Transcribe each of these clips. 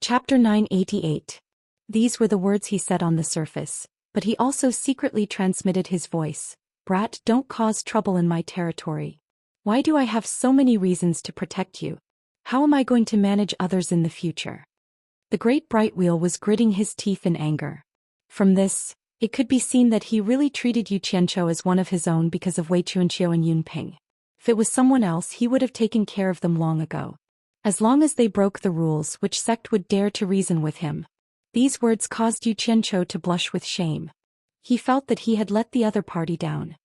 Chapter 988. These were the words he said on the surface, but he also secretly transmitted his voice. Brat, don't cause trouble in my territory. Why do I have so many reasons to protect you? How am I going to manage others in the future? The great bright wheel was gritting his teeth in anger. From this, it could be seen that he really treated Yu Qianzhou as one of his own because of Wei Chunqiu and Yun Ping. If it was someone else, he would have taken care of them long ago. As long as they broke the rules, which sect would dare to reason with him? These words caused Yu Qianzhou to blush with shame. He felt that he had let the other party down.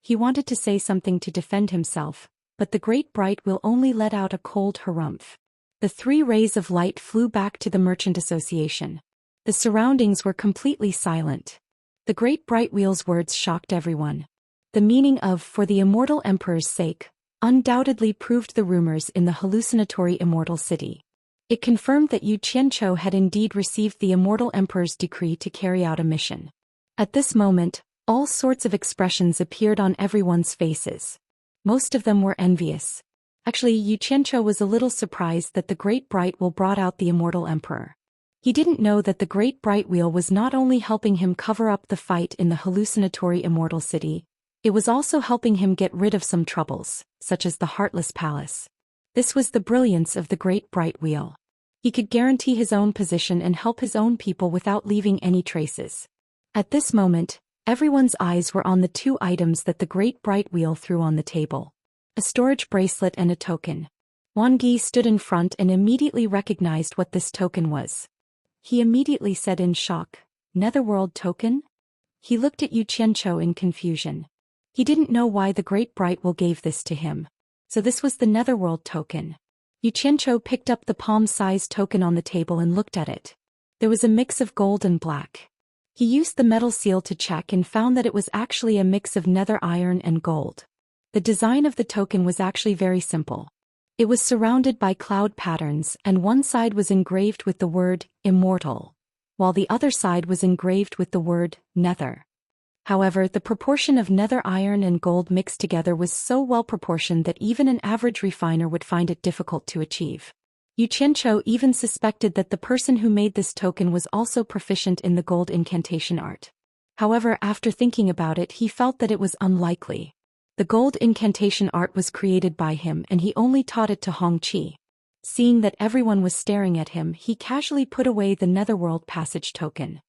He wanted to say something to defend himself, but the great bright wheel only let out a cold harumph. The 3 rays of light flew back to the Merchant Association. The surroundings were completely silent. The great bright wheel's words shocked everyone. The meaning of "for the immortal emperor's sake" undoubtedly proved the rumors in the hallucinatory immortal city. It confirmed that Yu Qianzhou had indeed received the immortal emperor's decree to carry out a mission. At this moment, all sorts of expressions appeared on everyone's faces. Most of them were envious. Actually, Yu Qianzhou was a little surprised that the great bright wheel brought out the immortal emperor. He didn't know that the great bright wheel was not only helping him cover up the fight in the hallucinatory immortal city, it was also helping him get rid of some troubles, such as the Heartless Palace. This was the brilliance of the great bright wheel. He could guarantee his own position and help his own people without leaving any traces. At this moment, everyone's eyes were on the 2 items that the great bright wheel threw on the table. A storage bracelet and a token. Wang Yi stood in front and immediately recognized what this token was. He immediately said in shock, "Netherworld token?" He looked at Yu Qianzhou in confusion. He didn't know why the great bright wheel gave this to him. So this was the Netherworld token. Yu Qianzhou picked up the palm-sized token on the table and looked at it. There was a mix of gold and black. He used the metal seal to check and found that it was actually a mix of nether iron and gold. The design of the token was actually very simple. It was surrounded by cloud patterns, and one side was engraved with the word Immortal, while the other side was engraved with the word Nether. However, the proportion of nether iron and gold mixed together was so well proportioned that even an average refiner would find it difficult to achieve. Yu Qianzhou even suspected that the person who made this token was also proficient in the gold incantation art. However, after thinking about it, he felt that it was unlikely. The gold incantation art was created by him and he only taught it to Hongqi. Seeing that everyone was staring at him, he casually put away the Netherworld passage token.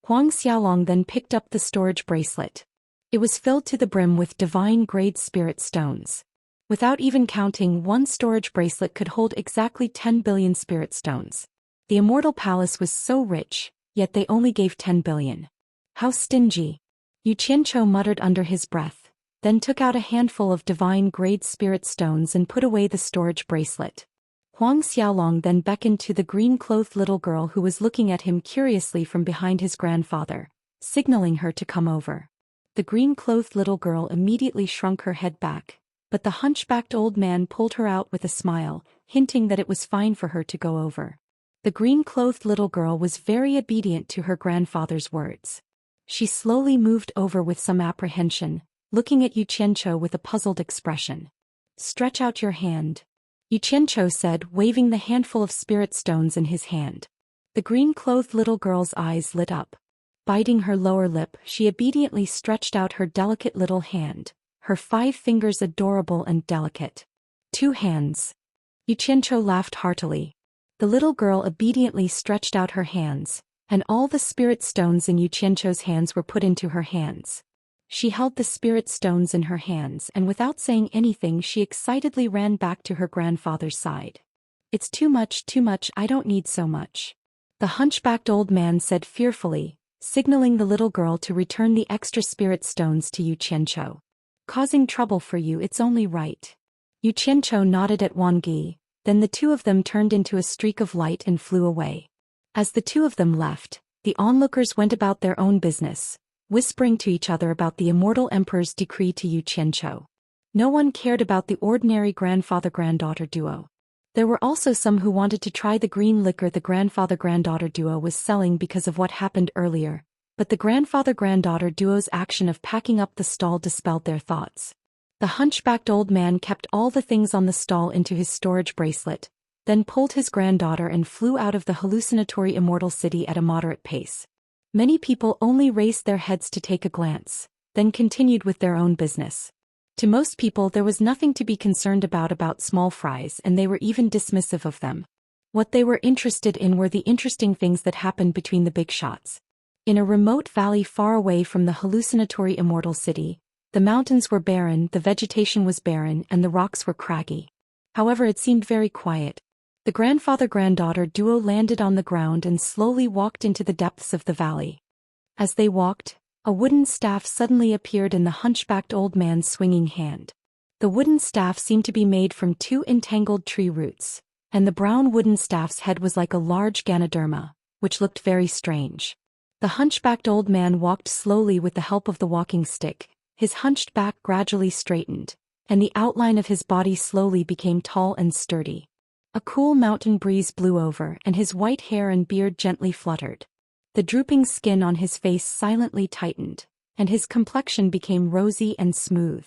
Huang Xiaolong then picked up the storage bracelet. It was filled to the brim with divine-grade spirit stones. Without even counting, one storage bracelet could hold exactly 10 billion spirit stones. The Immortal Palace was so rich, yet they only gave 10 billion. How stingy! Yu Qianzhou muttered under his breath, then took out a handful of divine-grade spirit stones and put away the storage bracelet. Huang Xiaolong then beckoned to the green-clothed little girl who was looking at him curiously from behind his grandfather, signaling her to come over. The green-clothed little girl immediately shrunk her head back, but the hunchbacked old man pulled her out with a smile, hinting that it was fine for her to go over. The green-clothed little girl was very obedient to her grandfather's words. She slowly moved over with some apprehension, looking at Yu Qianzhou with a puzzled expression. "Stretch out your hand," Yu Qianzhou said, waving the handful of spirit stones in his hand. The green-clothed little girl's eyes lit up. Biting her lower lip, she obediently stretched out her delicate little hand, her 5 fingers adorable and delicate. 2 hands. Yu Qianzhou laughed heartily. The little girl obediently stretched out her hands, and all the spirit stones in Yu Qianzhou's hands were put into her hands. She held the spirit stones in her hands and without saying anything she excitedly ran back to her grandfather's side. "It's too much, I don't need so much," the hunchbacked old man said fearfully, signaling the little girl to return the extra spirit stones to Yu Qianzhou. "Causing trouble for you, it's only right." Yu Qianzhou nodded at Wang Yi, then the 2 of them turned into a streak of light and flew away. As the 2 of them left, the onlookers went about their own business, whispering to each other about the Immortal Emperor's decree to Yu Qianzhou. No one cared about the ordinary grandfather-granddaughter duo. There were also some who wanted to try the green liquor the grandfather-granddaughter duo was selling because of what happened earlier, but the grandfather-granddaughter duo's action of packing up the stall dispelled their thoughts. The hunchbacked old man kept all the things on the stall into his storage bracelet, then pulled his granddaughter and flew out of the hallucinatory Immortal city at a moderate pace. Many people only raised their heads to take a glance, then continued with their own business. To most people there was nothing to be concerned about small fries, and they were even dismissive of them. What they were interested in were the interesting things that happened between the big shots. In a remote valley far away from the hallucinatory Immortal city, the mountains were barren, the vegetation was barren, and the rocks were craggy. However, it seemed very quiet. The grandfather-granddaughter duo landed on the ground and slowly walked into the depths of the valley. As they walked, a wooden staff suddenly appeared in the hunchbacked old man's swinging hand. The wooden staff seemed to be made from two entangled tree roots, and the brown wooden staff's head was like a large Ganoderma, which looked very strange. The hunchbacked old man walked slowly with the help of the walking stick. His hunched back gradually straightened, and the outline of his body slowly became tall and sturdy. A cool mountain breeze blew over, and his white hair and beard gently fluttered. The drooping skin on his face silently tightened, and his complexion became rosy and smooth.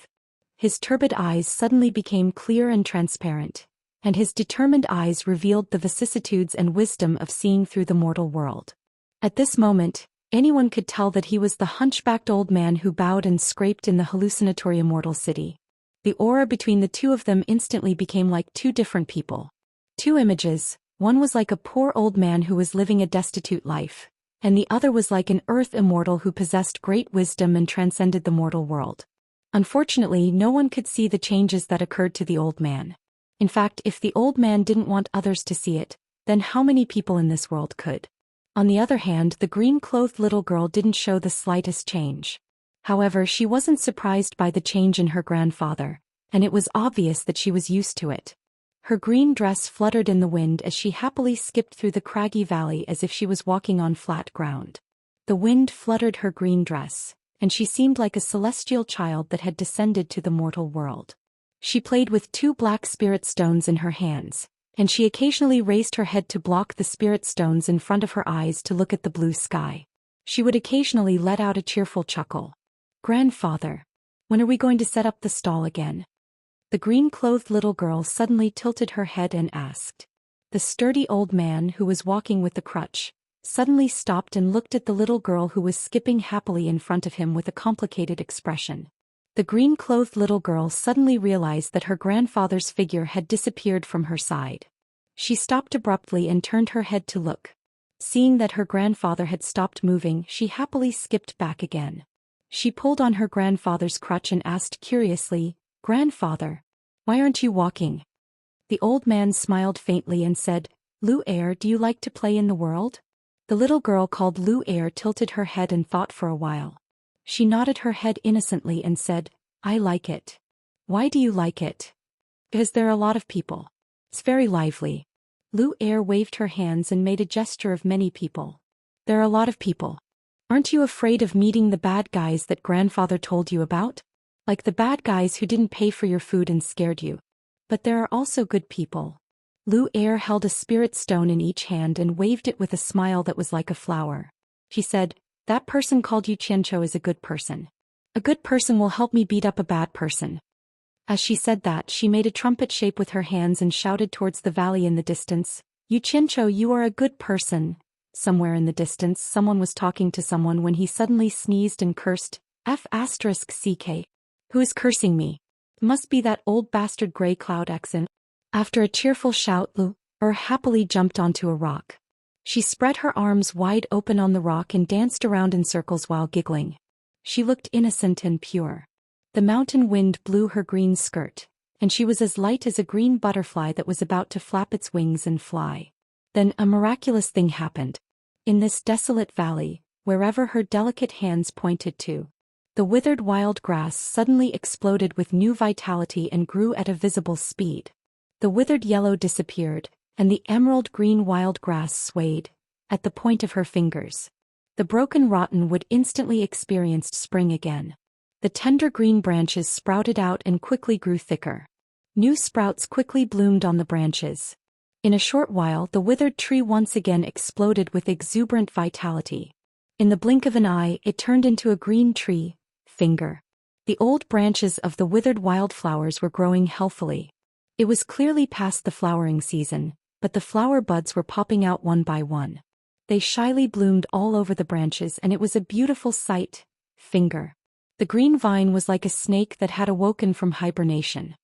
His turbid eyes suddenly became clear and transparent, and his determined eyes revealed the vicissitudes and wisdom of seeing through the mortal world. At this moment, anyone could tell that he was the hunchbacked old man who bowed and scraped in the hallucinatory Immortal city. The aura between the two of them instantly became like two different people. Two images, one was like a poor old man who was living a destitute life, and the other was like an earth immortal who possessed great wisdom and transcended the mortal world. Unfortunately, no one could see the changes that occurred to the old man. In fact, if the old man didn't want others to see it, then how many people in this world could? On the other hand, the green-clothed little girl didn't show the slightest change. However, she wasn't surprised by the change in her grandfather, and it was obvious that she was used to it. Her green dress fluttered in the wind as she happily skipped through the craggy valley as if she was walking on flat ground. The wind fluttered her green dress, and she seemed like a celestial child that had descended to the mortal world. She played with two black spirit stones in her hands, and she occasionally raised her head to block the spirit stones in front of her eyes to look at the blue sky. She would occasionally let out a cheerful chuckle. "Grandfather, when are we going to set up the stall again?" The green-clothed little girl suddenly tilted her head and asked. The sturdy old man, who was walking with the crutch, suddenly stopped and looked at the little girl who was skipping happily in front of him with a complicated expression. The green-clothed little girl suddenly realized that her grandfather's figure had disappeared from her side. She stopped abruptly and turned her head to look. Seeing that her grandfather had stopped moving, she happily skipped back again. She pulled on her grandfather's crutch and asked curiously, "Grandfather, why aren't you walking?" The old man smiled faintly and said, "Lu Air, do you like to play in the world?" The little girl called Lu Air tilted her head and thought for a while. She nodded her head innocently and said, "I like it." "Why do you like it?" "Because there are a lot of people. It's very lively." Lu Air waved her hands and made a gesture of many people. "There are a lot of people. Aren't you afraid of meeting the bad guys that grandfather told you about? Like the bad guys who didn't pay for your food and scared you. But there are also good people." Lu Air held a spirit stone in each hand and waved it with a smile that was like a flower. She said, "That person called you Xianxia is a good person. A good person will help me beat up a bad person." As she said that, she made a trumpet shape with her hands and shouted towards the valley in the distance, "You Xianxia, you are a good person." Somewhere in the distance, someone was talking to someone when he suddenly sneezed and cursed, F***CK. "Who is cursing me? Must be that old bastard Grey Cloud Xn." After a cheerful shout, Lu Er happily jumped onto a rock. She spread her arms wide open on the rock and danced around in circles while giggling. She looked innocent and pure. The mountain wind blew her green skirt, and she was as light as a green butterfly that was about to flap its wings and fly. Then a miraculous thing happened. In this desolate valley, wherever her delicate hands pointed to, the withered wild grass suddenly exploded with new vitality and grew at a visible speed. The withered yellow disappeared, and the emerald green wild grass swayed at the point of her fingers. The broken rotten wood instantly experienced spring again. The tender green branches sprouted out and quickly grew thicker. New sprouts quickly bloomed on the branches. In a short while, the withered tree once again exploded with exuberant vitality. In the blink of an eye, it turned into a green tree, finger. The old branches of the withered wildflowers were growing healthily. It was clearly past the flowering season, but the flower buds were popping out one by one. They shyly bloomed all over the branches, and it was a beautiful sight. Finger. The green vine was like a snake that had awoken from hibernation.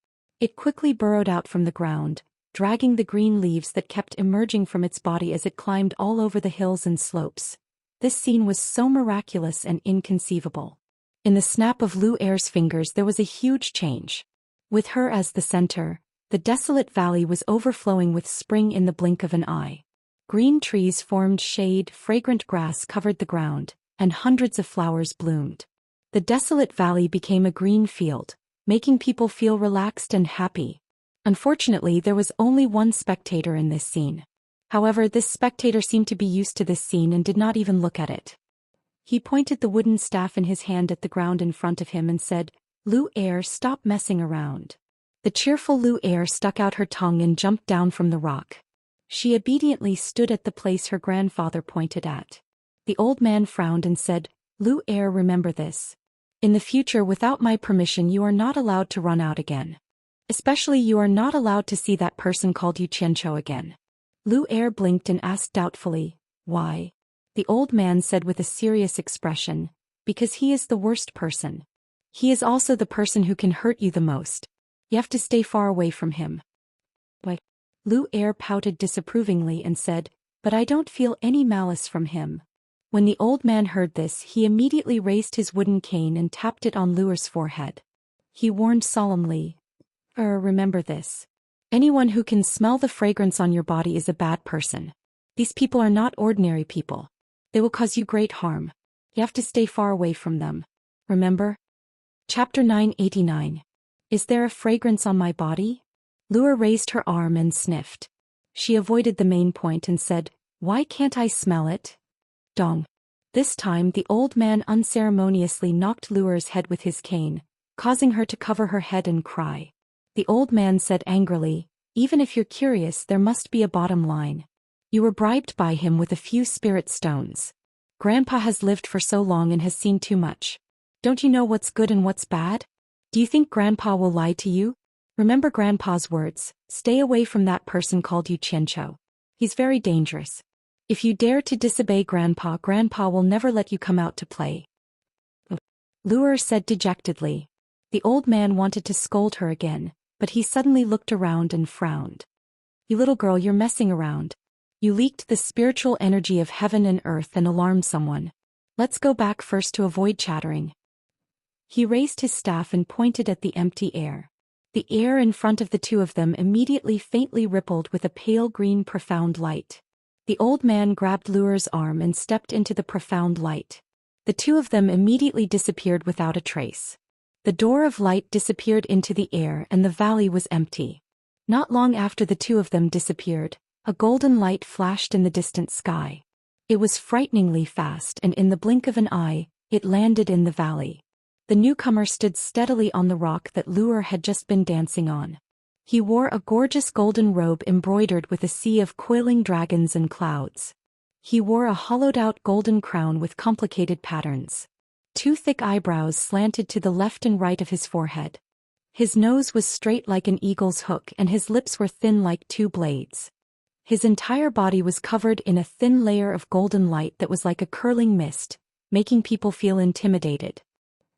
It quickly burrowed out from the ground, dragging the green leaves that kept emerging from its body as it climbed all over the hills and slopes. This scene was so miraculous and inconceivable. In the snap of Lu Er's fingers there was a huge change. With her as the center, the desolate valley was overflowing with spring in the blink of an eye. Green trees formed shade, fragrant grass covered the ground, and hundreds of flowers bloomed. The desolate valley became a green field, making people feel relaxed and happy. Unfortunately, there was only one spectator in this scene. However, this spectator seemed to be used to this scene and did not even look at it. He pointed the wooden staff in his hand at the ground in front of him and said, "Lu Er, stop messing around." The cheerful Lu Er stuck out her tongue and jumped down from the rock. She obediently stood at the place her grandfather pointed at. The old man frowned and said, "Lu Er, remember this. In the future, without my permission, you are not allowed to run out again. Especially you are not allowed to see that person called you Xianxia again." Lu Er blinked and asked doubtfully, "Why?" The old man said with a serious expression, "Because he is the worst person. He is also the person who can hurt you the most. You have to stay far away from him." Why? Lu Er pouted disapprovingly and said, "But I don't feel any malice from him." When the old man heard this, he immediately raised his wooden cane and tapped it on Lu Er's forehead. He warned solemnly, "Remember this. Anyone who can smell the fragrance on your body is a bad person. These people are not ordinary people. They will cause you great harm. You have to stay far away from them. Remember?" Chapter 989. Is there a fragrance on my body? Lu Er raised her arm and sniffed. She avoided the main point and said, "Why can't I smell it?" Dong. This time the old man unceremoniously knocked Lu Er's head with his cane, causing her to cover her head and cry. The old man said angrily, "Even if you're curious, there must be a bottom line. You were bribed by him with a few spirit stones. Grandpa has lived for so long and has seen too much. Don't you know what's good and what's bad? Do you think Grandpa will lie to you? Remember Grandpa's words, stay away from that person called you Xianxia. He's very dangerous. If you dare to disobey Grandpa, Grandpa will never let you come out to play." Lu Er said dejectedly. The old man wanted to scold her again, but he suddenly looked around and frowned. "You little girl, you're messing around. You leaked the spiritual energy of heaven and earth and alarmed someone. Let's go back first to avoid chattering." He raised his staff and pointed at the empty air. The air in front of the two of them immediately faintly rippled with a pale green profound light. The old man grabbed Lu Er's arm and stepped into the profound light. The two of them immediately disappeared without a trace. The door of light disappeared into the air and the valley was empty. Not long after the two of them disappeared, a golden light flashed in the distant sky. It was frighteningly fast, and in the blink of an eye, it landed in the valley. The newcomer stood steadily on the rock that Lu Er had just been dancing on. He wore a gorgeous golden robe embroidered with a sea of coiling dragons and clouds. He wore a hollowed-out golden crown with complicated patterns. Two thick eyebrows slanted to the left and right of his forehead. His nose was straight like an eagle's hook and his lips were thin like two blades. His entire body was covered in a thin layer of golden light that was like a curling mist, making people feel intimidated.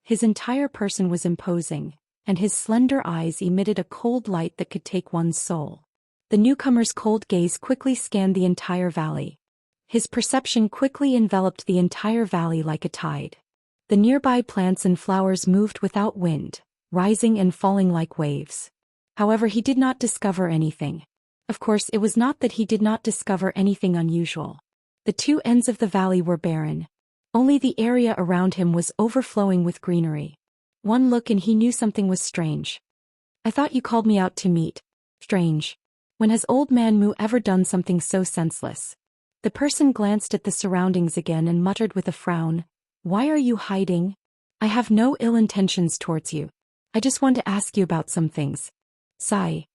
His entire person was imposing, and his slender eyes emitted a cold light that could take one's soul. The newcomer's cold gaze quickly scanned the entire valley. His perception quickly enveloped the entire valley like a tide. The nearby plants and flowers moved without wind, rising and falling like waves. However, he did not discover anything. Of course, it was not that he did not discover anything unusual. The two ends of the valley were barren. Only the area around him was overflowing with greenery. One look and he knew something was strange. "I thought you called me out to meet." Strange. When has old man Mu ever done something so senseless? The person glanced at the surroundings again and muttered with a frown, "Why are you hiding? I have no ill intentions towards you. I just want to ask you about some things." Sigh.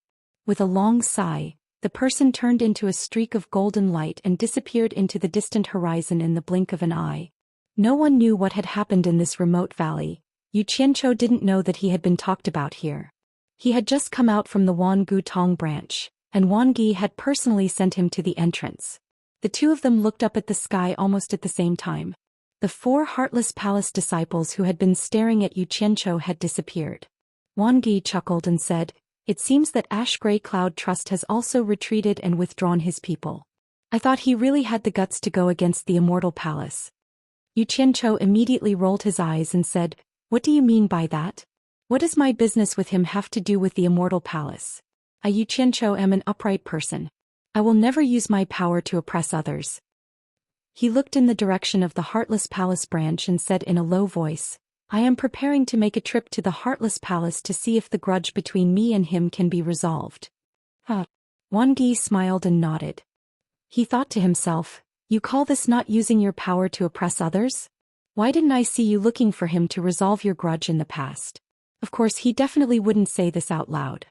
With a long sigh, the person turned into a streak of golden light and disappeared into the distant horizon in the blink of an eye. No one knew what had happened in this remote valley. Yu Qianqiu didn't know that he had been talked about here. He had just come out from the Wan Gu Tong branch, and Wang Yi had personally sent him to the entrance. The two of them looked up at the sky almost at the same time. The four Heartless Palace disciples who had been staring at Yu Qianzhou had disappeared. Wang Yi chuckled and said, "It seems that Ash Grey Cloud Trust has also retreated and withdrawn his people. I thought he really had the guts to go against the Immortal Palace." Yu Qianzhou immediately rolled his eyes and said, "What do you mean by that? What does my business with him have to do with the Immortal Palace? I, Yu Qianzhou, am an upright person. I will never use my power to oppress others." He looked in the direction of the Heartless Palace branch and said in a low voice, "I am preparing to make a trip to the Heartless Palace to see if the grudge between me and him can be resolved." Wang Yi smiled and nodded. He thought to himself, "You call this not using your power to oppress others? Why didn't I see you looking for him to resolve your grudge in the past?" Of course, he definitely wouldn't say this out loud.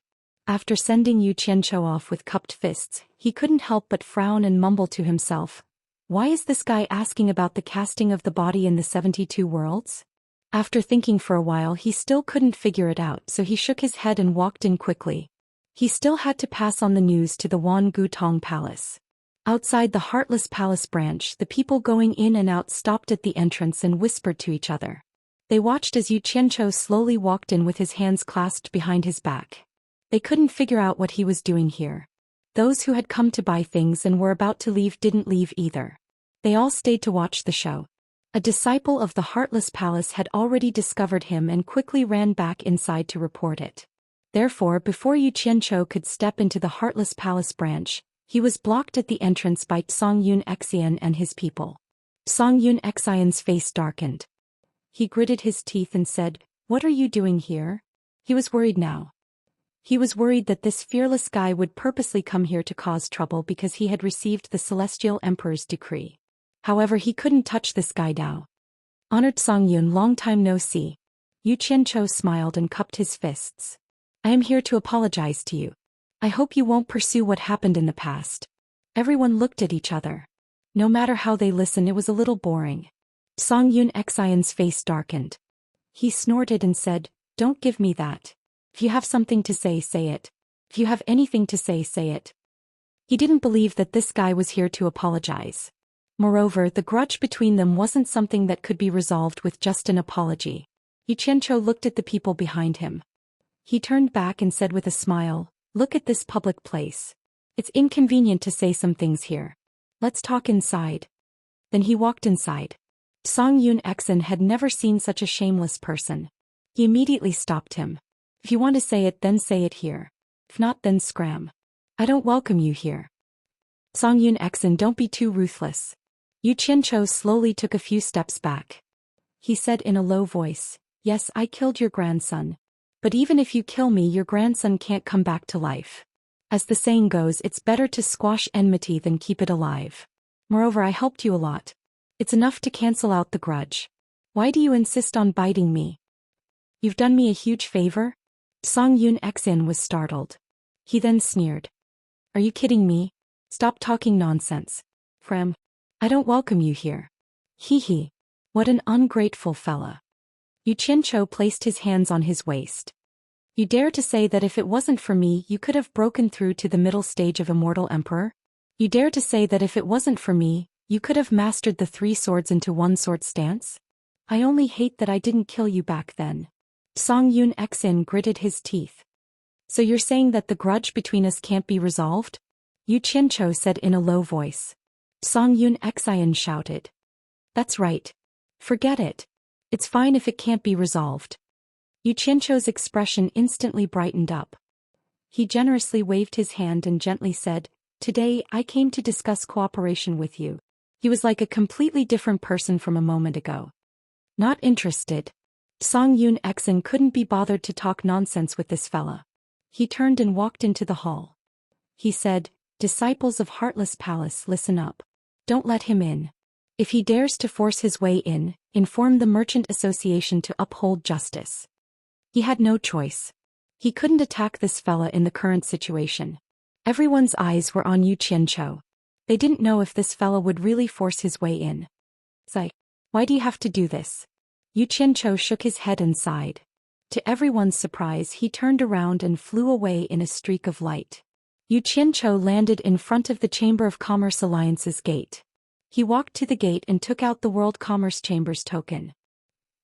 After sending Yu Qianzhou off with cupped fists, he couldn't help but frown and mumble to himself, "Why is this guy asking about the casting of the body in the 72 worlds? After thinking for a while, he still couldn't figure it out, so he shook his head and walked in quickly. He still had to pass on the news to the Wan Gutong Palace. Outside the Heartless Palace branch, the people going in and out stopped at the entrance and whispered to each other. They watched as Yu Qianzhou slowly walked in with his hands clasped behind his back. They couldn't figure out what he was doing here. Those who had come to buy things and were about to leave didn't leave either. They all stayed to watch the show. A disciple of the Heartless Palace had already discovered him and quickly ran back inside to report it. Therefore, before Yu Qianzhou could step into the Heartless Palace branch, he was blocked at the entrance by Songyun Xian and his people. Songyun Xian's face darkened. He gritted his teeth and said, "What are you doing here?" He was worried now. He was worried that this fearless guy would purposely come here to cause trouble because he had received the Celestial Emperor's decree. However, he couldn't touch this guy now. "Honored Songyun, long time no see." Yu Qianzhou smiled and cupped his fists. "I am here to apologize to you. I hope you won't pursue what happened in the past." Everyone looked at each other. No matter how they listened, it was a little boring. Songyun Xian's face darkened. He snorted and said, "Don't give me that. If you have something to say, say it. If you have anything to say, say it." He didn't believe that this guy was here to apologize. Moreover, the grudge between them wasn't something that could be resolved with just an apology. Yu Qianzhou looked at the people behind him. He turned back and said with a smile, "Look at this public place. It's inconvenient to say some things here. Let's talk inside." Then he walked inside. Songyun Xian had never seen such a shameless person. He immediately stopped him. "If you want to say it, then say it here. If not, then scram. I don't welcome you here." "Songyun Xian, don't be too ruthless." Yu Qianzhou slowly took a few steps back. He said in a low voice, "Yes, I killed your grandson. But even if you kill me, your grandson can't come back to life. As the saying goes, it's better to squash enmity than keep it alive. Moreover, I helped you a lot. It's enough to cancel out the grudge. Why do you insist on biting me? You've done me a huge favor?" Songyun Xian was startled. He then sneered. "Are you kidding me? Stop talking nonsense. Frem. I don't welcome you here. Hee hee. What an ungrateful fella." Yu Qianzhou placed his hands on his waist. "You dare to say that if it wasn't for me, you could have broken through to the middle stage of Immortal Emperor? You dare to say that if it wasn't for me, you could have mastered the 3 swords into 1 sword stance? I only hate that I didn't kill you back then." Songyun Xian gritted his teeth. "So you're saying that the grudge between us can't be resolved?" Yu Qianzhou said in a low voice. Songyun Xian shouted. "That's right. Forget it. It's fine if it can't be resolved." Yu Qianzhou's expression instantly brightened up. He generously waved his hand and gently said, "Today, I came to discuss cooperation with you." He was like a completely different person from a moment ago. "Not interested." Songyun Xian couldn't be bothered to talk nonsense with this fella. He turned and walked into the hall. He said, "Disciples of Heartless Palace, listen up. Don't let him in. If he dares to force his way in, inform the Merchant Association to uphold justice." He had no choice. He couldn't attack this fella in the current situation. Everyone's eyes were on Yu Qianzhou. They didn't know if this fella would really force his way in. "Zai, why do you have to do this?" Yu Qianzhou shook his head and sighed. To everyone's surprise, he turned around and flew away in a streak of light. Yu Qianchou landed in front of the Chamber of Commerce Alliance's gate. He walked to the gate and took out the World Commerce Chamber's token.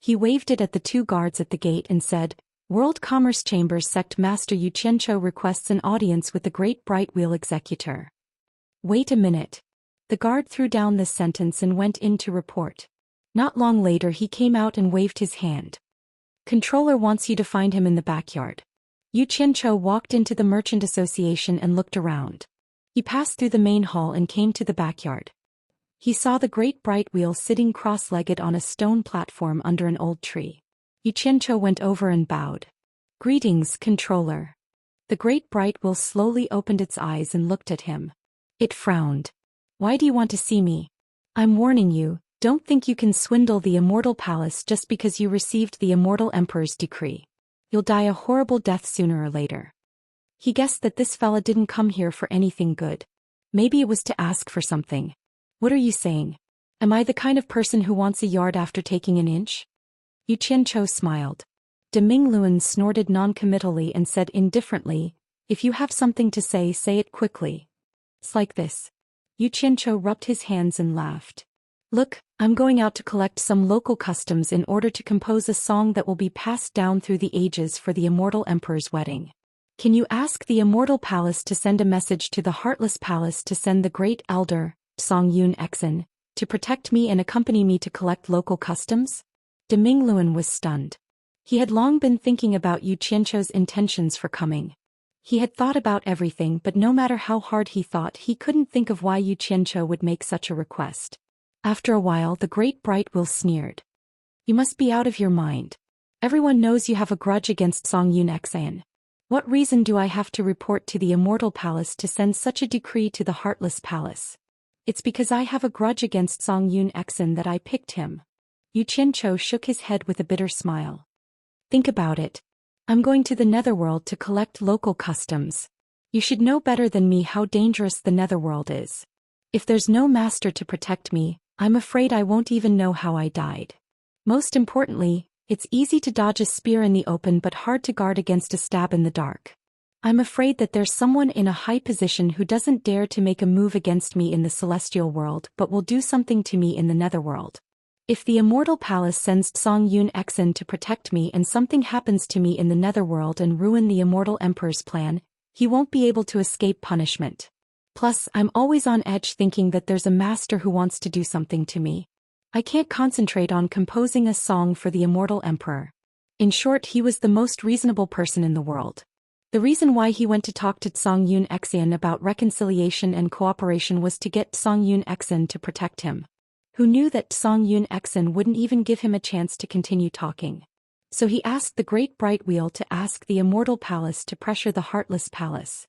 He waved it at the two guards at the gate and said, "World Commerce Chamber's Sect Master Yu Qianchou requests an audience with the Great Bright Wheel Executor." Wait a minute. The guard threw down this sentence and went in to report. Not long later he came out and waved his hand. "Controller wants you to find him in the backyard." Yu Qianchou walked into the Merchant Association and looked around. He passed through the main hall and came to the backyard. He saw the Great Bright Wheel sitting cross-legged on a stone platform under an old tree. Yu Qianchou went over and bowed. "Greetings, Controller." The Great Bright Wheel slowly opened its eyes and looked at him. It frowned. "Why do you want to see me? I'm warning you, don't think you can swindle the Immortal Palace just because you received the Immortal Emperor's decree. You'll die a horrible death sooner or later." He guessed that this fella didn't come here for anything good. Maybe it was to ask for something. "What are you saying? Am I the kind of person who wants a yard after taking an inch?" Yu Qianchou smiled. De Mingluan snorted non-committally and said indifferently, "If you have something to say it quickly. It's like this." Yu Qianchou rubbed his hands and laughed. "Look, I'm going out to collect some local customs in order to compose a song that will be passed down through the ages for the Immortal Emperor's wedding. Can you ask the Immortal Palace to send a message to the Heartless Palace to send the Great Elder, Song Yun Exen, to protect me and accompany me to collect local customs?" De Mingluan was stunned. He had long been thinking about Yu Qianchou's intentions for coming. He had thought about everything, but no matter how hard he thought, he couldn't think of why Yu Qianchou would make such a request. After a while the Great Bright Wheel sneered. "You must be out of your mind. Everyone knows you have a grudge against Song Yun Exan. What reason do I have to report to the Immortal Palace to send such a decree to the Heartless Palace? It's because I have a grudge against Song Yun Exan that I picked him." Yu Qianchou shook his head with a bitter smile. "Think about it. I'm going to the Netherworld to collect local customs. You should know better than me how dangerous the Netherworld is. If there's no master to protect me, I'm afraid I won't even know how I died. Most importantly, it's easy to dodge a spear in the open but hard to guard against a stab in the dark. I'm afraid that there's someone in a high position who doesn't dare to make a move against me in the celestial world but will do something to me in the Netherworld. If the Immortal Palace sends Song Yun Exen to protect me and something happens to me in the Netherworld and ruin the Immortal Emperor's plan, he won't be able to escape punishment. Plus, I'm always on edge thinking that there's a master who wants to do something to me. I can't concentrate on composing a song for the Immortal Emperor." In short, he was the most reasonable person in the world. The reason why he went to talk to Song Yun Exen about reconciliation and cooperation was to get Song Yun Exen to protect him. Who knew that Song Yun Exen wouldn't even give him a chance to continue talking? So he asked the Great Bright Wheel to ask the Immortal Palace to pressure the Heartless Palace.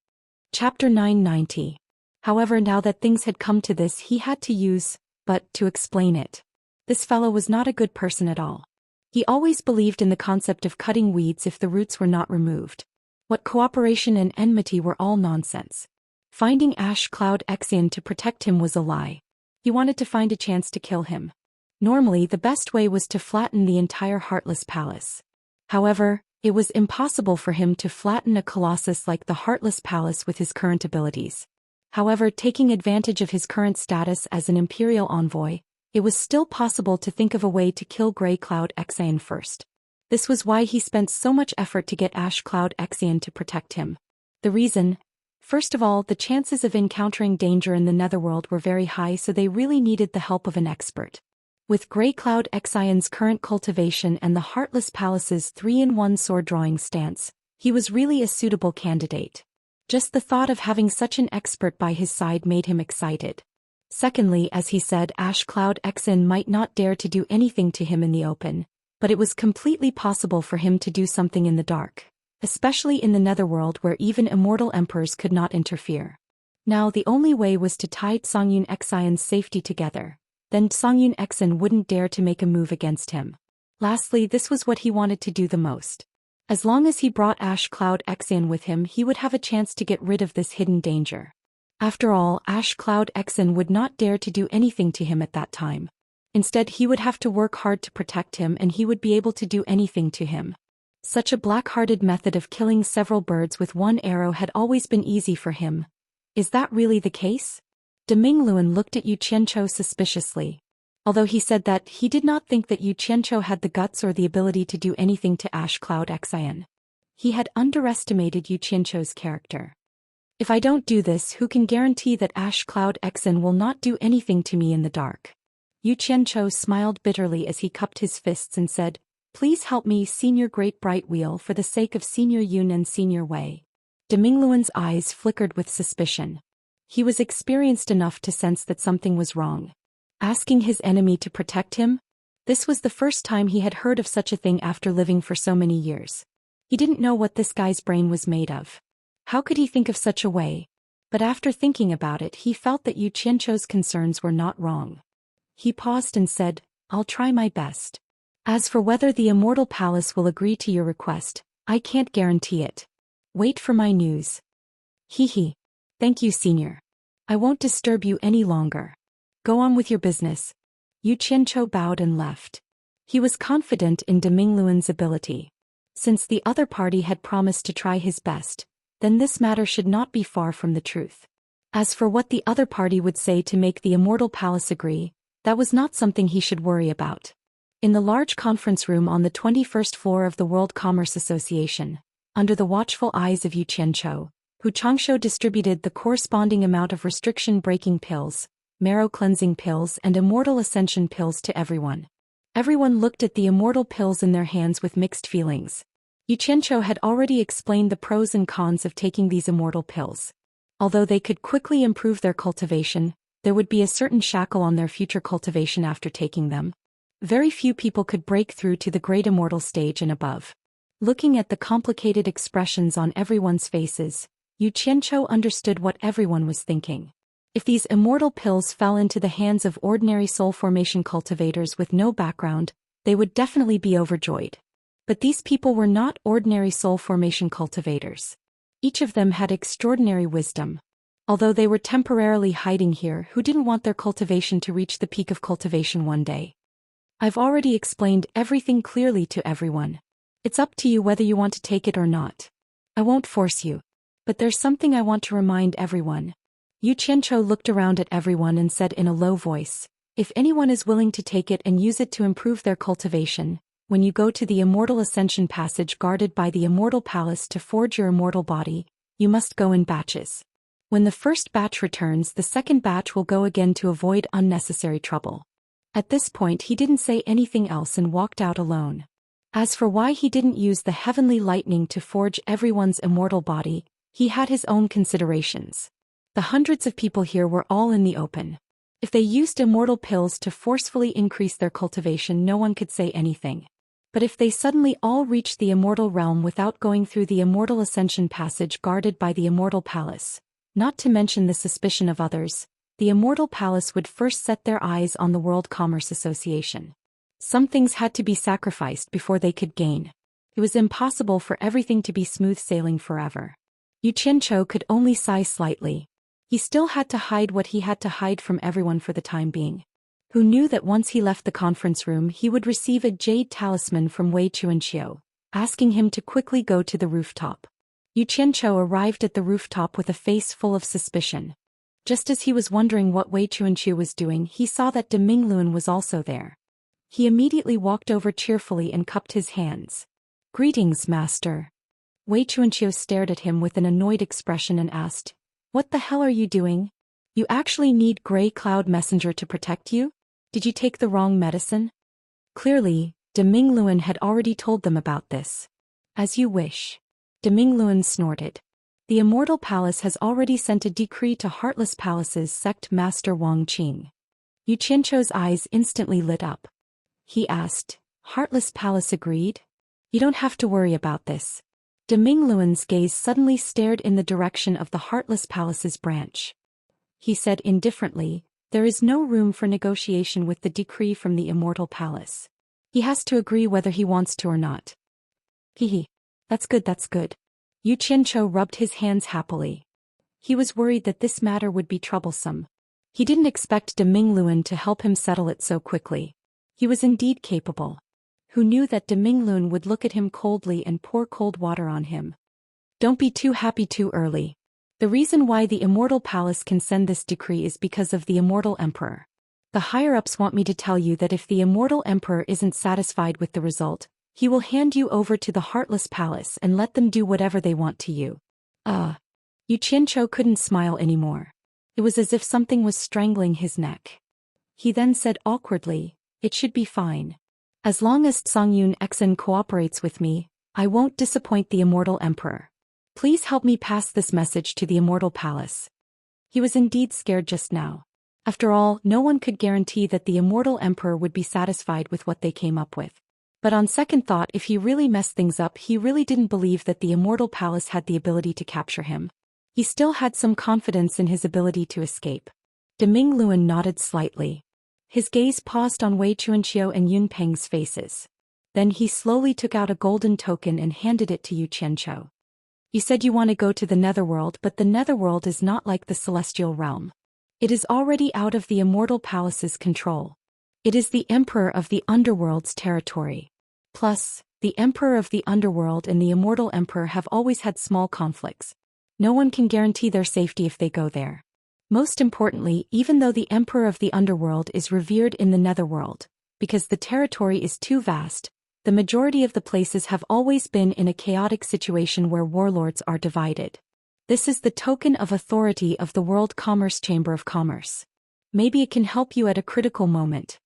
Chapter 990. However, now that things had come to this, he had to explain it. This fellow was not a good person at all. He always believed in the concept of cutting weeds if the roots were not removed. What cooperation and enmity were all nonsense. Finding Ash Cloud Exian to protect him was a lie. He wanted to find a chance to kill him. Normally, the best way was to flatten the entire Heartless Palace. However, it was impossible for him to flatten a colossus like the Heartless Palace with his current abilities. However, taking advantage of his current status as an Imperial envoy, it was still possible to think of a way to kill Grey Cloud Exian first. This was why he spent so much effort to get Ash Cloud Exian to protect him. The reason? First of all, the chances of encountering danger in the Netherworld were very high, so they really needed the help of an expert. With Grey Cloud Exian's current cultivation and the Heartless Palace's 3-in-1 sword-drawing stance, he was really a suitable candidate. Just the thought of having such an expert by his side made him excited. Secondly, as he said, Ash Cloud Exen might not dare to do anything to him in the open, but it was completely possible for him to do something in the dark, especially in the Netherworld where even immortal emperors could not interfere. Now the only way was to tie Songyun Exian's safety together. Then Songyun Exen wouldn't dare to make a move against him. Lastly, this was what he wanted to do the most. As long as he brought Ash Cloud Exian with him, he would have a chance to get rid of this hidden danger. After all, Ash Cloud Exen would not dare to do anything to him at that time. Instead, he would have to work hard to protect him, and he would be able to do anything to him. Such a black-hearted method of killing several birds with one arrow had always been easy for him. Is that really the case? Demingluan looked at Yu Qianzhou suspiciously. Although he said that he did not think that Yu Qianzhou had the guts or the ability to do anything to Ash Cloud Xian. He had underestimated Yu Qianzhou's character. If I don't do this, who can guarantee that Ash Cloud Xian will not do anything to me in the dark? Yu Qianzhou smiled bitterly as he cupped his fists and said, "Please help me, Senior Great Bright Wheel, for the sake of Senior Yun and Senior Wei." Demingluan's eyes flickered with suspicion. He was experienced enough to sense that something was wrong. Asking his enemy to protect him? This was the first time he had heard of such a thing after living for so many years. He didn't know what this guy's brain was made of. How could he think of such a way? But after thinking about it, he felt that Yu Qianzhou's concerns were not wrong. He paused and said, "I'll try my best. As for whether the Immortal Palace will agree to your request, I can't guarantee it. Wait for my news." Hee. Thank you, Senior. I won't disturb you any longer. Go on with your business. Yu Qianzhou bowed and left. He was confident in Demingluan's ability. Since the other party had promised to try his best, then this matter should not be far from the truth. As for what the other party would say to make the Immortal Palace agree, that was not something he should worry about. In the large conference room on the 21st floor of the World Commerce Association, under the watchful eyes of Yu Qianzhou, Hu Changshou distributed the corresponding amount of restriction-breaking pills, marrow-cleansing pills and Immortal Ascension pills to everyone. Everyone looked at the Immortal pills in their hands with mixed feelings. Yu Qianzhou had already explained the pros and cons of taking these Immortal pills. Although they could quickly improve their cultivation, there would be a certain shackle on their future cultivation after taking them. Very few people could break through to the Great Immortal stage and above. Looking at the complicated expressions on everyone's faces, Yu Qianzhou understood what everyone was thinking. If these Immortal pills fell into the hands of ordinary soul formation cultivators with no background, they would definitely be overjoyed. But these people were not ordinary soul formation cultivators. Each of them had extraordinary wisdom. Although they were temporarily hiding here, who didn't want their cultivation to reach the peak of cultivation one day? I've already explained everything clearly to everyone. It's up to you whether you want to take it or not. I won't force you. But there's something I want to remind everyone. Yu Qianzhou looked around at everyone and said in a low voice, "If anyone is willing to take it and use it to improve their cultivation, when you go to the Immortal Ascension passage guarded by the Immortal Palace to forge your immortal body, you must go in batches. When the first batch returns, the second batch will go again to avoid unnecessary trouble." At this point he didn't say anything else and walked out alone. As for why he didn't use the heavenly lightning to forge everyone's immortal body, he had his own considerations. The hundreds of people here were all in the open. If they used immortal pills to forcefully increase their cultivation, no one could say anything. But if they suddenly all reached the immortal realm without going through the Immortal Ascension passage guarded by the Immortal Palace, not to mention the suspicion of others, the Immortal Palace would first set their eyes on the World Commerce Association. Some things had to be sacrificed before they could gain. It was impossible for everything to be smooth sailing forever. Yu Qianzhou could only sigh slightly. He still had to hide what he had to hide from everyone for the time being. Who knew that once he left the conference room he would receive a jade talisman from Wei Chuanqiu, asking him to quickly go to the rooftop. Yu Qianzhou arrived at the rooftop with a face full of suspicion. Just as he was wondering what Wei Chuanqiu was doing, he saw that Demingluan was also there. He immediately walked over cheerfully and cupped his hands. "Greetings, master." Wei Chuanqiu stared at him with an annoyed expression and asked, "What the hell are you doing? You actually need Grey Cloud Messenger to protect you? Did you take the wrong medicine?" Clearly, Demingluan had already told them about this. "As you wish." Demingluan snorted. "The Immortal Palace has already sent a decree to Heartless Palace's sect master Wang Qing." Yu Qianzhou's eyes instantly lit up. He asked, "Heartless Palace agreed? You don't have to worry about this." Demingluan's gaze suddenly stared in the direction of the Heartless Palace's branch. He said indifferently, "There is no room for negotiation with the decree from the Immortal Palace. He has to agree whether he wants to or not." That's good. Yu Qianzhou rubbed his hands happily. He was worried that this matter would be troublesome. He didn't expect Demingluan to help him settle it so quickly. He was indeed capable. who knew that Dominglun would look at him coldly and pour cold water on him. Don't be too happy too early. The reason why the Immortal Palace can send this decree is because of the Immortal Emperor. The higher-ups want me to tell you that if the Immortal Emperor isn't satisfied with the result, he will hand you over to the Heartless Palace and let them do whatever they want to you. Yu Qianzhou couldn't smile anymore. It was as if something was strangling his neck. He then said awkwardly, "It should be fine. As long as Songyun Xen cooperates with me, I won't disappoint the Immortal Emperor. Please help me pass this message to the Immortal Palace." He was indeed scared just now. After all, no one could guarantee that the Immortal Emperor would be satisfied with what they came up with. But on second thought, if he really messed things up, he really didn't believe that the Immortal Palace had the ability to capture him. He still had some confidence in his ability to escape. Dominglun nodded slightly. His gaze paused on Wei Chuanqiu and Yun Peng's faces. Then he slowly took out a golden token and handed it to Yu Qianzhou. "You said you want to go to the Netherworld, but the Netherworld is not like the Celestial Realm. It is already out of the Immortal Palace's control. It is the Emperor of the Underworld's territory. Plus, the Emperor of the Underworld and the Immortal Emperor have always had small conflicts. No one can guarantee their safety if they go there. Most importantly, even though the Emperor of the Underworld is revered in the Netherworld, because the territory is too vast, the majority of the places have always been in a chaotic situation where warlords are divided. This is the token of authority of the World Commerce Chamber of Commerce. Maybe it can help you at a critical moment."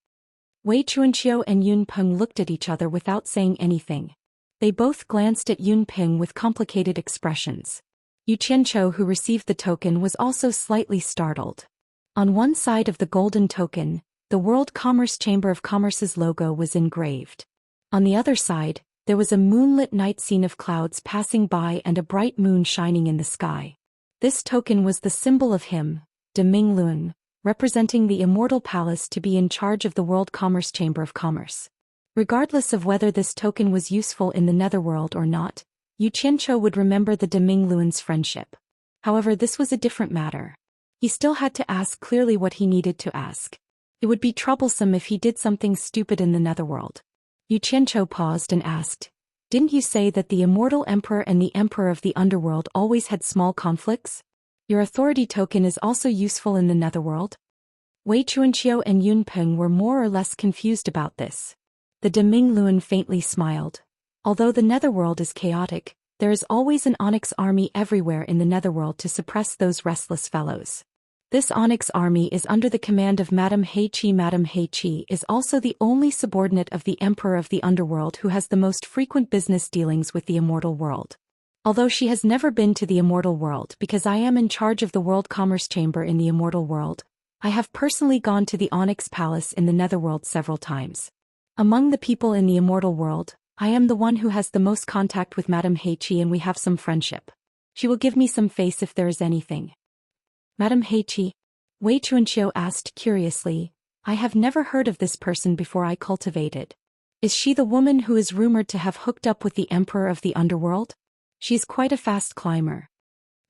Wei Chuanqiu and Yun Peng looked at each other without saying anything. They both glanced at Yun Peng with complicated expressions. Yu Qianzhou, who received the token, was also slightly startled. On one side of the golden token, the World Commerce Chamber of Commerce's logo was engraved. On the other side, there was a moonlit night scene of clouds passing by and a bright moon shining in the sky. This token was the symbol of him, Dominglun, representing the Immortal Palace to be in charge of the World Commerce Chamber of Commerce. Regardless of whether this token was useful in the Netherworld or not, Yu Qianzhou would remember the Dominglun's friendship. However, this was a different matter. He still had to ask clearly what he needed to ask. It would be troublesome if he did something stupid in the Netherworld. Yu Qianzhou paused and asked, "Didn't you say that the Immortal Emperor and the Emperor of the Underworld always had small conflicts? Your authority token is also useful in the Netherworld?" Wei Chuanqiu and Yun Peng were more or less confused about this. The Dominglun faintly smiled. Although the Netherworld is chaotic, there is always an Onyx army everywhere in the Netherworld to suppress those restless fellows. This Onyx army is under the command of Madame Heiqi. Madame Heiqi is also the only subordinate of the Emperor of the Underworld who has the most frequent business dealings with the Immortal World. Although she has never been to the Immortal World because I am in charge of the World Commerce Chamber in the Immortal World, I have personally gone to the Onyx Palace in the Netherworld several times. Among the people in the Immortal World, I am the one who has the most contact with Madame Heiqi, and we have some friendship. She will give me some face if there is anything." "Madame Heiqi?" Wei Chuanqiu asked curiously. "I have never heard of this person before. I cultivated. Is she the woman who is rumored to have hooked up with the Emperor of the Underworld? She is quite a fast climber."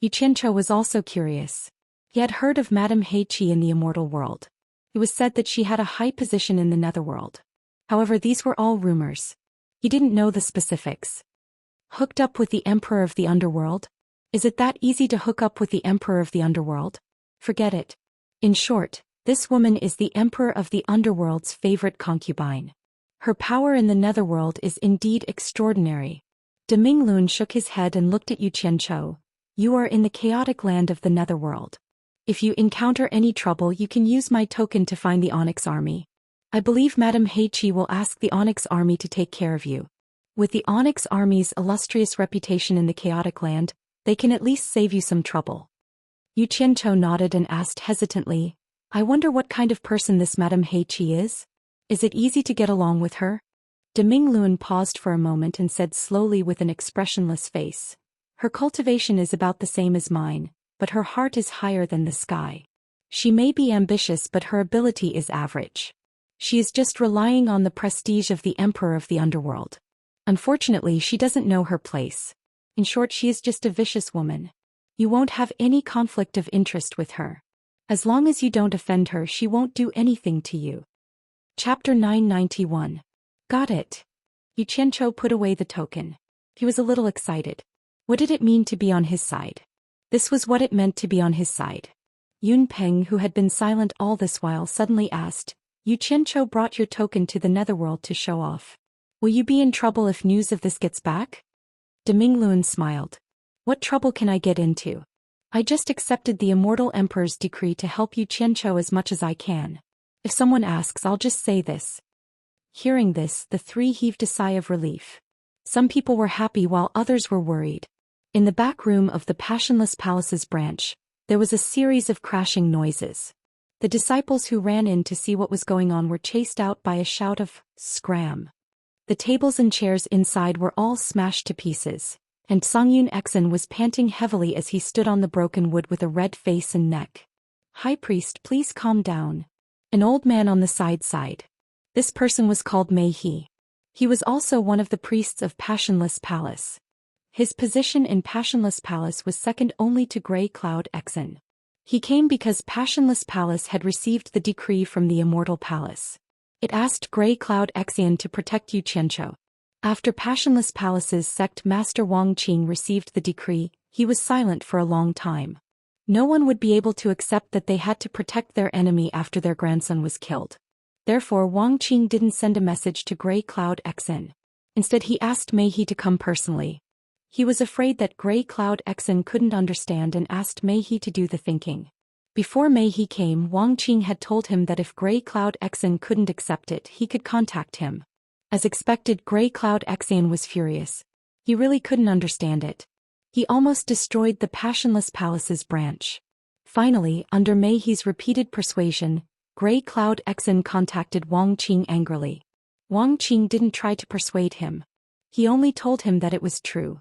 Yu Qianzhou was also curious. He had heard of Madame Heiqi in the Immortal World. It was said that she had a high position in the Netherworld. However, these were all rumors. He didn't know the specifics. Hooked up with the Emperor of the Underworld? Is it that easy to hook up with the Emperor of the Underworld? Forget it. In short, this woman is the Emperor of the Underworld's favorite concubine. Her power in the Netherworld is indeed extraordinary. Dominglun shook his head and looked at Yu Qianzhou. "You are in the chaotic land of the Netherworld. If you encounter any trouble, you can use my token to find the Onyx army. I believe Madame Heiqi will ask the Onyx army to take care of you. With the Onyx army's illustrious reputation in the chaotic land, they can at least save you some trouble." Yu Qianzhou nodded and asked hesitantly, "I wonder what kind of person this Madame Heiqi is? Is it easy to get along with her?" Dominglun paused for a moment and said slowly with an expressionless face, "Her cultivation is about the same as mine, but her heart is higher than the sky. She may be ambitious, but her ability is average. She is just relying on the prestige of the Emperor of the Underworld. Unfortunately, she doesn't know her place. In short, she is just a vicious woman. You won't have any conflict of interest with her. As long as you don't offend her, she won't do anything to you." Chapter 991. Got it. Yu Qianzhou put away the token. He was a little excited. What did it mean to be on his side? This was what it meant to be on his side. Yun Peng, who had been silent all this while, suddenly asked, Yu Qianzhou brought your token to the netherworld to show off. Will you be in trouble if news of this gets back? Demingluan smiled. What trouble can I get into? I just accepted the Immortal Emperor's decree to help Yu Qianzhou as much as I can. If someone asks, I'll just say this. Hearing this, the three heaved a sigh of relief. Some people were happy while others were worried. In the back room of the Passionless Palace's branch, there was a series of crashing noises. The disciples who ran in to see what was going on were chased out by a shout of scram. The tables and chairs inside were all smashed to pieces, and Songyun Exen was panting heavily as he stood on the broken wood with a red face and neck. High Priest, please calm down. An old man on the side sighed. This person was called Mei He. He was also one of the priests of Passionless Palace. His position in Passionless Palace was second only to Grey Cloud Exen. He came because Passionless Palace had received the decree from the Immortal Palace. It asked Grey Cloud Exen to protect Yu Qianzhou. After Passionless Palace's sect master Wang Qing received the decree, he was silent for a long time. No one would be able to accept that they had to protect their enemy after their grandson was killed. Therefore Wang Qing didn't send a message to Grey Cloud Exen. Instead he asked Mei He to come personally. He was afraid that Grey Cloud Exen couldn't understand and asked Mei He to do the thinking. Before Mei He came, Wang Qing had told him that if Grey Cloud Exen couldn't accept it, he could contact him. As expected, Grey Cloud Exen was furious. He really couldn't understand it. He almost destroyed the Passionless Palace's branch. Finally, under Mei He's repeated persuasion, Grey Cloud Exen contacted Wang Qing angrily. Wang Qing didn't try to persuade him. He only told him that it was true.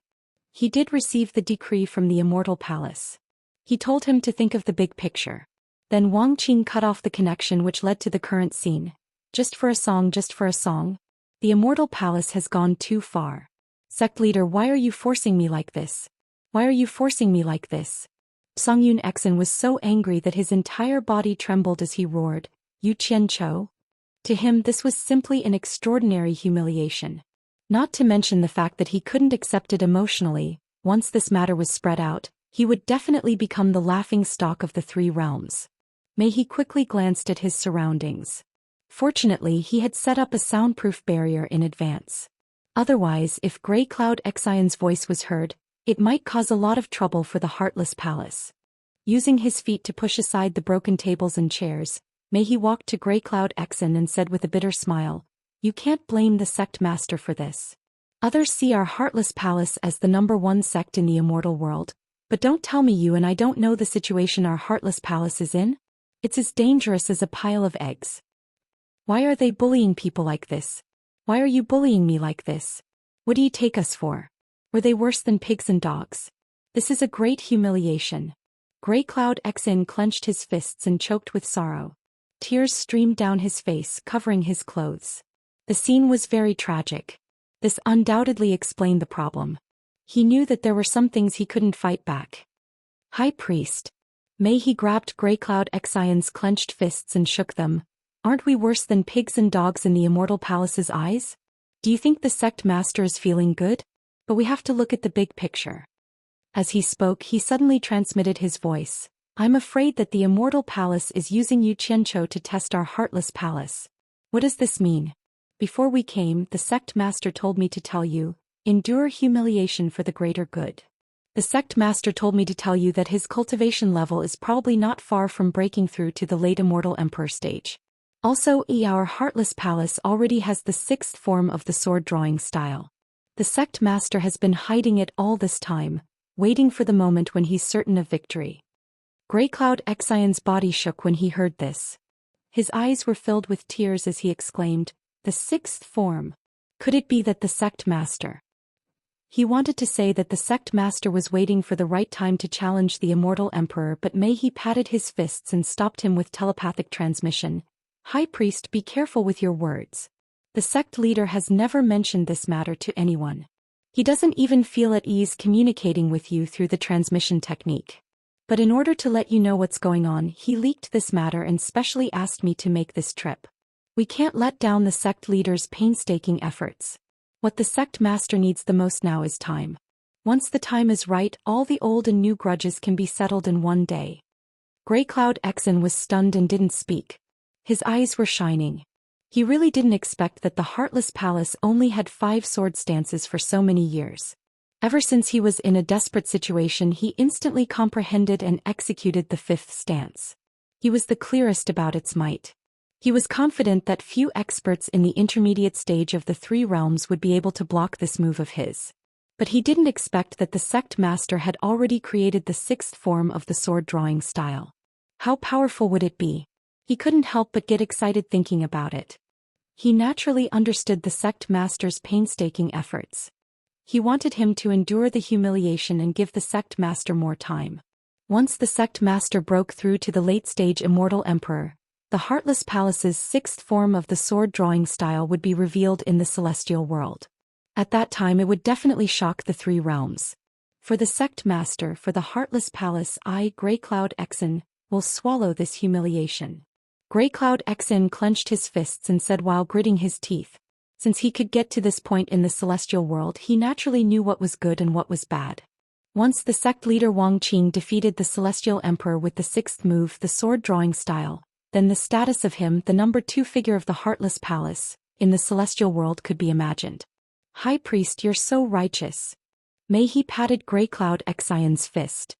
He did receive the decree from the Immortal Palace. He told him to think of the big picture. Then Wang Qing cut off the connection which led to the current scene. Just for a song, just for a song. The Immortal Palace has gone too far. Sect leader, why are you forcing me like this? Why are you forcing me like this? Songyun Exen was so angry that his entire body trembled as he roared, Yu Qianzhou? To him this was simply an extraordinary humiliation. Not to mention the fact that he couldn't accept it emotionally. Once this matter was spread out, he would definitely become the laughingstock of the three realms. Mei He quickly glanced at his surroundings. Fortunately, he had set up a soundproof barrier in advance. Otherwise, if Grey Cloud Exion's voice was heard, it might cause a lot of trouble for the Heartless Palace. Using his feet to push aside the broken tables and chairs, Mei He walked to Grey Cloud Exen and said with a bitter smile, You can't blame the sect master for this. Others see our Heartless Palace as the #1 sect in the immortal world, but don't tell me you and I don't know the situation our Heartless Palace is in? It's as dangerous as a pile of eggs. Why are they bullying people like this? Why are you bullying me like this? What do you take us for? Were they worse than pigs and dogs? This is a great humiliation. Grey Cloud Exen clenched his fists and choked with sorrow. Tears streamed down his face, covering his clothes. The scene was very tragic. This undoubtedly explained the problem. He knew that there were some things he couldn't fight back. High Priest. Mei He grabbed Grey Cloud Exion's clenched fists and shook them. Aren't we worse than pigs and dogs in the Immortal Palace's eyes? Do you think the sect master is feeling good? But we have to look at the big picture. As he spoke, he suddenly transmitted his voice. I'm afraid that the Immortal Palace is using Yu Qianzhou to test our Heartless Palace. What does this mean? Before we came, the sect master told me to tell you, endure humiliation for the greater good. The sect master told me to tell you that his cultivation level is probably not far from breaking through to the late Immortal Emperor stage. Also, our Heartless Palace already has the 6th form of the sword drawing style. The sect master has been hiding it all this time, waiting for the moment when he's certain of victory. Grey Cloud Exion's body shook when he heard this. His eyes were filled with tears as he exclaimed, the 6th form. Could it be that the sect master? He wanted to say that the sect master was waiting for the right time to challenge the Immortal Emperor, but Mei He patted his fists and stopped him with telepathic transmission. High Priest, be careful with your words. The sect leader has never mentioned this matter to anyone. He doesn't even feel at ease communicating with you through the transmission technique. But in order to let you know what's going on, he leaked this matter and specially asked me to make this trip. We can't let down the sect leader's painstaking efforts. What the sect master needs the most now is time. Once the time is right, all the old and new grudges can be settled in one day. Grey Cloud Exen was stunned and didn't speak. His eyes were shining. He really didn't expect that the Heartless Palace only had 5 sword stances for so many years. Ever since he was in a desperate situation, he instantly comprehended and executed the 5th stance. He was the clearest about its might. He was confident that few experts in the intermediate stage of the 3 realms would be able to block this move of his. But he didn't expect that the sect master had already created the 6th form of the sword drawing style. How powerful would it be? He couldn't help but get excited thinking about it. He naturally understood the sect master's painstaking efforts. He wanted him to endure the humiliation and give the sect master more time. Once the sect master broke through to the late-stage Immortal Emperor, the Heartless Palace's 6th form of the sword drawing style would be revealed in the celestial world. At that time it would definitely shock the 3 realms. For the sect master, for the Heartless Palace, I, Grey Cloud Exen, will swallow this humiliation. Grey Cloud Exen clenched his fists and said while gritting his teeth. Since he could get to this point in the celestial world, he naturally knew what was good and what was bad. Once the sect leader Wang Qing defeated the celestial emperor with the 6th move, the sword drawing style, then the status of him, the number 2 figure of the Heartless Palace, in the celestial world could be imagined. High Priest, you're so righteous. May he patted Grey Cloud Exion's fist.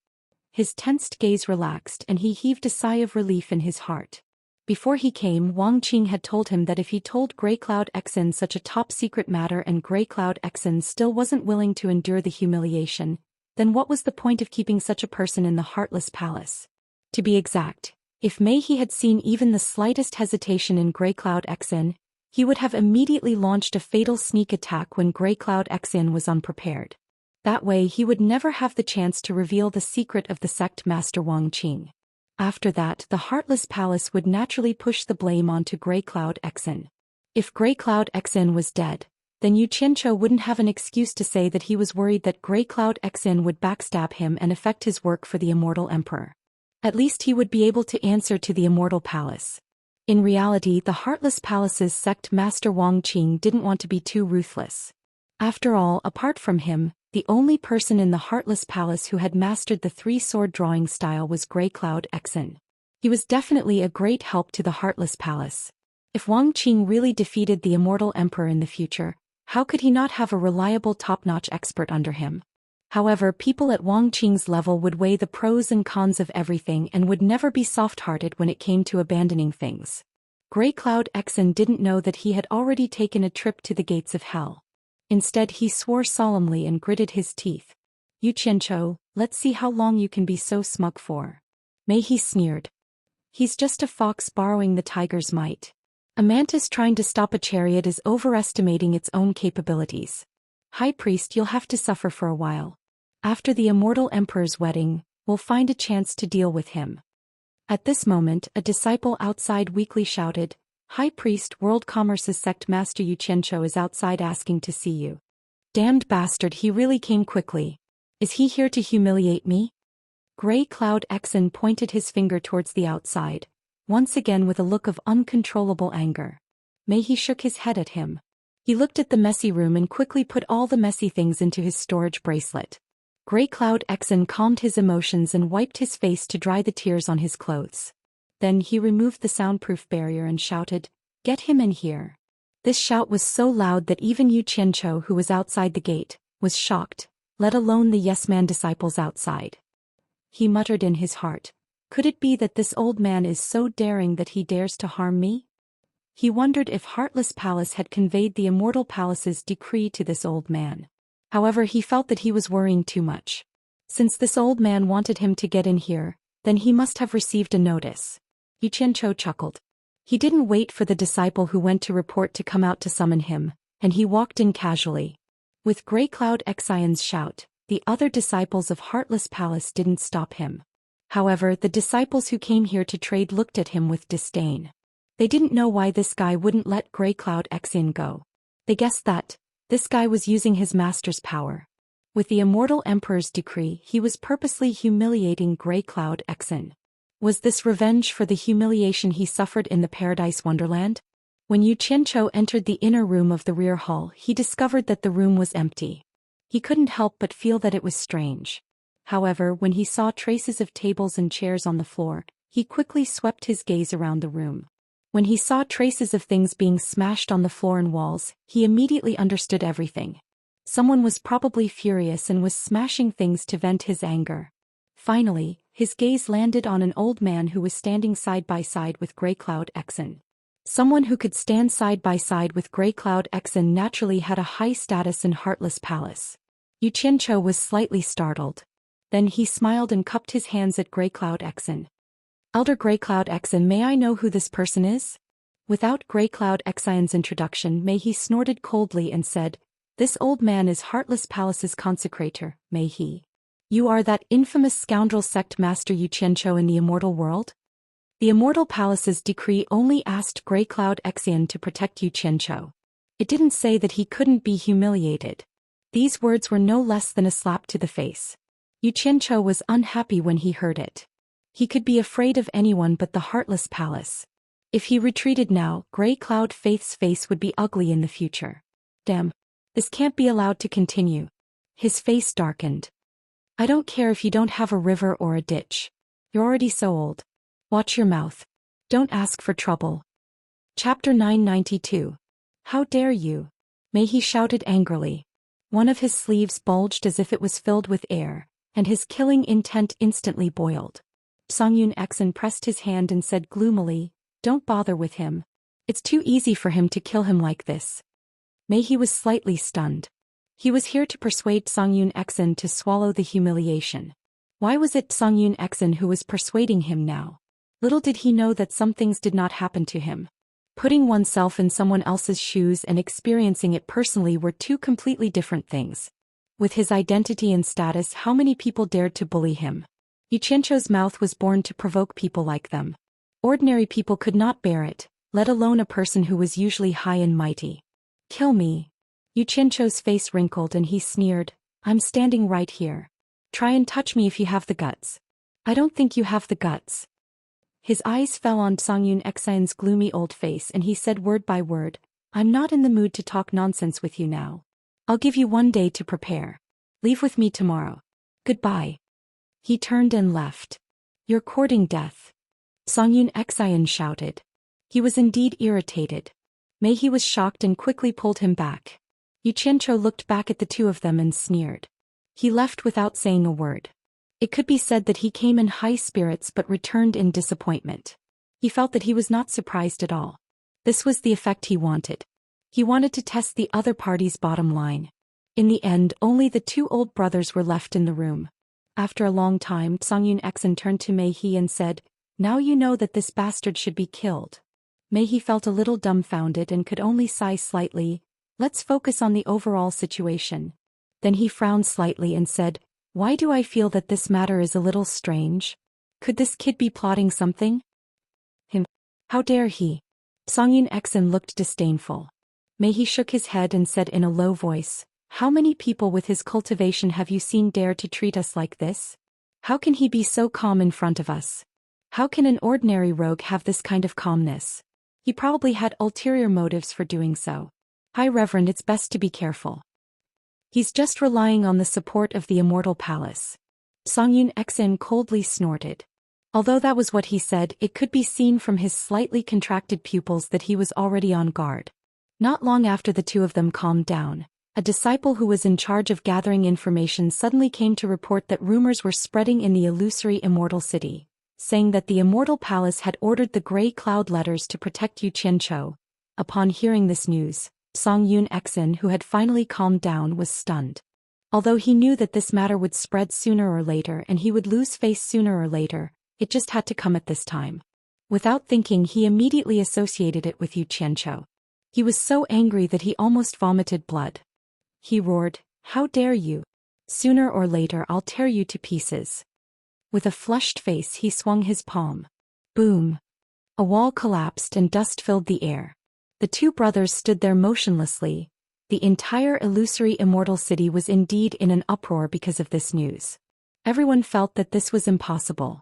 His tensed gaze relaxed and he heaved a sigh of relief in his heart. Before he came, Wang Qing had told him that if he told Grey Cloud Exen such a top-secret matter and Grey Cloud Exen still wasn't willing to endure the humiliation, then what was the point of keeping such a person in the Heartless Palace? To be exact, if Mei He had seen even the slightest hesitation in Grey Cloud Exen, he would have immediately launched a fatal sneak attack when Grey Cloud Exen was unprepared. That way he would never have the chance to reveal the secret of the sect master Wang Qing. After that, the Heartless Palace would naturally push the blame onto Grey Cloud Exen. If Grey Cloud Exen was dead, then Yu Qianzhou wouldn't have an excuse to say that he was worried that Grey Cloud Exen would backstab him and affect his work for the Immortal Emperor. At least he would be able to answer to the Immortal Palace. In reality, the Heartless Palace's sect master Wang Qing didn't want to be too ruthless. After all, apart from him, the only person in the Heartless Palace who had mastered the 3-sword drawing style was Grey Cloud Exen. He was definitely a great help to the Heartless Palace. If Wang Qing really defeated the Immortal Emperor in the future, how could he not have a reliable top-notch expert under him? However, people at Wang Qing's level would weigh the pros and cons of everything and would never be soft-hearted when it came to abandoning things. Grey Cloud Exen didn't know that he had already taken a trip to the gates of hell. Instead, he swore solemnly and gritted his teeth. Yu Qianzhou, let's see how long you can be so smug for. Mei He sneered. He's just a fox borrowing the tiger's might. A mantis trying to stop a chariot is overestimating its own capabilities. High Priest, you'll have to suffer for a while. After the Immortal Emperor's wedding, we'll find a chance to deal with him. At this moment, a disciple outside weakly shouted, High Priest, World Commerce's sect master Yu Qianzhou is outside asking to see you. Damned bastard, he really came quickly. Is he here to humiliate me? Grey Cloud Exen pointed his finger towards the outside, once again with a look of uncontrollable anger. Mei He shook his head at him. He looked at the messy room and quickly put all the messy things into his storage bracelet. Grey Cloud Exen calmed his emotions and wiped his face to dry the tears on his clothes. Then he removed the soundproof barrier and shouted, Get him in here. This shout was so loud that even Yu Qianzhou, who was outside the gate, was shocked, let alone the yes-man disciples outside. He muttered in his heart, Could it be that this old man is so daring that he dares to harm me? He wondered if Heartless Palace had conveyed the Immortal Palace's decree to this old man. However, he felt that he was worrying too much. Since this old man wanted him to get in here, then he must have received a notice. Yu Qianzhou chuckled. He didn't wait for the disciple who went to report to come out to summon him, and he walked in casually. With Grey Cloud Exion's shout, the other disciples of Heartless Palace didn't stop him. However, the disciples who came here to trade looked at him with disdain. They didn't know why this guy wouldn't let Grey Cloud Exion go. They guessed that this guy was using his master's power. With the Immortal Emperor's decree, he was purposely humiliating Grey Cloud Exon. Was this revenge for the humiliation he suffered in the Paradise Wonderland? When Yu Qianzhou entered the inner room of the rear hall, he discovered that the room was empty. He couldn't help but feel that it was strange. However, when he saw traces of tables and chairs on the floor, he quickly swept his gaze around the room. When he saw traces of things being smashed on the floor and walls, he immediately understood everything. Someone was probably furious and was smashing things to vent his anger. Finally, his gaze landed on an old man who was standing side by side with Grey Cloud Exen. Someone who could stand side by side with Grey Cloud Exen naturally had a high status in Heartless Palace. Yu Qianzhou was slightly startled. Then he smiled and cupped his hands at Grey Cloud Exen. Elder Grey Cloud Exen, may I know who this person is? Without Grey Cloud Exen's introduction, Mei He snorted coldly and said, "This old man is Heartless Palace's consecrator, Mei He. You are that infamous scoundrel sect master Yu Qianzhou in the Immortal world?" The Immortal Palace's decree only asked Grey Cloud Exen to protect Yu Qianzhou. It didn't say that he couldn't be humiliated. These words were no less than a slap to the face. Yu Qianzhou was unhappy when he heard it. He could be afraid of anyone but the Heartless Palace. If he retreated now, Grey Cloud Faith's face would be ugly in the future. Damn. This can't be allowed to continue. His face darkened. I don't care if you don't have a river or a ditch. You're already so old. Watch your mouth. Don't ask for trouble. Chapter 992. How dare you? Mei He shouted angrily. One of his sleeves bulged as if it was filled with air, and his killing intent instantly boiled. Songyun Exen pressed his hand and said gloomily, "Don't bother with him. It's too easy for him to kill him like this." Mei He was slightly stunned. He was here to persuade Songyun Exen to swallow the humiliation. Why was it Songyun Exen who was persuading him now? Little did he know that some things did not happen to him. Putting oneself in someone else's shoes and experiencing it personally were two completely different things. With his identity and status, how many people dared to bully him? Yu Qianzhou's mouth was born to provoke people like them. Ordinary people could not bear it, let alone a person who was usually high and mighty. Kill me. Yu Qianzhou's face wrinkled and he sneered, "I'm standing right here. Try and touch me if you have the guts." "I don't think you have the guts." His eyes fell on Songyun Exen's gloomy old face and he said word by word, "I'm not in the mood to talk nonsense with you now. I'll give you 1 day to prepare. Leave with me tomorrow. Goodbye." He turned and left. "You're courting death." Songyun Exen shouted. He was indeed irritated. Mei He was shocked and quickly pulled him back. Yu Qianzhou looked back at the two of them and sneered. He left without saying a word. It could be said that he came in high spirits but returned in disappointment. He felt that he was not surprised at all. This was the effect he wanted. He wanted to test the other party's bottom line. In the end, only the two old brothers were left in the room. After a long time, Songyun Exen turned to Mei He and said, "Now you know that this bastard should be killed." Mei He felt a little dumbfounded and could only sigh slightly. "Let's focus on the overall situation." Then he frowned slightly and said, "Why do I feel that this matter is a little strange? Could this kid be plotting something?" "Him? How dare he?" Songyun Exen looked disdainful. Mei He shook his head and said in a low voice, "How many people with his cultivation have you seen dare to treat us like this? How can he be so calm in front of us? How can an ordinary rogue have this kind of calmness? He probably had ulterior motives for doing so. High Reverend, it's best to be careful. He's just relying on the support of the Immortal Palace." Songyun Exen coldly snorted. Although that was what he said, it could be seen from his slightly contracted pupils that he was already on guard. Not long after the two of them calmed down, a disciple who was in charge of gathering information suddenly came to report that rumors were spreading in the illusory Immortal City, saying that the Immortal Palace had ordered the Grey Cloud Letters to protect Yu Qianzhou. Upon hearing this news, Songyun Exen, who had finally calmed down, was stunned. Although he knew that this matter would spread sooner or later and he would lose face sooner or later, it just had to come at this time. Without thinking, he immediately associated it with Yu Qianzhou. He was so angry that he almost vomited blood. He roared, "How dare you? Sooner or later I'll tear you to pieces." With a flushed face he swung his palm. Boom! A wall collapsed and dust filled the air. The two brothers stood there motionlessly. The entire illusory Immortal City was indeed in an uproar because of this news. Everyone felt that this was impossible.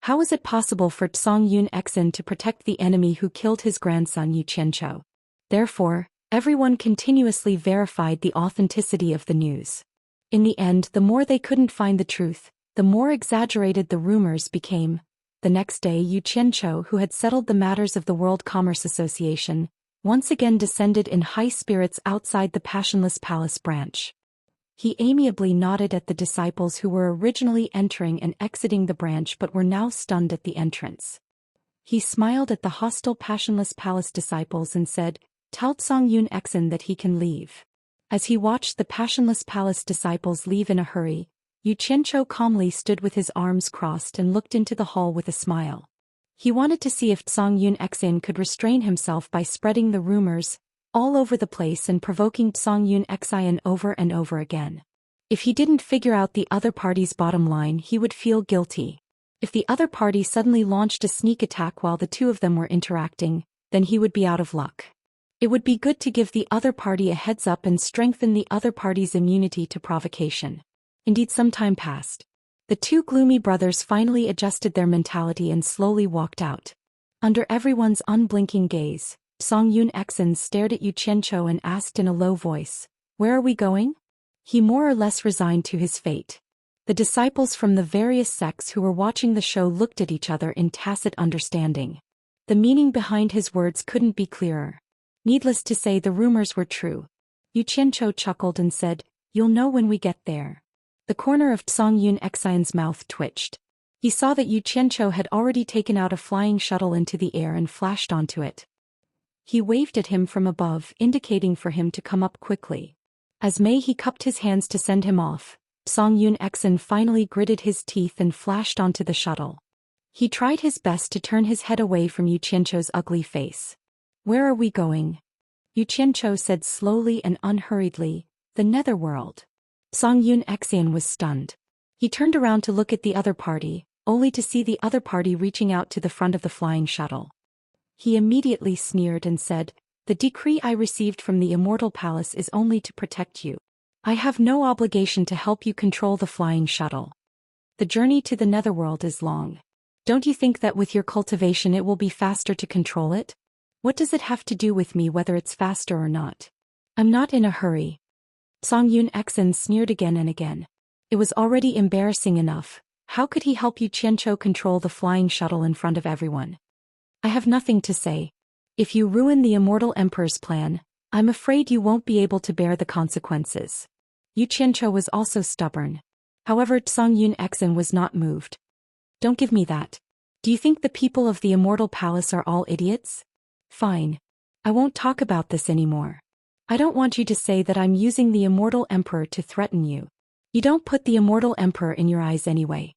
How was it possible for Zhou Xian to protect the enemy who killed his grandson Yu Qianzhou? Therefore, everyone continuously verified the authenticity of the news. In the end, the more they couldn't find the truth, the more exaggerated the rumors became. The next day, Yu Qianzhou, who had settled the matters of the World Commerce Association, once again descended in high spirits outside the Passionless Palace branch. He amiably nodded at the disciples who were originally entering and exiting the branch but were now stunned at the entrance. He smiled at the hostile Passionless Palace disciples and said, "Tell Zhou Xian that he can leave." As he watched the Passionless Palace disciples leave in a hurry, Yu Qianzhou calmly stood with his arms crossed and looked into the hall with a smile. He wanted to see if Zhou Xian could restrain himself by spreading the rumors all over the place and provoking Zhou Xian over and over again. If he didn't figure out the other party's bottom line, he would feel guilty. If the other party suddenly launched a sneak attack while the two of them were interacting, then he would be out of luck. It would be good to give the other party a heads up and strengthen the other party's immunity to provocation. Indeed, some time passed. The two gloomy brothers finally adjusted their mentality and slowly walked out. Under everyone's unblinking gaze, Zhou Xian stared at Yu Qianzhou and asked in a low voice, "Where are we going?" He more or less resigned to his fate. The disciples from the various sects who were watching the show looked at each other in tacit understanding. The meaning behind his words couldn't be clearer. Needless to say, the rumors were true. Yu Qianzhou chuckled and said, "You'll know when we get there." The corner of Zhou Xian's mouth twitched. He saw that Yu Qianzhou had already taken out a flying shuttle into the air and flashed onto it. He waved at him from above, indicating for him to come up quickly. As he cupped his hands to send him off, Zhou Xian finally gritted his teeth and flashed onto the shuttle. He tried his best to turn his head away from Yu Qianzhou's ugly face. "Where are we going?" Yu Qianzhou said slowly and unhurriedly, "The Netherworld." Zhou Xian was stunned. He turned around to look at the other party, only to see the other party reaching out to the front of the flying shuttle. He immediately sneered and said, "The decree I received from the Immortal Palace is only to protect you. I have no obligation to help you control the flying shuttle. The journey to the Netherworld is long. Don't you think that with your cultivation it will be faster to control it? What does it have to do with me whether it's faster or not? I'm not in a hurry." Zhou Xian sneered again and again. It was already embarrassing enough. How could he help Yu Qianzhou control the flying shuttle in front of everyone? "I have nothing to say. If you ruin the Immortal Emperor's plan, I'm afraid you won't be able to bear the consequences." Yu Qianzhou was also stubborn. However, Zhou Xian was not moved. "Don't give me that. Do you think the people of the Immortal Palace are all idiots? Fine. I won't talk about this anymore. I don't want you to say that I'm using the Immortal Emperor to threaten you. You don't put the Immortal Emperor in your eyes anyway."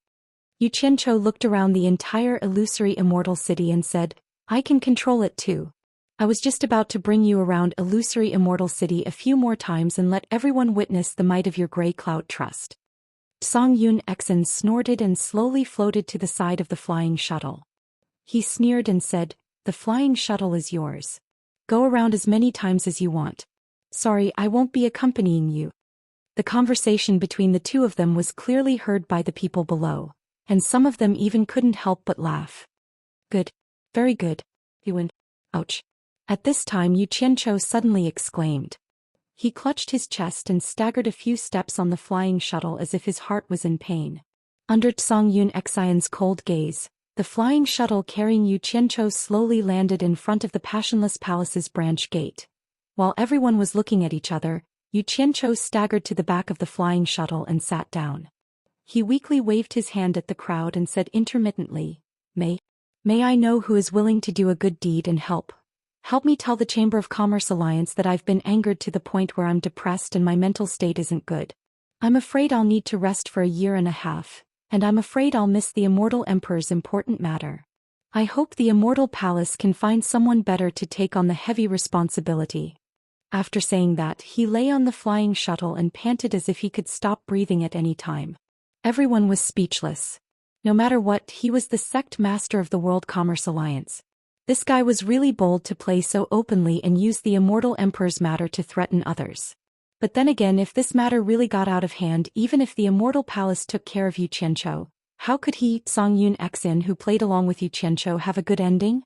Yu Qianzhou looked around the entire illusory immortal city and said, "I can control it too. I was just about to bring you around illusory immortal city a few more times and let everyone witness the might of your gray cloud trust." Zhou Xian snorted and slowly floated to the side of the flying shuttle. He sneered and said, "The flying shuttle is yours. Go around as many times as you want. Sorry, I won't be accompanying you." The conversation between the two of them was clearly heard by the people below, and some of them even couldn't help but laugh. "Good. Very good. You win. Ouch." At this time Yu Qianzhou suddenly exclaimed. He clutched his chest and staggered a few steps on the flying shuttle as if his heart was in pain. Under Zhou Xian's cold gaze, the flying shuttle carrying Yu Qianzhou slowly landed in front of the Passionless Palace's branch gate. While everyone was looking at each other, Yu Qianzhou staggered to the back of the flying shuttle and sat down. He weakly waved his hand at the crowd and said intermittently, May I know who is willing to do a good deed and help? Help me tell the Chamber of Commerce Alliance that I've been angered to the point where I'm depressed and my mental state isn't good. I'm afraid I'll need to rest for a year and a half, and I'm afraid I'll miss the Immortal Emperor's important matter. I hope the Immortal Palace can find someone better to take on the heavy responsibility." After saying that, he lay on the flying shuttle and panted as if he could stop breathing at any time. Everyone was speechless. No matter what, he was the sect master of the World Commerce Alliance. This guy was really bold to play so openly and use the Immortal Emperor's matter to threaten others. But then again, if this matter really got out of hand, even if the Immortal Palace took care of Yu Qianzhou, How could he, Songyun Xin, who played along with Yu Qianqiu, have a good ending?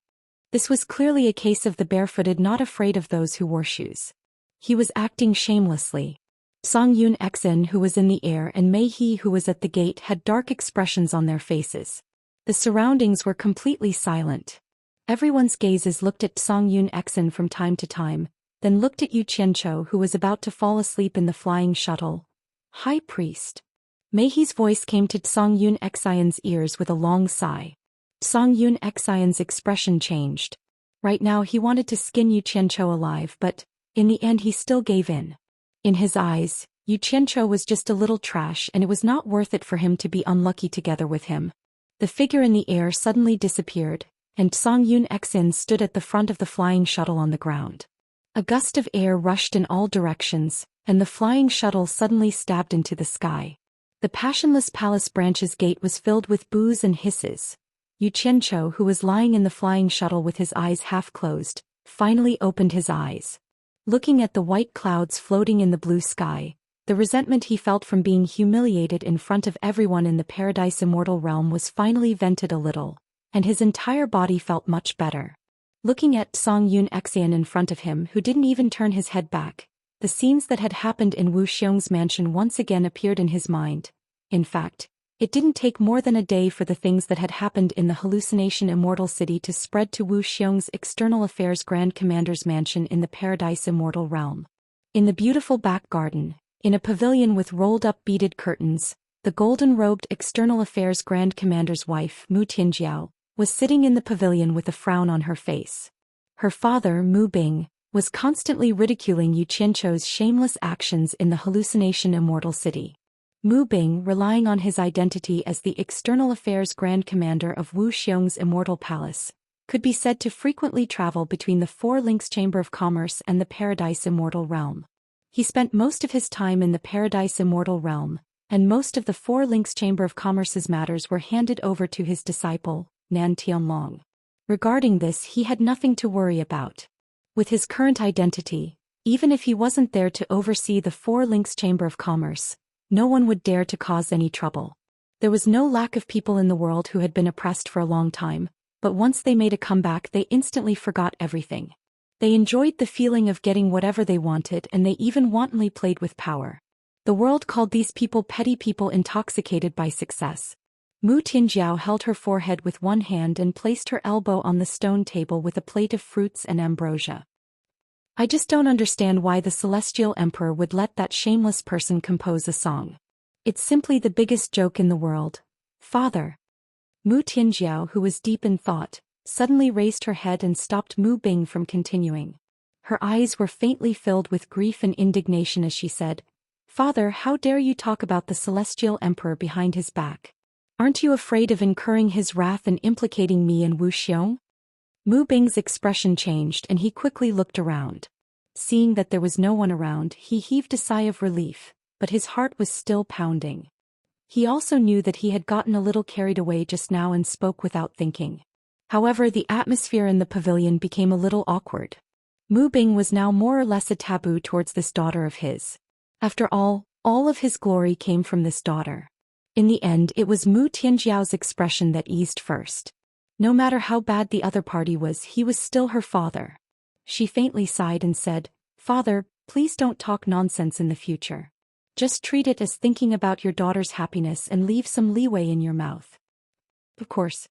This was clearly a case of the barefooted not afraid of those who wore shoes. He was acting shamelessly. Songyun Xin, who was in the air, and Mei He, who was at the gate, had dark expressions on their faces. The surroundings were completely silent. Everyone's gazes looked at Songyun Xin from time to time, then looked at Yu Qianqiu, who was about to fall asleep in the flying shuttle. High Priest. Mei He's voice came to Songyun Xion's ears with a long sigh. Songyun Xion's expression changed. Right now he wanted to skin Yu Qianqiu alive, but, in the end he still gave in. In his eyes, Yu Qianqiu was just a little trash, and it was not worth it for him to be unlucky together with him. The figure in the air suddenly disappeared, and Songyun Xin stood at the front of the flying shuttle on the ground. A gust of air rushed in all directions, and the flying shuttle suddenly stabbed into the sky. The passionless palace branch's gate was filled with boos and hisses. Yu Qianqiu, who was lying in the flying shuttle with his eyes half closed, finally opened his eyes. Looking at the white clouds floating in the blue sky, the resentment he felt from being humiliated in front of everyone in the Paradise Immortal realm was finally vented a little, and his entire body felt much better. Looking at Songyun Xian in front of him, who didn't even turn his head back, the scenes that had happened in Wu Xiong's mansion once again appeared in his mind. In fact, it didn't take more than a day for the things that had happened in the hallucination Immortal City to spread to Wu Xiong's External Affairs Grand Commander's mansion in the Paradise Immortal realm. In the beautiful back garden, in a pavilion with rolled-up beaded curtains, the golden-robed External Affairs Grand Commander's wife, Mu Tinjiao, was sitting in the pavilion with a frown on her face. Her father, Mu Bing, was constantly ridiculing Yu Qianqiu's shameless actions in the hallucination Immortal City. Mu Bing, relying on his identity as the External Affairs Grand Commander of Wu Xiong's Immortal Palace, could be said to frequently travel between the Four Links Chamber of Commerce and the Paradise Immortal realm. He spent most of his time in the Paradise Immortal realm, and most of the Four Links Chamber of Commerce's matters were handed over to his disciple, Nan Tianlong. Regarding this, he had nothing to worry about. With his current identity, even if he wasn't there to oversee the Four Links Chamber of Commerce, no one would dare to cause any trouble. There was no lack of people in the world who had been oppressed for a long time, but once they made a comeback they instantly forgot everything. They enjoyed the feeling of getting whatever they wanted, and they even wantonly played with power. The world called these people petty people intoxicated by success. Mu Tinjiao held her forehead with one hand and placed her elbow on the stone table with a plate of fruits and ambrosia. I just don't understand why the Celestial Emperor would let that shameless person compose a song. It's simply the biggest joke in the world. Father. Mu Tinjiao, who was deep in thought, suddenly raised her head and stopped Mu Bing from continuing. Her eyes were faintly filled with grief and indignation as she said, "Father, how dare you talk about the Celestial Emperor behind his back? Aren't you afraid of incurring his wrath and implicating me and Wu Xiong?" Mu Bing's expression changed and he quickly looked around. Seeing that there was no one around, he heaved a sigh of relief, but his heart was still pounding. He also knew that he had gotten a little carried away just now and spoke without thinking. However, the atmosphere in the pavilion became a little awkward. Mu Bing was now more or less a taboo towards this daughter of his. After all of his glory came from this daughter. In the end, it was Mu Tinjiao's expression that eased first. No matter how bad the other party was, he was still her father. She faintly sighed and said, "Father, please don't talk nonsense in the future. Just treat it as thinking about your daughter's happiness and leave some leeway in your mouth." Of course.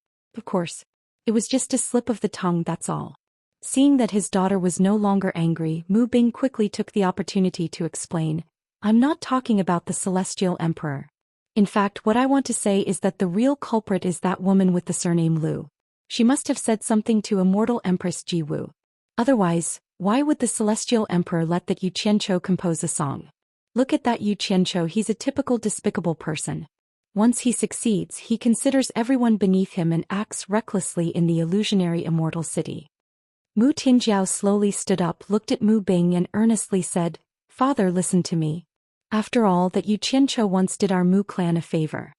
It was just a slip of the tongue, that's all." Seeing that his daughter was no longer angry, Mu Bing quickly took the opportunity to explain, "I'm not talking about the Celestial Emperor. In fact, what I want to say is that the real culprit is that woman with the surname Lu. She must have said something to Immortal Empress Ji Wu. Otherwise, why would the Celestial Emperor let that Yu Qianqiu compose a song? Look at that Yu Qianqiu, he's a typical despicable person. Once he succeeds, he considers everyone beneath him and acts recklessly in the illusionary Immortal City." Mu Tinjiao slowly stood up, looked at Mu Bing and earnestly said, "Father, listen to me. After all, that Yu Qianqiu once did our Mu clan a favor.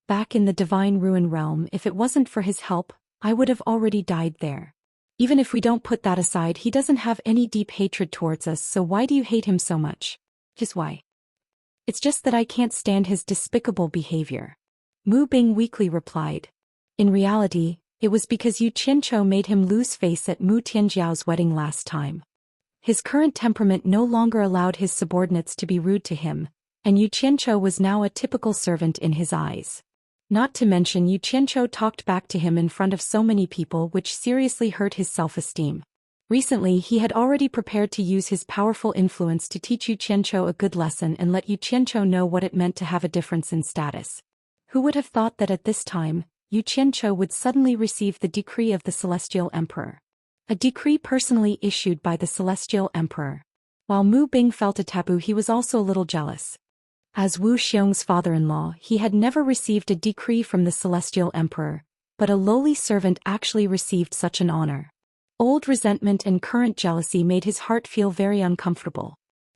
Back in the Divine Ruin Realm, if it wasn't for his help, I would have already died there. Even if we don't put that aside, he doesn't have any deep hatred towards us, so why do you hate him so much?" "Just why? It's just that I can't stand his despicable behavior." Mu Bing weakly replied. In reality, it was because Yu Qianzhou made him lose face at Mu Tianjiao's wedding last time. His current temperament no longer allowed his subordinates to be rude to him, and Yu Qianzhou was now a typical servant in his eyes. Not to mention Yu Qianzhou talked back to him in front of so many people, which seriously hurt his self-esteem. Recently he had already prepared to use his powerful influence to teach Yu Qianzhou a good lesson and let Yu Qianzhou know what it meant to have a difference in status. Who would have thought that at this time, Yu Qianzhou would suddenly receive the decree of the Celestial Emperor? A decree personally issued by the Celestial Emperor. While Mu Bing felt a taboo, he was also a little jealous. As Wu Xiong's father-in-law, he had never received a decree from the Celestial Emperor, but a lowly servant actually received such an honor. Old resentment and current jealousy made his heart feel very uncomfortable.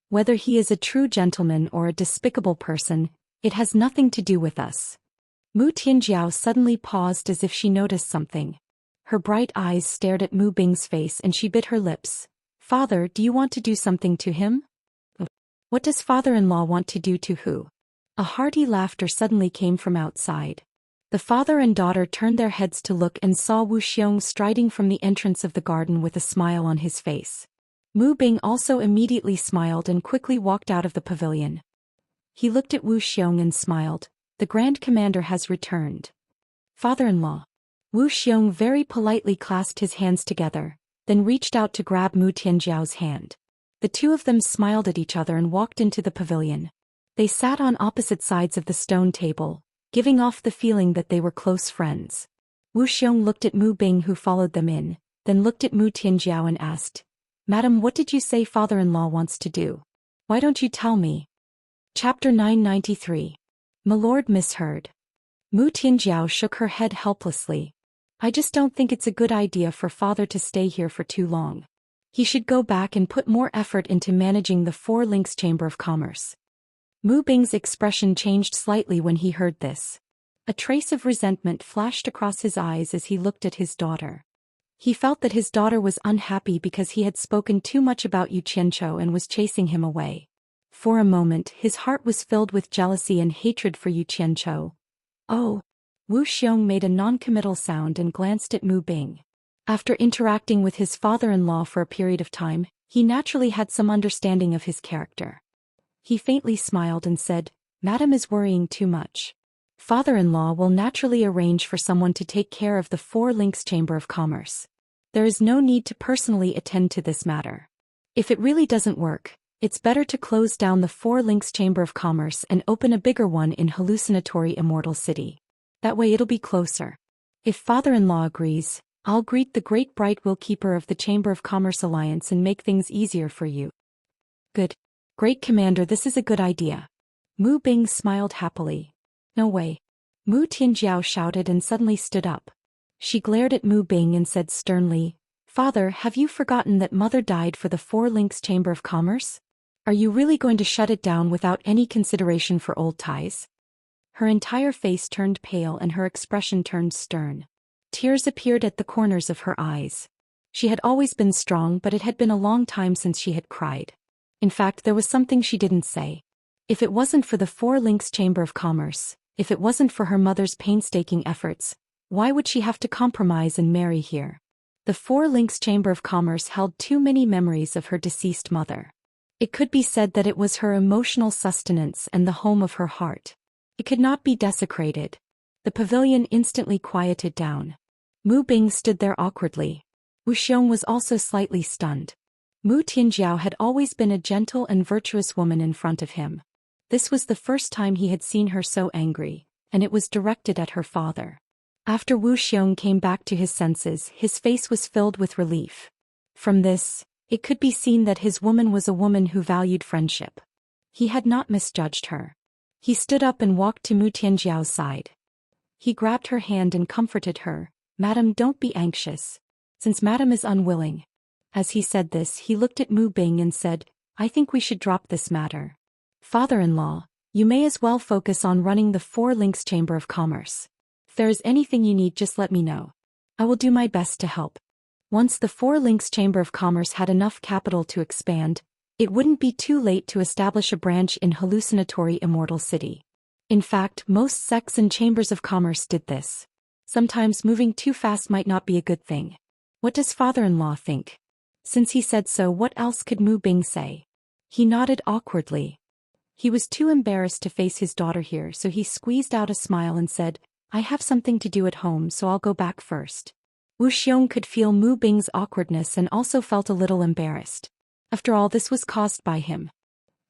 Whether he is a true gentleman or a despicable person, it has nothing to do with us. Mu Tianjiao suddenly paused as if she noticed something. Her bright eyes stared at Mu Bing's face and she bit her lips. Father, do you want to do something to him? What does father-in-law want to do to who? A hearty laughter suddenly came from outside. The father and daughter turned their heads to look and saw Wu Xiong striding from the entrance of the garden with a smile on his face. Mu Bing also immediately smiled and quickly walked out of the pavilion. He looked at Wu Xiong and smiled. The Grand Commander has returned. Father-in-law. Wu Xiong very politely clasped his hands together, then reached out to grab Mu Tianjiao's hand. The two of them smiled at each other and walked into the pavilion. They sat on opposite sides of the stone table, giving off the feeling that they were close friends. Wu Xiong looked at Mu Bing, who followed them in, then looked at Mu Tianjiao and asked, Madam, what did you say father-in-law wants to do? Why don't you tell me? Chapter 993. My lord misheard. Mu Tianjiao shook her head helplessly. I just don't think it's a good idea for father to stay here for too long. He should go back and put more effort into managing the Four Links Chamber of Commerce. Mu Bing's expression changed slightly when he heard this. A trace of resentment flashed across his eyes as he looked at his daughter. He felt that his daughter was unhappy because he had spoken too much about Yu Qianzhou and was chasing him away. For a moment his heart was filled with jealousy and hatred for Yu Qianzhou. Oh! Wu Xiong made a non-committal sound and glanced at Mu Bing. After interacting with his father-in-law for a period of time, he naturally had some understanding of his character. He faintly smiled and said, Madam is worrying too much. Father-in-law will naturally arrange for someone to take care of the Four Links Chamber of Commerce. There is no need to personally attend to this matter. If it really doesn't work, it's better to close down the Four Links Chamber of Commerce and open a bigger one in hallucinatory Immortal City. That way it'll be closer. If father-in-law agrees, I'll greet the great bright will keeper of the Chamber of Commerce Alliance and make things easier for you. Good. Great Commander, this is a good idea. Mu Bing smiled happily. No way. Mu Tianjiao shouted and suddenly stood up. She glared at Mu Bing and said sternly, Father, have you forgotten that mother died for the Four Links Chamber of Commerce? Are you really going to shut it down without any consideration for old ties? Her entire face turned pale and her expression turned stern. Tears appeared at the corners of her eyes. She had always been strong, but it had been a long time since she had cried. In fact, there was something she didn't say. If it wasn't for the Four Links Chamber of Commerce, if it wasn't for her mother's painstaking efforts, why would she have to compromise and marry here? The Four Links Chamber of Commerce held too many memories of her deceased mother. It could be said that it was her emotional sustenance and the home of her heart. It could not be desecrated. The pavilion instantly quieted down. Mu Bing stood there awkwardly. Wu Xiong was also slightly stunned. Mu Tianjiao had always been a gentle and virtuous woman in front of him. This was the first time he had seen her so angry, and it was directed at her father. After Wu Xiong came back to his senses, his face was filled with relief. From this, it could be seen that his woman was a woman who valued friendship. He had not misjudged her. He stood up and walked to Mu Tianjiao's side. He grabbed her hand and comforted her. Madam, don't be anxious. Since Madam is unwilling. As he said this, he looked at Mu Bing and said, I think we should drop this matter. Father-in-law, you may as well focus on running the Four Links Chamber of Commerce. If there is anything you need, just let me know. I will do my best to help. Once the Four Links Chamber of Commerce had enough capital to expand, it wouldn't be too late to establish a branch in hallucinatory Immortal City. In fact, most sects and chambers of commerce did this. Sometimes moving too fast might not be a good thing. What does father-in-law think? Since he said so, what else could Mu Bing say? He nodded awkwardly. He was too embarrassed to face his daughter here, so he squeezed out a smile and said, I have something to do at home, so I'll go back first. Wuxiong could feel Mu Bing's awkwardness and also felt a little embarrassed. After all, this was caused by him.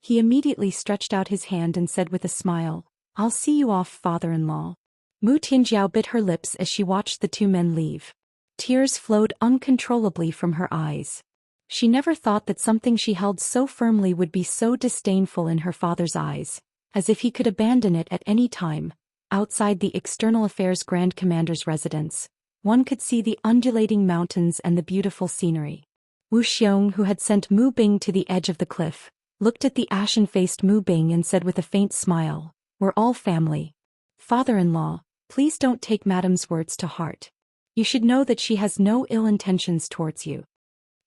He immediately stretched out his hand and said with a smile, I'll see you off, father-in-law. Mu Tianjiao bit her lips as she watched the two men leave. Tears flowed uncontrollably from her eyes. She never thought that something she held so firmly would be so disdainful in her father's eyes, as if he could abandon it at any time. Outside the External Affairs Grand Commander's residence, one could see the undulating mountains and the beautiful scenery. Wuxiong, who had sent Mu Bing to the edge of the cliff, looked at the ashen-faced Mu Bing and said with a faint smile, We're all family. Father-in-law, please don't take Madam's words to heart. You should know that she has no ill intentions towards you.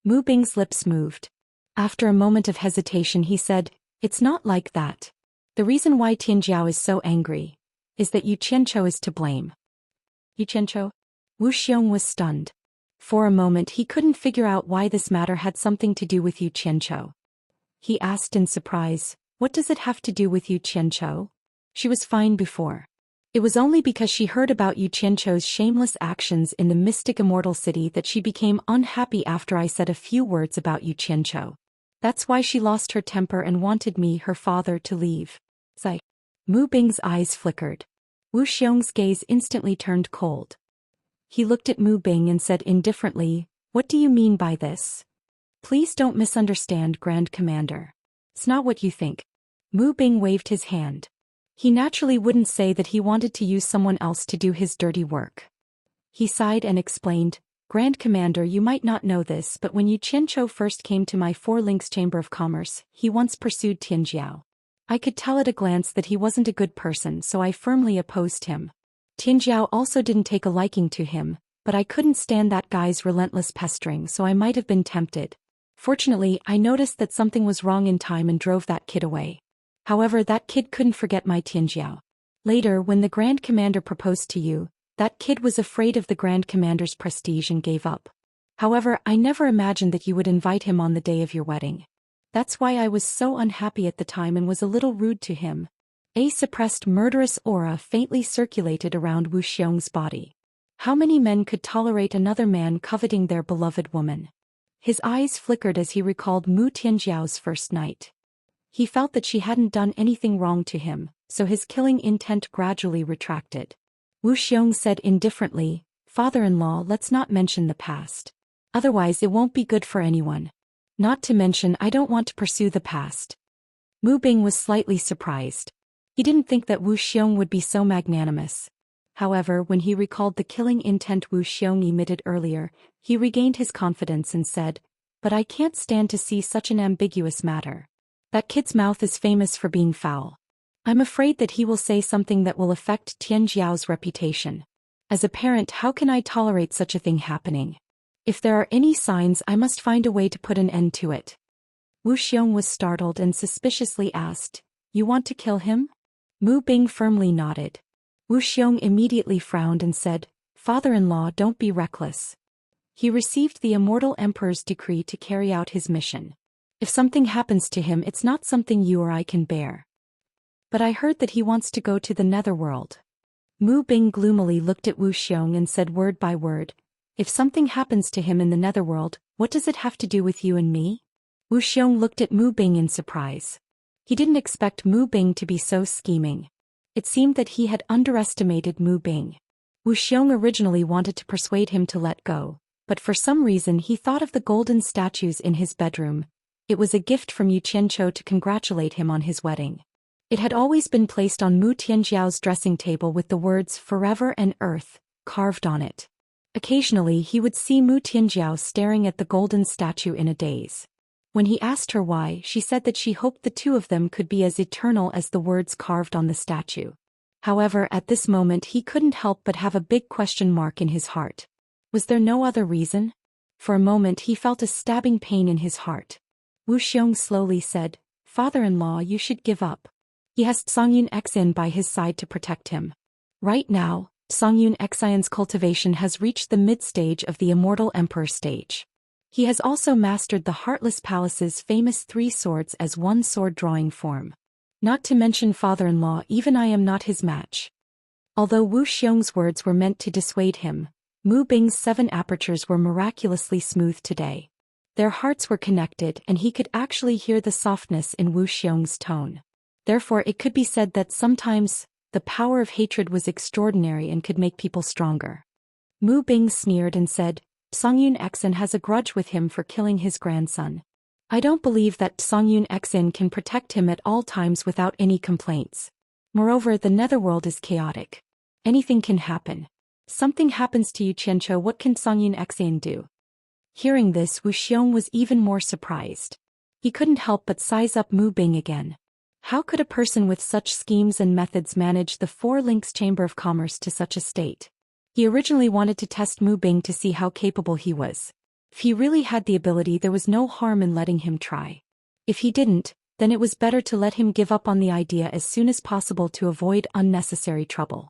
Mu Bing's lips moved. After a moment of hesitation he said, It's not like that. The reason why Tianjiao is so angry is that Yu Qianchou is to blame. Yu Qianchou? Wuxiong was stunned. For a moment he couldn't figure out why this matter had something to do with Yu Qianchou. He asked in surprise, What does it have to do with Yu Qianchou? She was fine before. It was only because she heard about Yu Qianchou's shameless actions in the mystic Immortal city that she became unhappy after I said a few words about Yu Qianchou. That's why she lost her temper and wanted me, her father, to leave. Sigh. Mu Bing's eyes flickered. Wuxiong's gaze instantly turned cold. He looked at Mu Bing and said indifferently, What do you mean by this? Please don't misunderstand, Grand Commander. It's not what you think. Mu Bing waved his hand. He naturally wouldn't say that he wanted to use someone else to do his dirty work. He sighed and explained, Grand Commander, you might not know this, but when Yu Qianchou first came to my Four Links Chamber of Commerce, he once pursued Tianjiao. I could tell at a glance that he wasn't a good person, so I firmly opposed him. Tianjiao also didn't take a liking to him, but I couldn't stand that guy's relentless pestering, so I might have been tempted. Fortunately, I noticed that something was wrong in time and drove that kid away. However, that kid couldn't forget my Tianjiao. Later, when the Grand Commander proposed to you, that kid was afraid of the Grand Commander's prestige and gave up. However, I never imagined that you would invite him on the day of your wedding. That's why I was so unhappy at the time and was a little rude to him. A suppressed murderous aura faintly circulated around Wuxiong's body. How many men could tolerate another man coveting their beloved woman? His eyes flickered as he recalled Mu Tianjiao's first night. He felt that she hadn't done anything wrong to him, so his killing intent gradually retracted. Wuxiong said indifferently, Father-in-law, let's not mention the past. Otherwise it won't be good for anyone. Not to mention, I don't want to pursue the past. Mu Bing was slightly surprised. He didn't think that Wuxiong would be so magnanimous. However, when he recalled the killing intent Wuxiong emitted earlier, he regained his confidence and said, But I can't stand to see such an ambiguous matter. That kid's mouth is famous for being foul. I'm afraid that he will say something that will affect Tianjiao's reputation. As a parent, how can I tolerate such a thing happening? If there are any signs, I must find a way to put an end to it. Wuxiong was startled and suspiciously asked, You want to kill him? Mu Bing firmly nodded. Wuxiong immediately frowned and said, Father-in-law, don't be reckless. He received the Immortal Emperor's decree to carry out his mission. If something happens to him, it's not something you or I can bear. But I heard that he wants to go to the netherworld. Mu Bing gloomily looked at Wuxiong and said word by word, If something happens to him in the netherworld, what does it have to do with you and me? Wuxiong looked at Mu Bing in surprise. He didn't expect Mu Bing to be so scheming. It seemed that he had underestimated Mu Bing. Wuxiong originally wanted to persuade him to let go, but for some reason he thought of the golden statues in his bedroom. It was a gift from Yu Qianchou to congratulate him on his wedding. It had always been placed on Mu Tianjiao's dressing table with the words Forever and Earth carved on it. Occasionally he would see Mu Tianjiao staring at the golden statue in a daze. When he asked her why, she said that she hoped the two of them could be as eternal as the words carved on the statue. However, at this moment he couldn't help but have a big question mark in his heart. Was there no other reason? For a moment he felt a stabbing pain in his heart. Wuxiong slowly said, Father-in-law, you should give up. He has Songyun Xin by his side to protect him. Right now, Songyun Xian's cultivation has reached the mid-stage of the Immortal Emperor stage. He has also mastered the Heartless Palace's famous 3 swords as one sword drawing form. Not to mention father-in-law, even I am not his match. Although Wu Xiong's words were meant to dissuade him, Mu Bing's 7 apertures were miraculously smooth today. Their hearts were connected and he could actually hear the softness in Wu Xiong's tone. Therefore it could be said that sometimes, the power of hatred was extraordinary and could make people stronger. Mu Bing sneered and said, Songyun Xin has a grudge with him for killing his grandson. I don't believe that Songyun Xin can protect him at all times without any complaints. Moreover, the netherworld is chaotic. Anything can happen. Something happens to you, Qianzhou, what can Songyun Xin do? Hearing this, Wu Xiong was even more surprised. He couldn't help but size up Mu Bing again. How could a person with such schemes and methods manage the 4 links Chamber of Commerce to such a state? He originally wanted to test Mu Bing to see how capable he was. If he really had the ability, there was no harm in letting him try. If he didn't, then it was better to let him give up on the idea as soon as possible to avoid unnecessary trouble.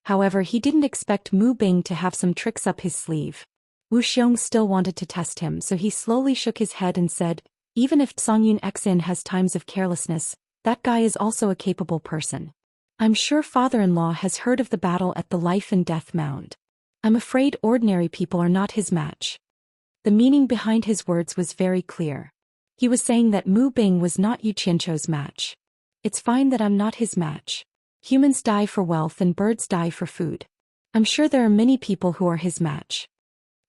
However, he didn't expect Mu Bing to have some tricks up his sleeve. Wu Xiong still wanted to test him, so he slowly shook his head and said, even if Songyun Xin has times of carelessness, that guy is also a capable person. I'm sure father-in-law has heard of the battle at the Life and Death Mound. I'm afraid ordinary people are not his match. The meaning behind his words was very clear. He was saying that Mu Bing was not Yu Qianzhou's match. It's fine that I'm not his match. Humans die for wealth and birds die for food. I'm sure there are many people who are his match.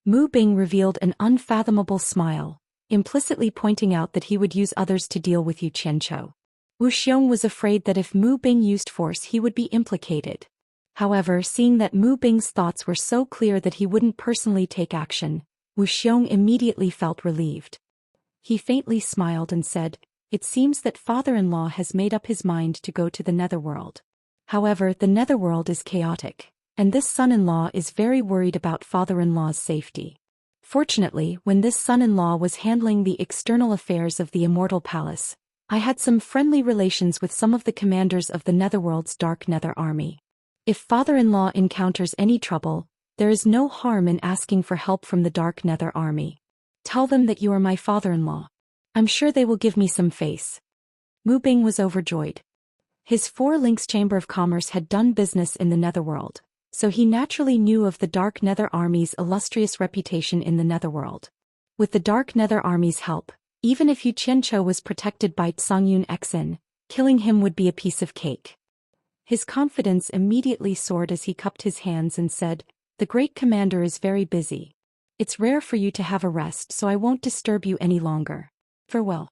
Mu Bing revealed an unfathomable smile, implicitly pointing out that he would use others to deal with Yu Qianzhou. Wu Xiong was afraid that if Mu Bing used force he would be implicated. However, seeing that Mu Bing's thoughts were so clear that he wouldn't personally take action, Wu Xiong immediately felt relieved. He faintly smiled and said, it seems that father-in-law has made up his mind to go to the netherworld. However, the netherworld is chaotic, and this son-in-law is very worried about father-in-law's safety. Fortunately, when this son-in-law was handling the external affairs of the Immortal Palace, I had some friendly relations with some of the commanders of the netherworld's Dark Nether Army. If father-in-law encounters any trouble, there is no harm in asking for help from the Dark Nether Army. Tell them that you are my father-in-law. I'm sure they will give me some face. Mu Bing was overjoyed. His 4 links Chamber of Commerce had done business in the netherworld, so he naturally knew of the Dark Nether Army's illustrious reputation in the netherworld. With the Dark Nether Army's help, even if Yu Qianzhou was protected by Songyun Xin, killing him would be a piece of cake. His confidence immediately soared as he cupped his hands and said, the great commander is very busy. It's rare for you to have a rest, so I won't disturb you any longer. Farewell.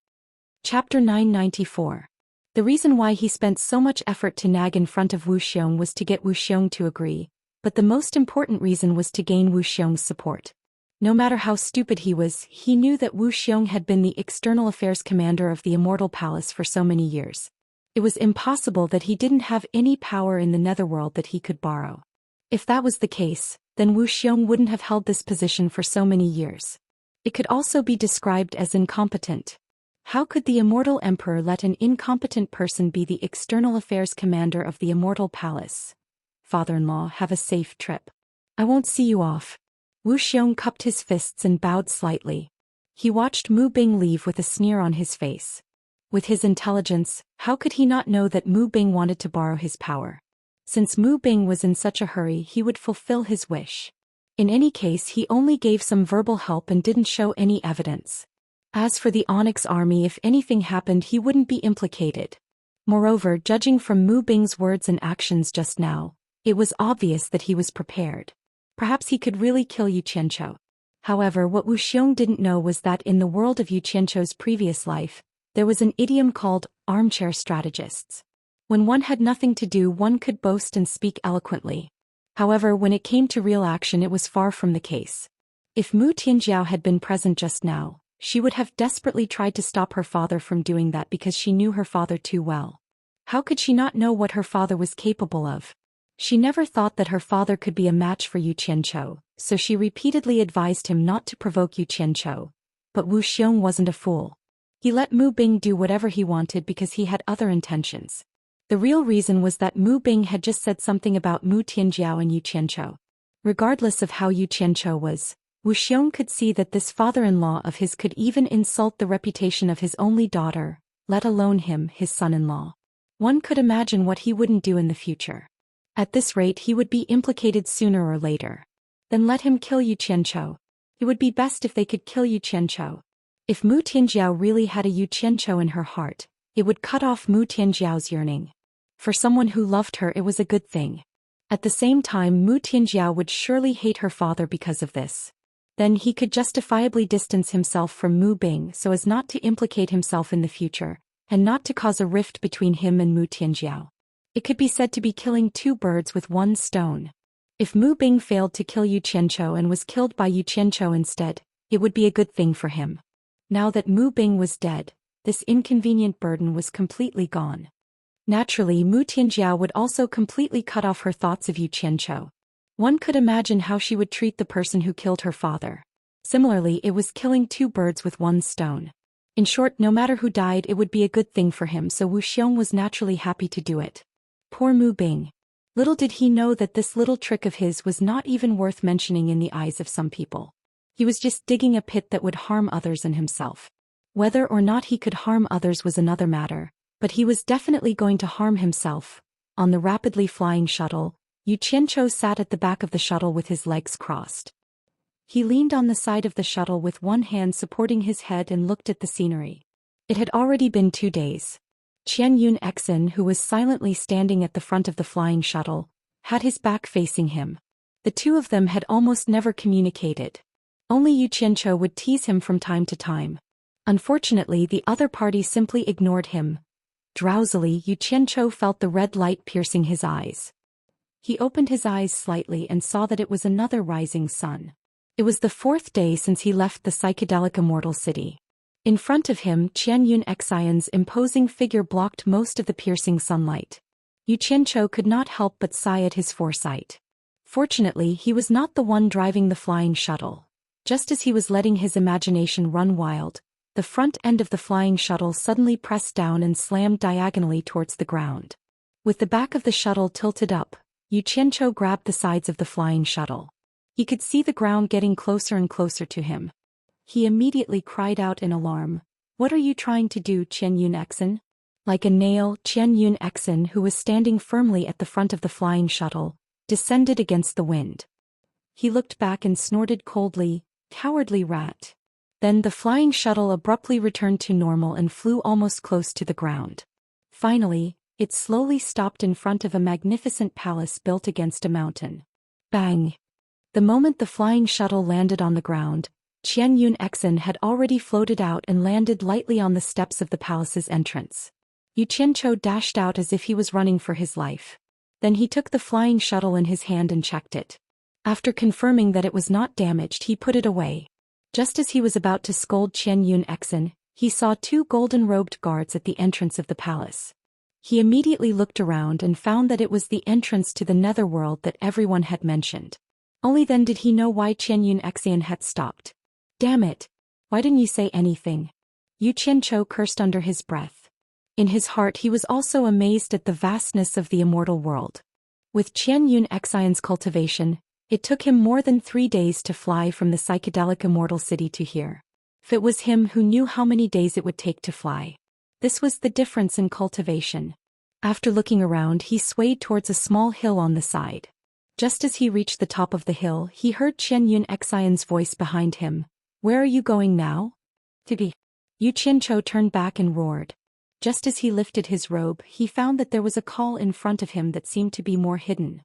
Chapter 994. The reason why he spent so much effort to nag in front of Wu Xiong was to get Wu Xiong to agree, but the most important reason was to gain Wu Xiong's support. No matter how stupid he was, he knew that Wu Xiong had been the external affairs commander of the Immortal Palace for so many years. It was impossible that he didn't have any power in the netherworld that he could borrow. If that was the case, then Wu Xiong wouldn't have held this position for so many years. It could also be described as incompetent. How could the Immortal Emperor let an incompetent person be the external affairs commander of the Immortal Palace? Father-in-law, have a safe trip. I won't see you off. Wu Xiong cupped his fists and bowed slightly. He watched Mu Bing leave with a sneer on his face. With his intelligence, how could he not know that Mu Bing wanted to borrow his power? Since Mu Bing was in such a hurry, he would fulfill his wish. In any case, he only gave some verbal help and didn't show any evidence. As for the Onyx army, if anything happened, he wouldn't be implicated. Moreover, judging from Mu Bing's words and actions just now, it was obvious that he was prepared. Perhaps he could really kill Yu Qianzhou. However, what Wu Xiong didn't know was that in the world of Yu Qianzhou's previous life, there was an idiom called armchair strategists. When one had nothing to do, one could boast and speak eloquently. However, when it came to real action, it was far from the case. If Mu Tianjiao had been present just now, she would have desperately tried to stop her father from doing that because she knew her father too well. How could she not know what her father was capable of? She never thought that her father could be a match for Yu Qianzhou, so she repeatedly advised him not to provoke Yu Qianzhou. But Wu Xiong wasn't a fool. He let Mu Bing do whatever he wanted because he had other intentions. The real reason was that Mu Bing had just said something about Mu Tianjiao and Yu Qianchou. Regardless of how Yu Qianchou was, Wuxian could see that this father-in-law of his could even insult the reputation of his only daughter, let alone him, his son-in-law. One could imagine what he wouldn't do in the future. At this rate he would be implicated sooner or later. Then let him kill Yu Qianchou. It would be best if they could kill Yu Qianchou. If Mu Tianjiao really had a Yu Qianchou in her heart, it would cut off Mu Tianjiao's yearning. For someone who loved her it was a good thing. At the same time Mu Tianjiao would surely hate her father because of this. Then he could justifiably distance himself from Mu Bing so as not to implicate himself in the future, and not to cause a rift between him and Mu Tianjiao. It could be said to be killing two birds with one stone. If Mu Bing failed to kill Yu Qianchou and was killed by Yu Qianchou instead, it would be a good thing for him. Now that Mu Bing was dead, this inconvenient burden was completely gone. Naturally Mu Tianjiao would also completely cut off her thoughts of Yu Qianchou. One could imagine how she would treat the person who killed her father. Similarly it was killing two birds with one stone. In short, no matter who died it would be a good thing for him, so Wuxian was naturally happy to do it. Poor Mu Bing. Little did he know that this little trick of his was not even worth mentioning in the eyes of some people. He was just digging a pit that would harm others and himself. Whether or not he could harm others was another matter, but he was definitely going to harm himself. On the rapidly flying shuttle, Yu Qianchou sat at the back of the shuttle with his legs crossed. He leaned on the side of the shuttle with one hand supporting his head and looked at the scenery. It had already been 2 days. Xianxia, who was silently standing at the front of the flying shuttle, had his back facing him. The two of them had almost never communicated. Only Yu Qianchou would tease him from time to time. Unfortunately the other party simply ignored him. Drowsily Yu Qianchou felt the red light piercing his eyes. He opened his eyes slightly and saw that it was another rising sun. It was the 4th day since he left the psychedelic Immortal city. In front of him Xianxian's imposing figure blocked most of the piercing sunlight. Yu Qianchou could not help but sigh at his foresight. Fortunately he was not the one driving the flying shuttle. Just as he was letting his imagination run wild, the front end of the flying shuttle suddenly pressed down and slammed diagonally towards the ground. With the back of the shuttle tilted up, Yu Qianchou grabbed the sides of the flying shuttle. He could see the ground getting closer and closer to him. He immediately cried out in alarm, "What are you trying to do, Xianxia?" Like a nail, Xianxia, who was standing firmly at the front of the flying shuttle, descended against the wind. He looked back and snorted coldly, "Cowardly rat." Then the flying shuttle abruptly returned to normal and flew almost close to the ground. Finally, it slowly stopped in front of a magnificent palace built against a mountain. Bang! The moment the flying shuttle landed on the ground, Xianxia had already floated out and landed lightly on the steps of the palace's entrance. Yu Qianchou dashed out as if he was running for his life. Then he took the flying shuttle in his hand and checked it. After confirming that it was not damaged, he put it away. Just as he was about to scold Xianxia, he saw 2 golden-robed guards at the entrance of the palace. He immediately looked around and found that it was the entrance to the netherworld that everyone had mentioned. Only then did he know why Xianxia had stopped. "Damn it! Why didn't you say anything?" Yu Qianchou cursed under his breath. In his heart he was also amazed at the vastness of the immortal world. With Xianxia's cultivation, it took him more than 3 days to fly from the psychedelic Immortal city to here. If it was him who knew how many days it would take to fly. This was the difference in cultivation. After looking around he swayed towards a small hill on the side. Just as he reached the top of the hill he heard Xianxia's voice behind him. "Where are you going now?" "To be." Yu Qianchou turned back and roared. Just as he lifted his robe he found that there was a call in front of him that seemed to be more hidden.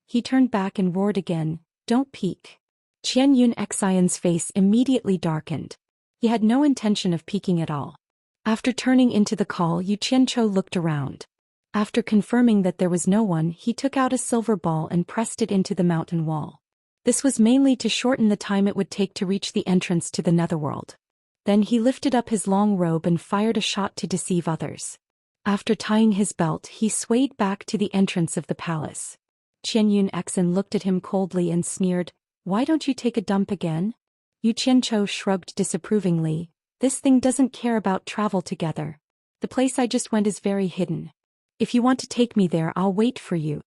He turned back and roared again, "Don't peek." Xianxia's face immediately darkened. He had no intention of peeking at all. After turning into the call Yu Qianchou looked around. After confirming that there was no one he took out a silver ball and pressed it into the mountain wall. This was mainly to shorten the time it would take to reach the entrance to the netherworld. Then he lifted up his long robe and fired a shot to deceive others. After tying his belt he swayed back to the entrance of the palace. Xianxia looked at him coldly and sneered, "Why don't you take a dump again?" Yu Qianchou shrugged disapprovingly, "This thing doesn't care about travel together. The place I just went is very hidden." If you want to take me there, I'll wait for you.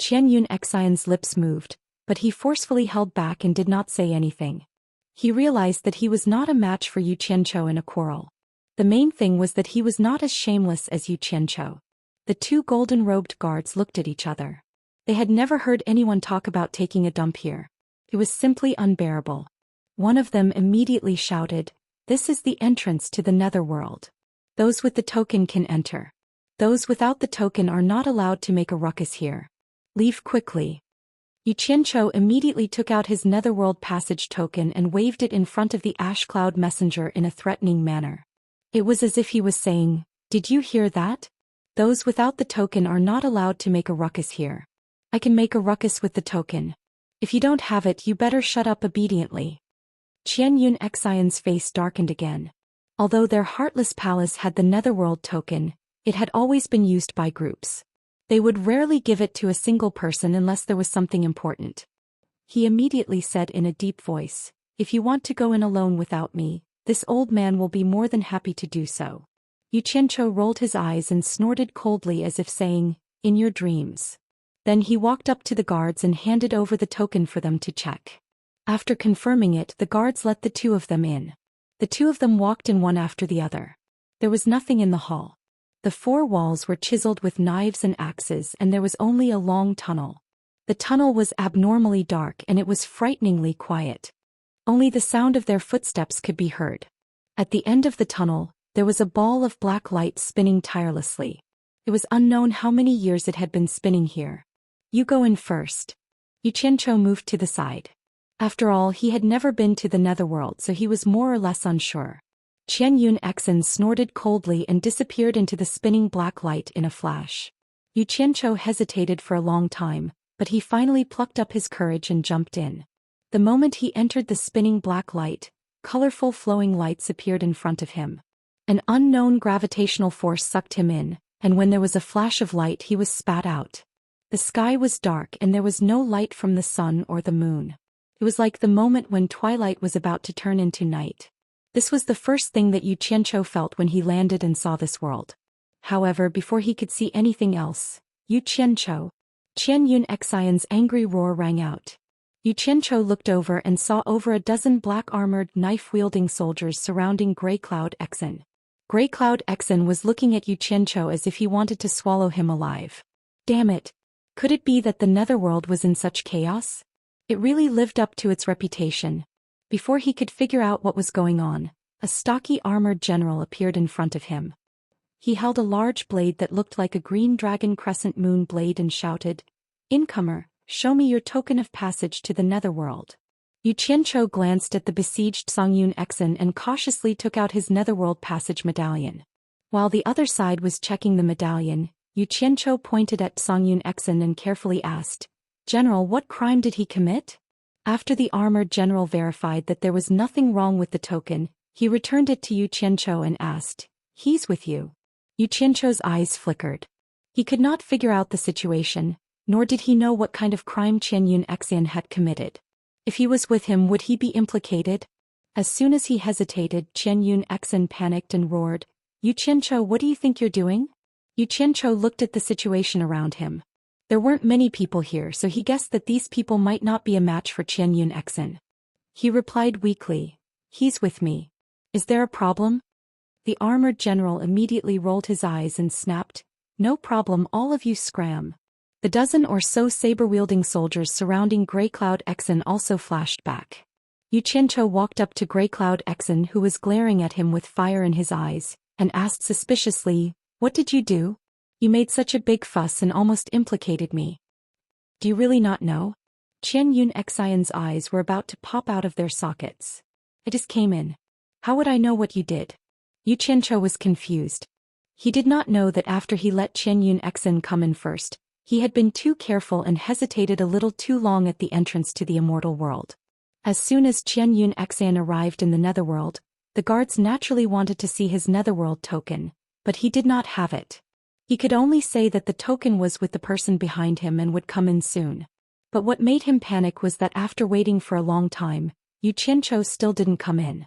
Xianxia's lips moved, but he forcefully held back and did not say anything. He realized that he was not a match for Yu Qianqiu in a quarrel. The main thing was that he was not as shameless as Yu Qianqiu. The two golden-robed guards looked at each other. They had never heard anyone talk about taking a dump here. It was simply unbearable. One of them immediately shouted, "This is the entrance to the netherworld. Those with the token can enter. Those without the token are not allowed to make a ruckus here. Leave quickly." Yu Qianqiu immediately took out his netherworld passage token and waved it in front of the ash cloud messenger in a threatening manner. It was as if he was saying, "Did you hear that? Those without the token are not allowed to make a ruckus here. I can make a ruckus with the token. If you don't have it, you better shut up obediently." Xianxia's face darkened again. Although their heartless palace had the netherworld token, it had always been used by groups. They would rarely give it to a single person unless there was something important. He immediately said in a deep voice, "If you want to go in alone without me, this old man will be more than happy to do so." Yu Qianqiu rolled his eyes and snorted coldly as if saying, "In your dreams." Then he walked up to the guards and handed over the token for them to check. After confirming it, the guards let the two of them in. The two of them walked in one after the other. There was nothing in the hall. The four walls were chiseled with knives and axes, and there was only a long tunnel. The tunnel was abnormally dark and it was frighteningly quiet. Only the sound of their footsteps could be heard. At the end of the tunnel, there was a ball of black light spinning tirelessly. It was unknown how many years it had been spinning here. "You go in first." Yu Qianqiu moved to the side. After all, he had never been to the netherworld, so he was more or less unsure. Xianxia snorted coldly and disappeared into the spinning black light in a flash. Yu Qianqiu hesitated for a long time, but he finally plucked up his courage and jumped in. The moment he entered the spinning black light, colorful flowing lights appeared in front of him. An unknown gravitational force sucked him in, and when there was a flash of light, he was spat out. The sky was dark and there was no light from the sun or the moon. It was like the moment when twilight was about to turn into night. This was the first thing that Yu Qianqiu felt when he landed and saw this world. However, before he could see anything else, "Yu Qianqiu!" Xianxia's angry roar rang out. Yu Qianqiu looked over and saw over a dozen black-armored, knife-wielding soldiers surrounding Grey Cloud Xen. Grey Cloud Xen was looking at Yu Qianqiu as if he wanted to swallow him alive. Damn it! Could it be that the netherworld was in such chaos? It really lived up to its reputation. Before he could figure out what was going on, a stocky armored general appeared in front of him. He held a large blade that looked like a green dragon crescent moon blade and shouted, "Incomer, show me your token of passage to the netherworld." Yu Qianqiu glanced at the besieged Songyun Xen and cautiously took out his netherworld passage medallion. While the other side was checking the medallion, Yu Qianqiu pointed at Songyun Xen and carefully asked, "General, what crime did he commit?" After the armored general verified that there was nothing wrong with the token, he returned it to Yu Qianqiu and asked, "He's with you?" Yu Qianqiu's eyes flickered. He could not figure out the situation, nor did he know what kind of crime Songyun Xen had committed. If he was with him, would he be implicated? As soon as he hesitated, Songyun Xen panicked and roared, "Yu Qianqiu, what do you think you're doing?" Yu Qianqiu looked at the situation around him. There weren't many people here, so he guessed that these people might not be a match for Songyun Xen. He replied weakly, "He's with me. Is there a problem?" The armored general immediately rolled his eyes and snapped, "No problem, all of you scram." The dozen or so saber-wielding soldiers surrounding Grey Cloud Xen also flashed back. Yu Qianqiu walked up to Grey Cloud Xen, who was glaring at him with fire in his eyes, and asked suspiciously, "What did you do? You made such a big fuss and almost implicated me. Do you really not know?" Songyun Xen's eyes were about to pop out of their sockets. "I just came in. How would I know what you did?" Yu Qianqiu was confused. He did not know that after he let Songyun Xen come in first, he had been too careful and hesitated a little too long at the entrance to the immortal world. As soon as Songyun Xen arrived in the netherworld, the guards naturally wanted to see his netherworld token, but he did not have it. He could only say that the token was with the person behind him and would come in soon. But what made him panic was that after waiting for a long time, Yu Qianqiu still didn't come in.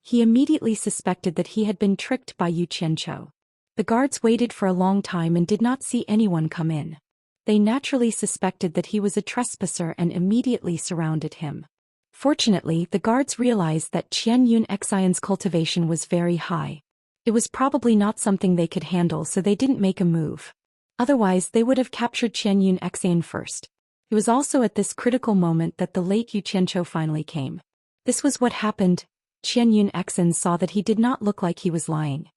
He immediately suspected that he had been tricked by Yu Qianqiu. The guards waited for a long time and did not see anyone come in. They naturally suspected that he was a trespasser and immediately surrounded him. Fortunately, the guards realized that Xianxia's cultivation was very high. It was probably not something they could handle, so they didn't make a move. Otherwise, they would have captured Xianxia first. It was also at this critical moment that the late Yu Qianzhou finally came. This was what happened. Xianxia saw that he did not look like he was lying.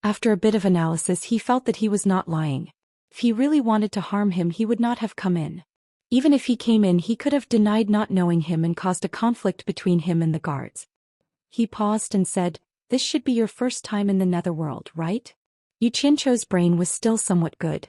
After a bit of analysis, he felt that he was not lying. If he really wanted to harm him, he would not have come in. Even if he came in, he could have denied not knowing him and caused a conflict between him and the guards. He paused and said, "This should be your first time in the netherworld, right?" Yu Qianzhou's brain was still somewhat good.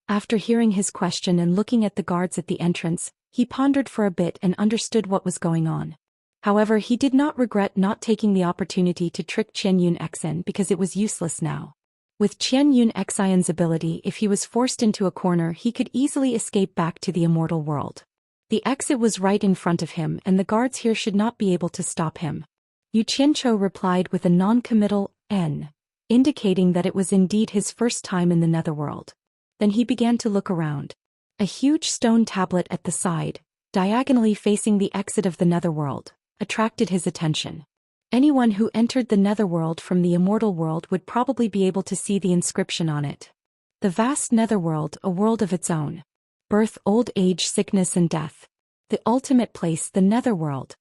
After hearing his question and looking at the guards at the entrance, he pondered for a bit and understood what was going on. However, he did not regret not taking the opportunity to trick Xianxia because it was useless now. With Xianxia's ability, if he was forced into a corner, he could easily escape back to the immortal world. The exit was right in front of him, and the guards here should not be able to stop him. Yu Qianzhou replied with a non-committal "n," indicating that it was indeed his first time in the netherworld. Then he began to look around. A huge stone tablet at the side, diagonally facing the exit of the netherworld, attracted his attention. Anyone who entered the netherworld from the immortal world would probably be able to see the inscription on it. The vast netherworld, a world of its own. Birth, old age, sickness and death. The ultimate place, the netherworld.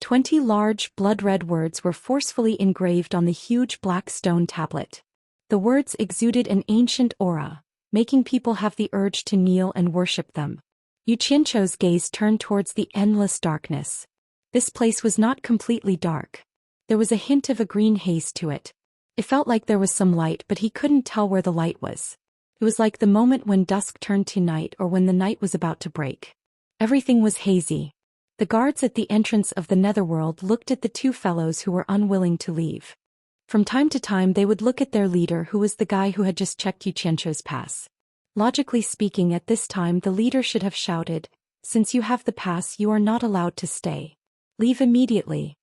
20 large, blood-red words were forcefully engraved on the huge black stone tablet. The words exuded an ancient aura, making people have the urge to kneel and worship them. Yu Qianzhou's gaze turned towards the endless darkness. This place was not completely dark. There was a hint of a green haze to it. It felt like there was some light, but he couldn't tell where the light was. It was like the moment when dusk turned to night or when the night was about to break. Everything was hazy. The guards at the entrance of the netherworld looked at the two fellows who were unwilling to leave. From time to time they would look at their leader, who was the guy who had just checked Yu Qianzhou's pass. Logically speaking, at this time the leader should have shouted, "Since you have the pass, you are not allowed to stay. Leave immediately."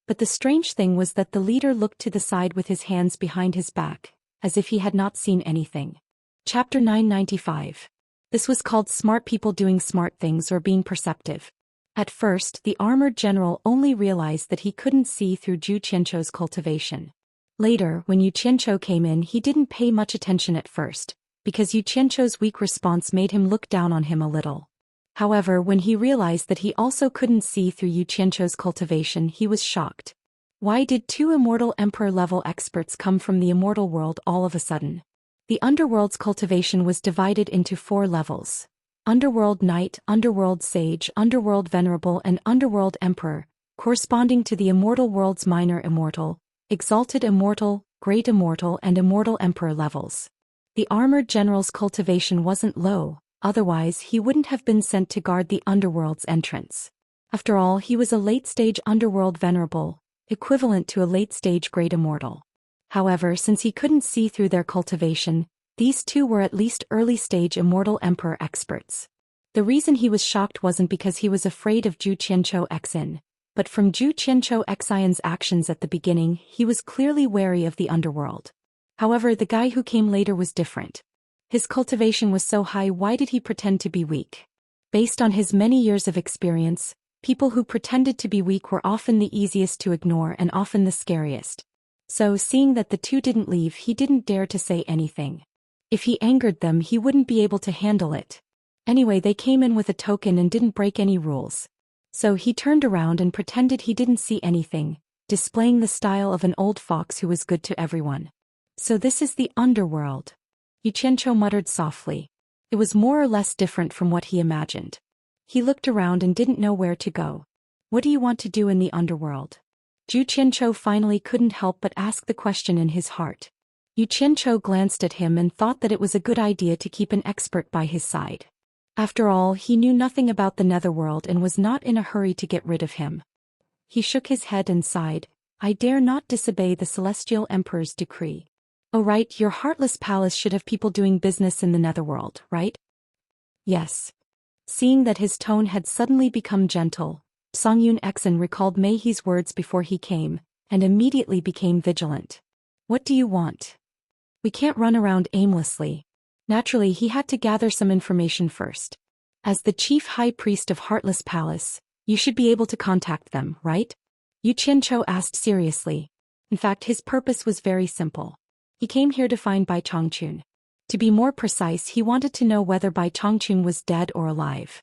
But the strange thing was that the leader looked to the side with his hands behind his back, as if he had not seen anything. Chapter 995. This was called smart people doing smart things or being perceptive. At first, the armored general only realized that he couldn't see through Zhou Qianzhou's cultivation. Later, when Yu Qianzhou came in, he didn't pay much attention at first, because Yu Qianzhou's weak response made him look down on him a little. However, when he realized that he also couldn't see through Yu Qianzhou's cultivation, he was shocked. Why did two Immortal Emperor-level experts come from the immortal world all of a sudden? The underworld's cultivation was divided into 4 levels. Underworld Knight, Underworld Sage, Underworld Venerable and Underworld Emperor, corresponding to the immortal world's minor Immortal, Exalted Immortal, Great Immortal and Immortal Emperor levels. The armored general's cultivation wasn't low. Otherwise, he wouldn't have been sent to guard the underworld's entrance. After all, he was a late-stage underworld venerable, equivalent to a late-stage great immortal. However, since he couldn't see through their cultivation, these two were at least early-stage immortal emperor experts. The reason he was shocked wasn't because he was afraid of Zhou Qianzhou Xin, but from Zhou Qianzhou Xian's actions at the beginning, he was clearly wary of the underworld. However, the guy who came later was different. His cultivation was so high, why did he pretend to be weak? Based on his many years of experience, people who pretended to be weak were often the easiest to ignore and often the scariest. So, seeing that the two didn't leave, he didn't dare to say anything. If he angered them, he wouldn't be able to handle it. Anyway, they came in with a token and didn't break any rules. So he turned around and pretended he didn't see anything, displaying the style of an old fox who was good to everyone. So this is the underworld. Yu Qianzhou muttered softly. It was more or less different from what he imagined. He looked around and didn't know where to go. What do you want to do in the underworld? Zhou Qianzhou finally couldn't help but ask the question in his heart. Yu Qianzhou glanced at him and thought that it was a good idea to keep an expert by his side. After all, he knew nothing about the netherworld and was not in a hurry to get rid of him. He shook his head and sighed. I dare not disobey the Celestial Emperor's decree. Oh right, your heartless palace should have people doing business in the netherworld, right? Yes. Seeing that his tone had suddenly become gentle, Xianxia recalled Meihe's words before he came, and immediately became vigilant. What do you want? We can't run around aimlessly. Naturally, he had to gather some information first. As the chief high priest of Heartless Palace, you should be able to contact them, right? Yu Qianqiu asked seriously. In fact, his purpose was very simple. He came here to find Bai Chongqun. To be more precise, he wanted to know whether Bai Chongqun was dead or alive.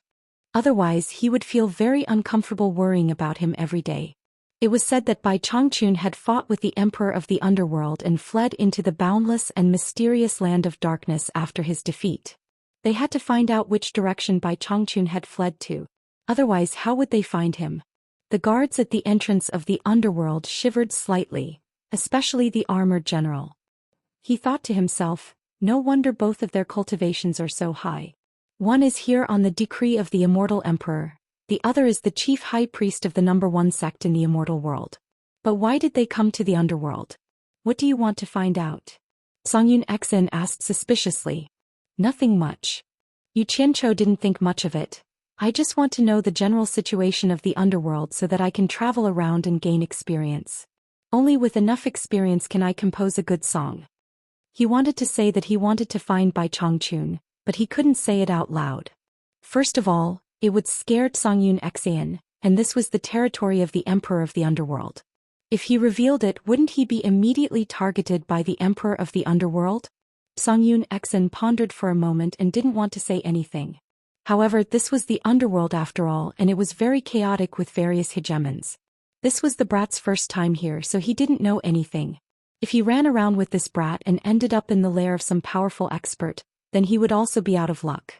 Otherwise, he would feel very uncomfortable worrying about him every day. It was said that Bai Chongqun had fought with the Emperor of the Underworld and fled into the boundless and mysterious land of darkness after his defeat. They had to find out which direction Bai Chongqun had fled to. Otherwise, how would they find him? The guards at the entrance of the underworld shivered slightly, especially the armored general. He thought to himself, no wonder both of their cultivations are so high. One is here on the decree of the Immortal Emperor, the other is the chief high priest of the #1 sect in the immortal world. But why did they come to the underworld? What do you want to find out? Songyun Exin asked suspiciously. Nothing much. Yu Qianqiu didn't think much of it. I just want to know the general situation of the underworld so that I can travel around and gain experience. Only with enough experience can I compose a good song. He wanted to say that he wanted to find Bai Chongqun, but he couldn't say it out loud. First of all, it would scare Songyun Exin, and this was the territory of the Emperor of the Underworld. If he revealed it, wouldn't he be immediately targeted by the Emperor of the Underworld? Songyun Exin pondered for a moment and didn't want to say anything. However, this was the underworld after all, and it was very chaotic with various hegemons. This was the brat's first time here, so he didn't know anything. If he ran around with this brat and ended up in the lair of some powerful expert, then he would also be out of luck.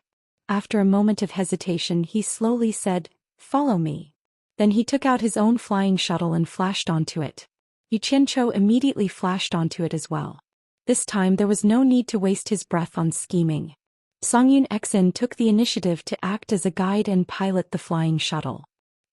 After a moment of hesitation, he slowly said, "Follow me." Then he took out his own flying shuttle and flashed onto it. Yu Qianqiu immediately flashed onto it as well. This time there was no need to waste his breath on scheming. Songyun Exin took the initiative to act as a guide and pilot the flying shuttle.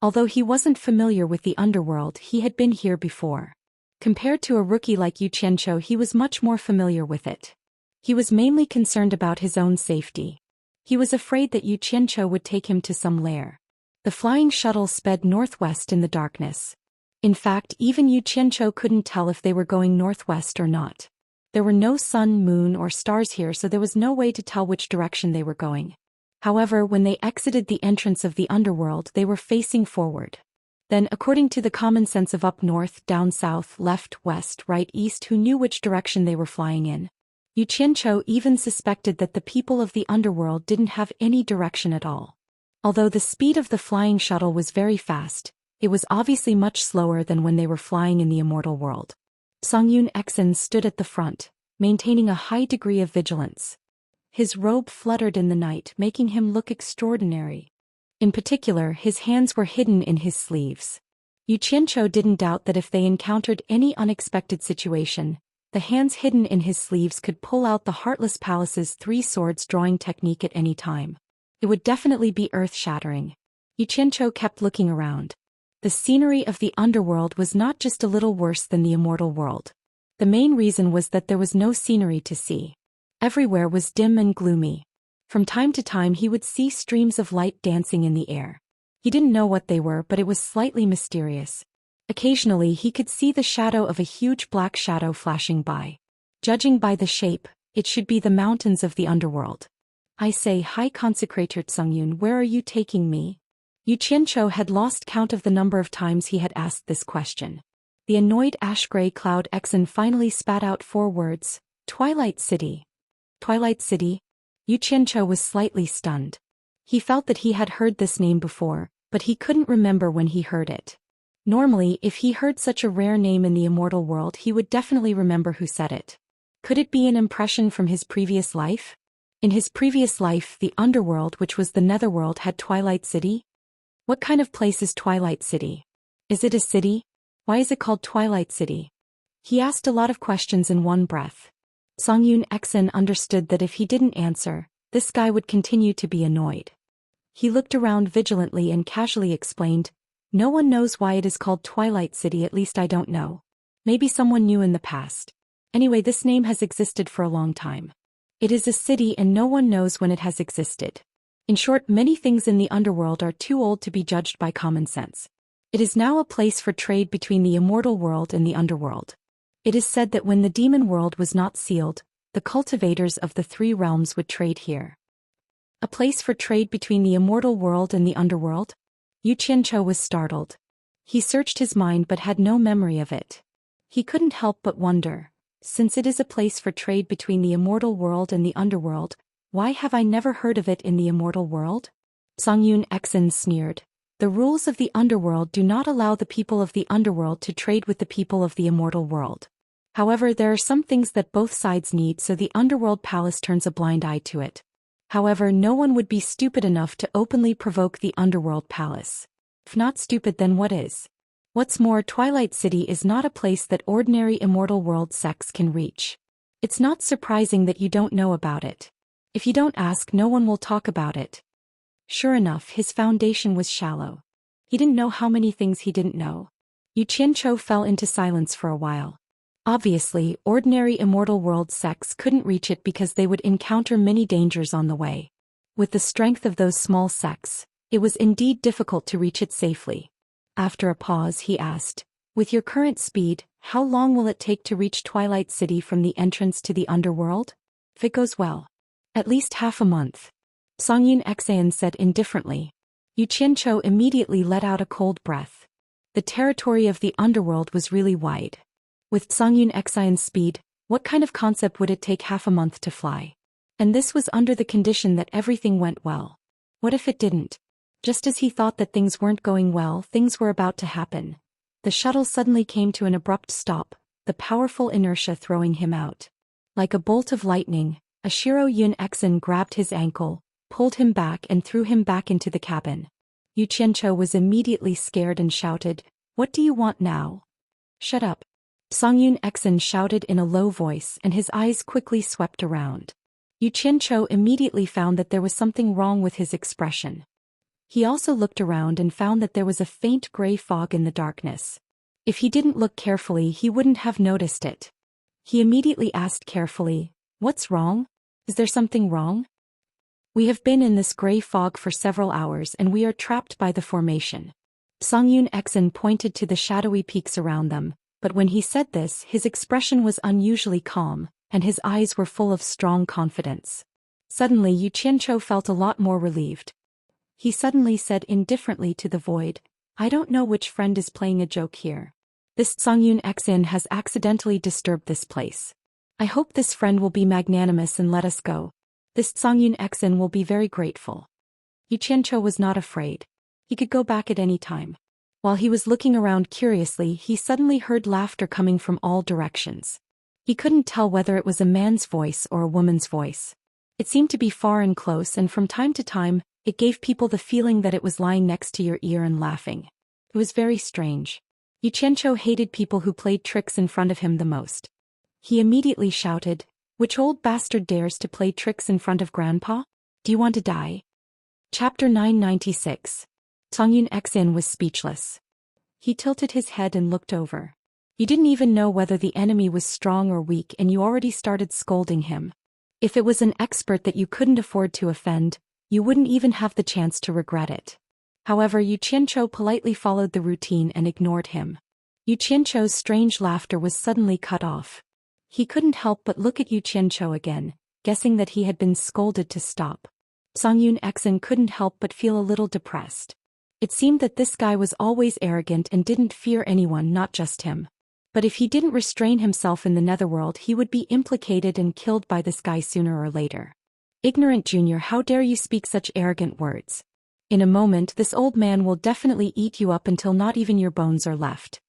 Although he wasn't familiar with the underworld, he had been here before. Compared to a rookie like Yu Qianqiu, he was much more familiar with it. He was mainly concerned about his own safety. He was afraid that Yu Qianqiu would take him to some lair. The flying shuttle sped northwest in the darkness. In fact, even Yu Qianqiu couldn't tell if they were going northwest or not. There were no sun, moon, or stars here, so there was no way to tell which direction they were going. However, when they exited the entrance of the underworld, they were facing forward. Then, according to the common sense of up north, down south, left, west, right, east, who knew which direction they were flying in? Yu Qianqiu even suspected that the people of the underworld didn't have any direction at all. Although the speed of the flying shuttle was very fast, it was obviously much slower than when they were flying in the immortal world. Songyun Exin stood at the front, maintaining a high degree of vigilance. His robe fluttered in the night, making him look extraordinary. In particular, his hands were hidden in his sleeves. Yu Qianqiu didn't doubt that if they encountered any unexpected situation, the hands hidden in his sleeves could pull out the Heartless Palace's 3 swords drawing technique at any time. It would definitely be earth-shattering. Yu Qianqiu kept looking around. The scenery of the underworld was not just a little worse than the immortal world. The main reason was that there was no scenery to see. Everywhere was dim and gloomy. From time to time he would see streams of light dancing in the air. He didn't know what they were, but it was slightly mysterious. Occasionally he could see the shadow of a huge black shadow flashing by. Judging by the shape, it should be the mountains of the underworld. I say, High Consecrator Songyun, where are you taking me? Yu Qianqiu had lost count of the number of times he had asked this question. The annoyed ash-gray cloud Exin finally spat out 4 words, Twilight City. Twilight City? Yu Qianqiu was slightly stunned. He felt that he had heard this name before, but he couldn't remember when he heard it. Normally, if he heard such a rare name in the immortal world, he would definitely remember who said it. Could it be an impression from his previous life? In his previous life, the underworld, which was the netherworld, had Twilight City? What kind of place is Twilight City? Is it a city? Why is it called Twilight City? He asked a lot of questions in one breath. Songyun Exin understood that if he didn't answer, this guy would continue to be annoyed. He looked around vigilantly and casually explained, No one knows why it is called Twilight City, at least I don't know. Maybe someone knew in the past. Anyway, this name has existed for a long time. It is a city and no one knows when it has existed. In short, many things in the underworld are too old to be judged by common sense. It is now a place for trade between the immortal world and the underworld. It is said that when the demon world was not sealed, the cultivators of the three realms would trade here. A place for trade between the immortal world and the underworld? Xianxia was startled. He searched his mind but had no memory of it. He couldn't help but wonder, since it is a place for trade between the immortal world and the underworld, why have I never heard of it in the immortal world? Xianxia sneered. The rules of the underworld do not allow the people of the underworld to trade with the people of the immortal world. However, there are some things that both sides need, so the underworld palace turns a blind eye to it. However, no one would be stupid enough to openly provoke the underworld palace. If not stupid, then what is? What's more, Twilight City is not a place that ordinary immortal world sects can reach. It's not surprising that you don't know about it. If you don't ask, no one will talk about it. Sure enough, his foundation was shallow. He didn't know how many things he didn't know. Xianxia fell into silence for a while. Obviously, ordinary immortal world sects couldn't reach it because they would encounter many dangers on the way. With the strength of those small sects, it was indeed difficult to reach it safely. After a pause, he asked, with your current speed, how long will it take to reach Twilight City from the entrance to the underworld? If it goes well. At least half a month. Xianxia said indifferently. Xianxia immediately let out a cold breath. The territory of the underworld was really wide. With Xianxia's speed, what kind of concept would it take half a month to fly? And this was under the condition that everything went well. What if it didn't? Just as he thought that things weren't going well, things were about to happen. The shuttle suddenly came to an abrupt stop, the powerful inertia throwing him out. Like a bolt of lightning, Xianxia grabbed his ankle, pulled him back and threw him back into the cabin. Xianxia was immediately scared and shouted, "What do you want now?" "Shut up." Xianxia shouted in a low voice and his eyes quickly swept around. Xianxia immediately found that there was something wrong with his expression. He also looked around and found that there was a faint gray fog in the darkness. If he didn't look carefully, he wouldn't have noticed it. He immediately asked carefully, "What's wrong? Is there something wrong?" "We have been in this gray fog for several hours and we are trapped by the formation." Xianxia pointed to the shadowy peaks around them, but when he said this, his expression was unusually calm, and his eyes were full of strong confidence. Suddenly Xianxia felt a lot more relieved. He suddenly said indifferently to the void, "I don't know which friend is playing a joke here. This Xianxia has accidentally disturbed this place. I hope this friend will be magnanimous and let us go. This Xianxia will be very grateful." Xianxia was not afraid. He could go back at any time. While he was looking around curiously, he suddenly heard laughter coming from all directions. He couldn't tell whether it was a man's voice or a woman's voice. It seemed to be far and close, and from time to time, it gave people the feeling that it was lying next to your ear and laughing. It was very strange. Xianxia hated people who played tricks in front of him the most. He immediately shouted, "Which old bastard dares to play tricks in front of Grandpa? Do you want to die?" Chapter 996. Xianxia was speechless. He tilted his head and looked over. You didn't even know whether the enemy was strong or weak and you already started scolding him. If it was an expert that you couldn't afford to offend, you wouldn't even have the chance to regret it. However, Xianxia politely followed the routine and ignored him. Xianxia's strange laughter was suddenly cut off. He couldn't help but look at Xianxia again, guessing that he had been scolded to stop. Xianxia couldn't help but feel a little depressed. It seemed that this guy was always arrogant and didn't fear anyone, not just him. But if he didn't restrain himself in the netherworld, he would be implicated and killed by this guy sooner or later. "Ignorant Junior, how dare you speak such arrogant words? In a moment this old man will definitely eat you up until not even your bones are left."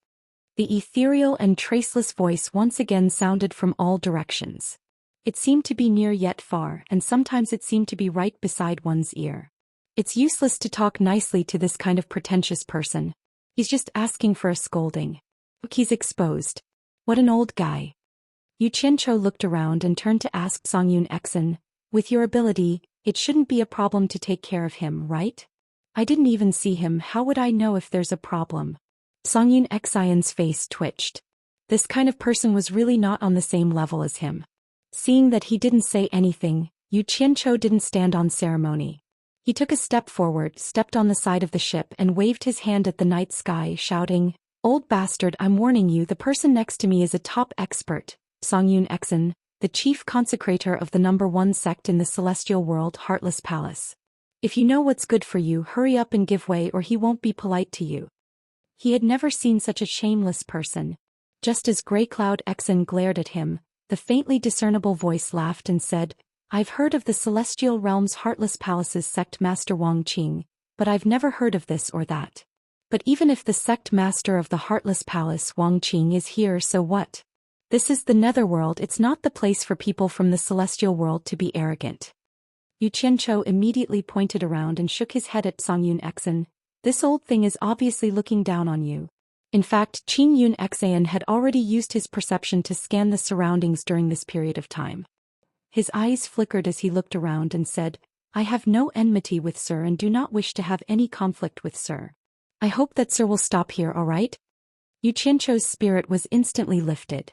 The ethereal and traceless voice once again sounded from all directions. It seemed to be near yet far, and sometimes it seemed to be right beside one's ear. It's useless to talk nicely to this kind of pretentious person. He's just asking for a scolding. Look, he's exposed. What an old guy. Xianxia looked around and turned to ask Xianxia, "With your ability, it shouldn't be a problem to take care of him, right? I didn't even see him, how would I know if there's a problem?" Xianxia's face twitched. This kind of person was really not on the same level as him. Seeing that he didn't say anything, Xianxia didn't stand on ceremony. He took a step forward, stepped on the side of the ship and waved his hand at the night sky, shouting, "Old bastard, I'm warning you, the person next to me is a top expert, Xianxia. the chief consecrator of the #1 sect in the celestial world, Heartless Palace. If you know what's good for you, hurry up and give way or he won't be polite to you. He had never seen such a shameless person. Just as Grey Cloud Exen glared at him, the faintly discernible voice laughed and said, I've heard of the Celestial Realm's Heartless Palace's sect master Wang Qing, but I've never heard of this or that. But even if the sect master of the Heartless Palace Wang Qing is here, so what? This is the Netherworld, it's not the place for people from the celestial world to be arrogant. Yu Qianqiu immediately pointed around and shook his head at Songyun Exen. This old thing is obviously looking down on you. In fact, Qin Yun Exen had already used his perception to scan the surroundings during this period of time. His eyes flickered as he looked around and said, I have no enmity with Sir and do not wish to have any conflict with Sir. I hope that Sir will stop here, all right? Yu Qianqiu's spirit was instantly lifted.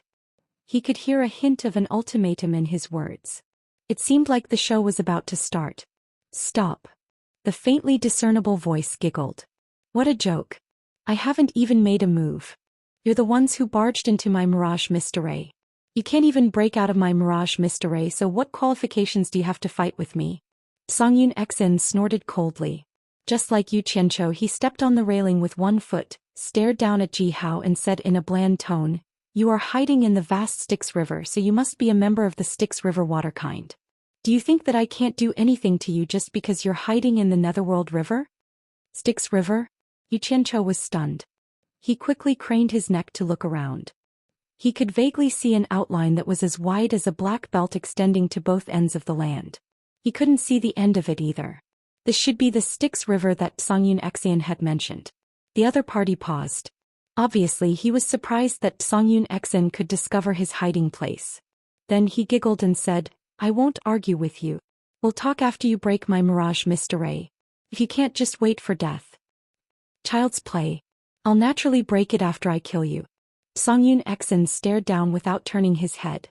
He could hear a hint of an ultimatum in his words. It seemed like the show was about to start. Stop. The faintly discernible voice giggled. What a joke. I haven't even made a move. You're the ones who barged into my Mirage Mystery. You can't even break out of my Mirage Mystery, so what qualifications do you have to fight with me? Songyun Exen snorted coldly. Just like Yu Qianqiu, he stepped on the railing with one foot, stared down at Ji Hao and said in a bland tone, You are hiding in the vast Styx River, so you must be a member of the Styx River water kind. Do you think that I can't do anything to you just because you're hiding in the Netherworld River? Styx River? Yu Qianqiu was stunned. He quickly craned his neck to look around. He could vaguely see an outline that was as wide as a black belt extending to both ends of the land. He couldn't see the end of it either. This should be the Styx River that Songyun Exen had mentioned. The other party paused. Obviously, he was surprised that Songyun Exen could discover his hiding place. Then he giggled and said, I won't argue with you. We'll talk after you break my Mirage Mystery. If you can't just wait for death. Child's play. I'll naturally break it after I kill you. Songyun Exen stared down without turning his head.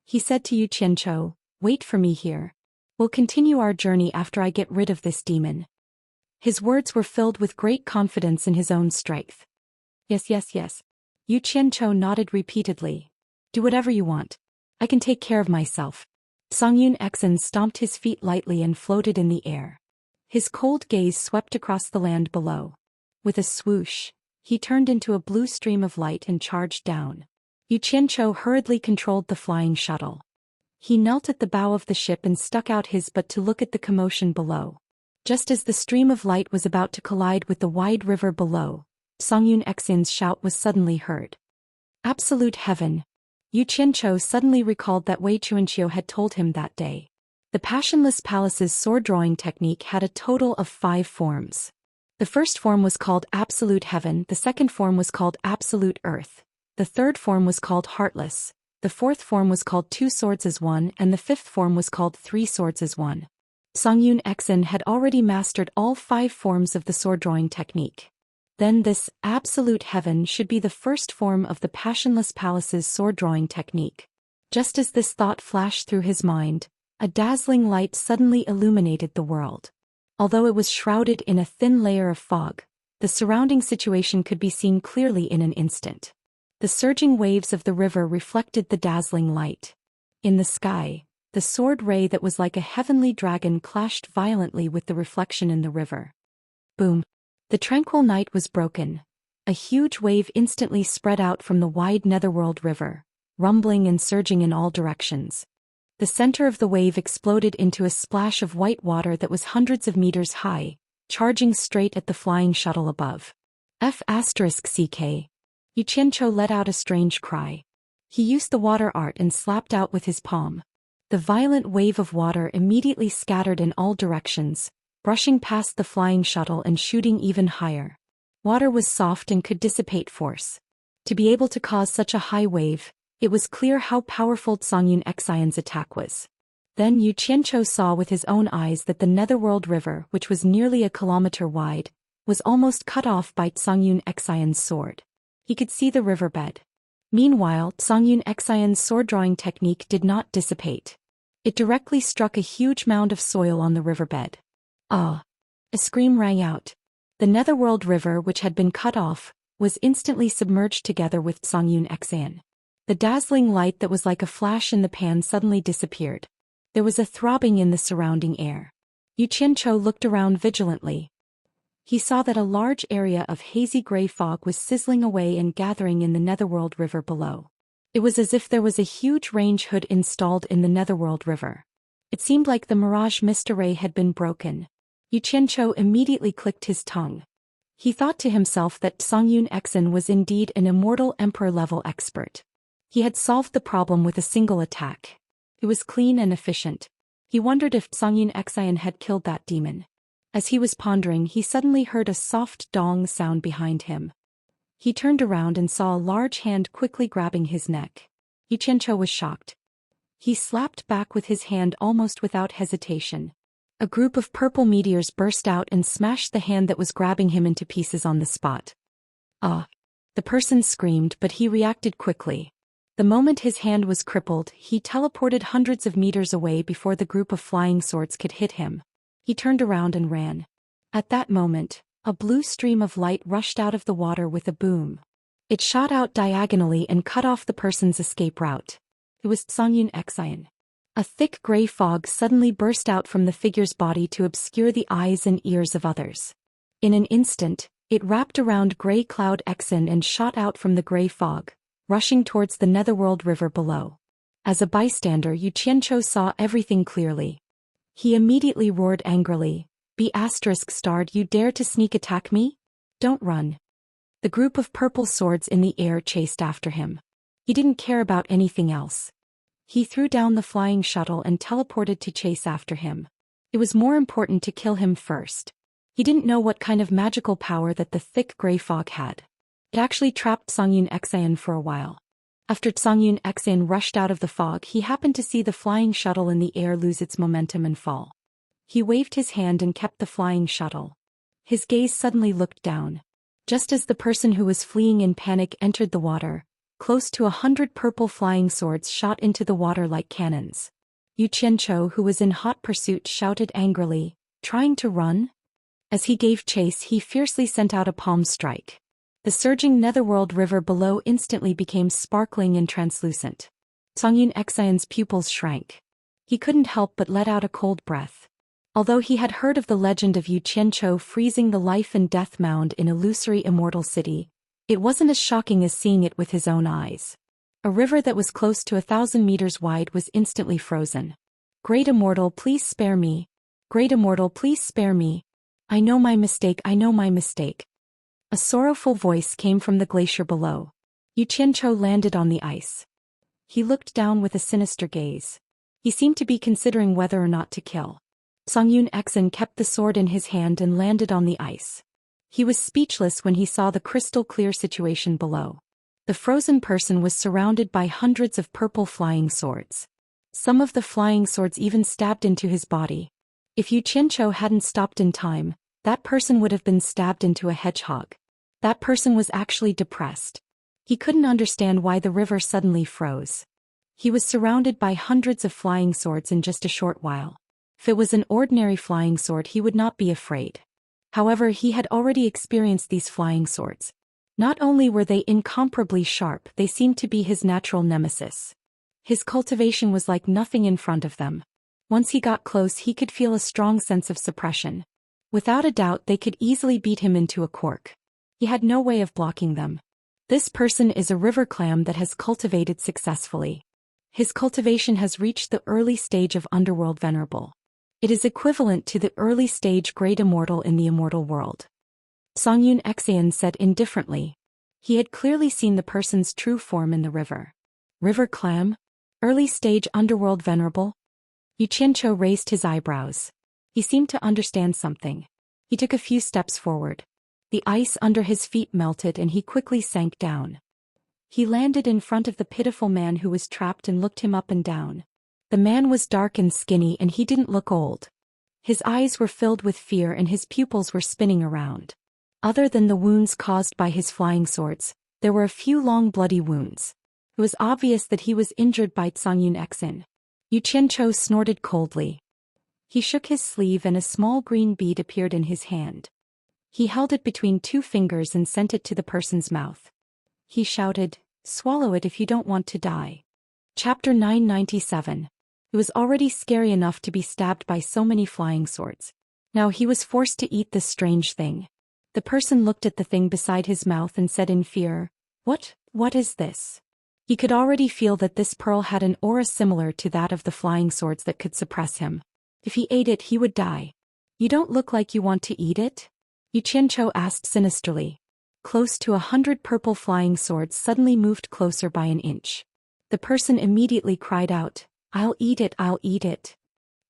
He said to Yu Qianqiu, Wait for me here. We'll continue our journey after I get rid of this demon. His words were filled with great confidence in his own strength. Yes, yes, yes. Yu Qianqiu nodded repeatedly. Do whatever you want. I can take care of myself. Songyun Exen stomped his feet lightly and floated in the air. His cold gaze swept across the land below. With a swoosh, he turned into a blue stream of light and charged down. Yu Qianqiu hurriedly controlled the flying shuttle. He knelt at the bow of the ship and stuck out his butt to look at the commotion below. Just as the stream of light was about to collide with the wide river below, Songyun Exen's shout was suddenly heard. Absolute heaven! Yu Qianqiu suddenly recalled that Wei Chuanqiu had told him that day. The Passionless Palace's sword drawing technique had a total of 5 forms. The first form was called Absolute Heaven, the second form was called Absolute Earth, the third form was called Heartless, the fourth form was called 2 Swords as One, and the fifth form was called 3 Swords as One. Songyun Exen had already mastered all 5 forms of the sword drawing technique. Then this Absolute Heaven should be the first form of the Passionless Palace's sword drawing technique. Just as this thought flashed through his mind, a dazzling light suddenly illuminated the world. Although it was shrouded in a thin layer of fog, the surrounding situation could be seen clearly in an instant. The surging waves of the river reflected the dazzling light. In the sky, the sword ray that was like a heavenly dragon clashed violently with the reflection in the river. Boom! The tranquil night was broken. A huge wave instantly spread out from the wide Netherworld River, rumbling and surging in all directions. The center of the wave exploded into a splash of white water that was hundreds of meters high, charging straight at the flying shuttle above. F***CK. Yu Qianqiu let out a strange cry. He used the water art and slapped out with his palm. The violent wave of water immediately scattered in all directions, brushing past the flying shuttle and shooting even higher. Water was soft and could dissipate force. To be able to cause such a high wave, it was clear how powerful Songyun Exen's attack was. Then Yu Qianqiu saw with his own eyes that the Netherworld River, which was nearly a kilometer wide, was almost cut off by Songyun Exen's sword. He could see the riverbed. Meanwhile, Songyun Exen's sword-drawing technique did not dissipate. It directly struck a huge mound of soil on the riverbed. Ah! A scream rang out. The Netherworld River, which had been cut off, was instantly submerged together with Songyun Exen. The dazzling light that was like a flash in the pan suddenly disappeared. There was a throbbing in the surrounding air. Yu Qianqiu looked around vigilantly. He saw that a large area of hazy gray fog was sizzling away and gathering in the Netherworld River below. It was as if there was a huge range hood installed in the Netherworld River. It seemed like the mirage mist array had been broken. Yu Qianqiu immediately clicked his tongue. He thought to himself that Songyun Exin was indeed an immortal emperor-level expert. He had solved the problem with a single attack. It was clean and efficient. He wondered if Songyun Exin had killed that demon. As he was pondering, he suddenly heard a soft dong sound behind him. He turned around and saw a large hand quickly grabbing his neck. Yu Qianqiu was shocked. He slapped back with his hand almost without hesitation. A group of purple meteors burst out and smashed the hand that was grabbing him into pieces on the spot. Ah! The person screamed, but he reacted quickly. The moment his hand was crippled, he teleported hundreds of meters away before the group of flying swords could hit him. He turned around and ran. At that moment, a blue stream of light rushed out of the water with a boom. It shot out diagonally and cut off the person's escape route. It was Songyun Exin. A thick gray fog suddenly burst out from the figure's body to obscure the eyes and ears of others. In an instant, it wrapped around Gray Cloud Exin and shot out from the gray fog, rushing towards the Netherworld River below. As a bystander, Yu Qianqiu saw everything clearly. He immediately roared angrily, "B****, you dare to sneak attack me? Don't run." The group of purple swords in the air chased after him. He didn't care about anything else. He threw down the flying shuttle and teleported to chase after him. It was more important to kill him first. He didn't know what kind of magical power that the thick gray fog had. It actually trapped Songyun Exin for a while. After Songyun Exin rushed out of the fog, he happened to see the flying shuttle in the air lose its momentum and fall. He waved his hand and kept the flying shuttle. His gaze suddenly looked down. Just as the person who was fleeing in panic entered the water, close to 100 purple flying swords shot into the water like cannons. Yu Qianqiu, who was in hot pursuit, shouted angrily, "Trying to run?" As he gave chase, he fiercely sent out a palm strike. The surging Netherworld River below instantly became sparkling and translucent. Songyun Exin's pupils shrank. He couldn't help but let out a cold breath. Although he had heard of the legend of Yu Qianqiu freezing the life and death mound in illusory Immortal City, it wasn't as shocking as seeing it with his own eyes. A river that was close to 1,000 meters wide was instantly frozen. "Great Immortal, please spare me. Great Immortal, please spare me. I know my mistake, I know my mistake." A sorrowful voice came from the glacier below. Yu Qianqiu landed on the ice. He looked down with a sinister gaze. He seemed to be considering whether or not to kill. Songyun Exin kept the sword in his hand and landed on the ice. He was speechless when he saw the crystal-clear situation below. The frozen person was surrounded by hundreds of purple flying swords. Some of the flying swords even stabbed into his body. If Yu Qianqiu hadn't stopped in time, that person would have been stabbed into a hedgehog. That person was actually depressed. He couldn't understand why the river suddenly froze. He was surrounded by hundreds of flying swords in just a short while. If it was an ordinary flying sword, he would not be afraid. However, he had already experienced these flying swords. Not only were they incomparably sharp, they seemed to be his natural nemesis. His cultivation was like nothing in front of them. Once he got close, he could feel a strong sense of suppression. Without a doubt, they could easily beat him into a cork. He had no way of blocking them. This person is a river clam that has cultivated successfully. His cultivation has reached the early stage of Underworld Venerable. It is equivalent to the early stage Great Immortal in the Immortal world. Songyun Exin said indifferently. He had clearly seen the person's true form in the river. River clam? Early stage Underworld Venerable? Yu Qianqiu raised his eyebrows. He seemed to understand something. He took a few steps forward. The ice under his feet melted and he quickly sank down. He landed in front of the pitiful man who was trapped and looked him up and down. The man was dark and skinny and he didn't look old. His eyes were filled with fear and his pupils were spinning around. Other than the wounds caused by his flying swords, there were a few long bloody wounds. It was obvious that he was injured by Songyun Exin. Yu Qianqiu snorted coldly. He shook his sleeve and a small green bead appeared in his hand. He held it between two fingers and sent it to the person's mouth. He shouted, Swallow it if you don't want to die. Chapter 997. It was already scary enough to be stabbed by so many flying swords. Now he was forced to eat this strange thing. The person looked at the thing beside his mouth and said in fear, What is this? He could already feel that this pearl had an aura similar to that of the flying swords that could suppress him. If he ate it, he would die. You don't look like you want to eat it? Xianxia asked sinisterly. Close to 100 purple flying swords suddenly moved closer by an inch. The person immediately cried out, I'll eat it, I'll eat it.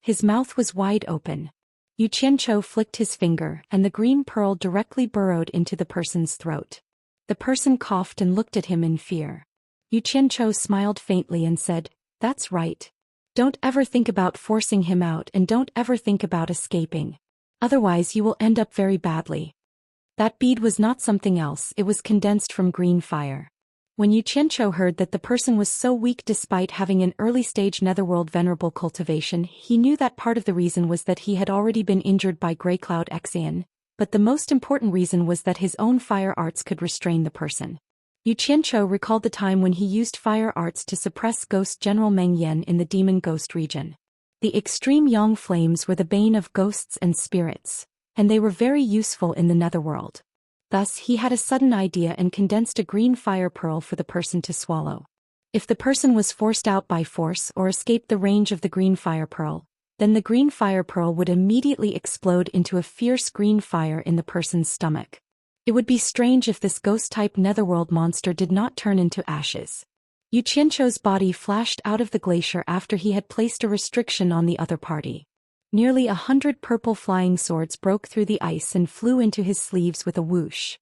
His mouth was wide open. Xianxia flicked his finger and the green pearl directly burrowed into the person's throat. The person coughed and looked at him in fear. Xianxia smiled faintly and said, That's right. Don't ever think about forcing him out and don't ever think about escaping. Otherwise you will end up very badly. That bead was not something else, it was condensed from green fire. When Xianxia heard that the person was so weak despite having an early-stage netherworld venerable cultivation, he knew that part of the reason was that he had already been injured by Grey Cloud Xian, but the most important reason was that his own fire arts could restrain the person. Xianxia recalled the time when he used fire arts to suppress Ghost General Meng Yan in the Demon Ghost region. The extreme yang flames were the bane of ghosts and spirits, and they were very useful in the netherworld. Thus he had a sudden idea and condensed a green fire pearl for the person to swallow. If the person was forced out by force or escaped the range of the green fire pearl, then the green fire pearl would immediately explode into a fierce green fire in the person's stomach. It would be strange if this ghost-type netherworld monster did not turn into ashes. Xianxia's body flashed out of the glacier after he had placed a restriction on the other party. Nearly 100 purple flying swords broke through the ice and flew into his sleeves with a whoosh.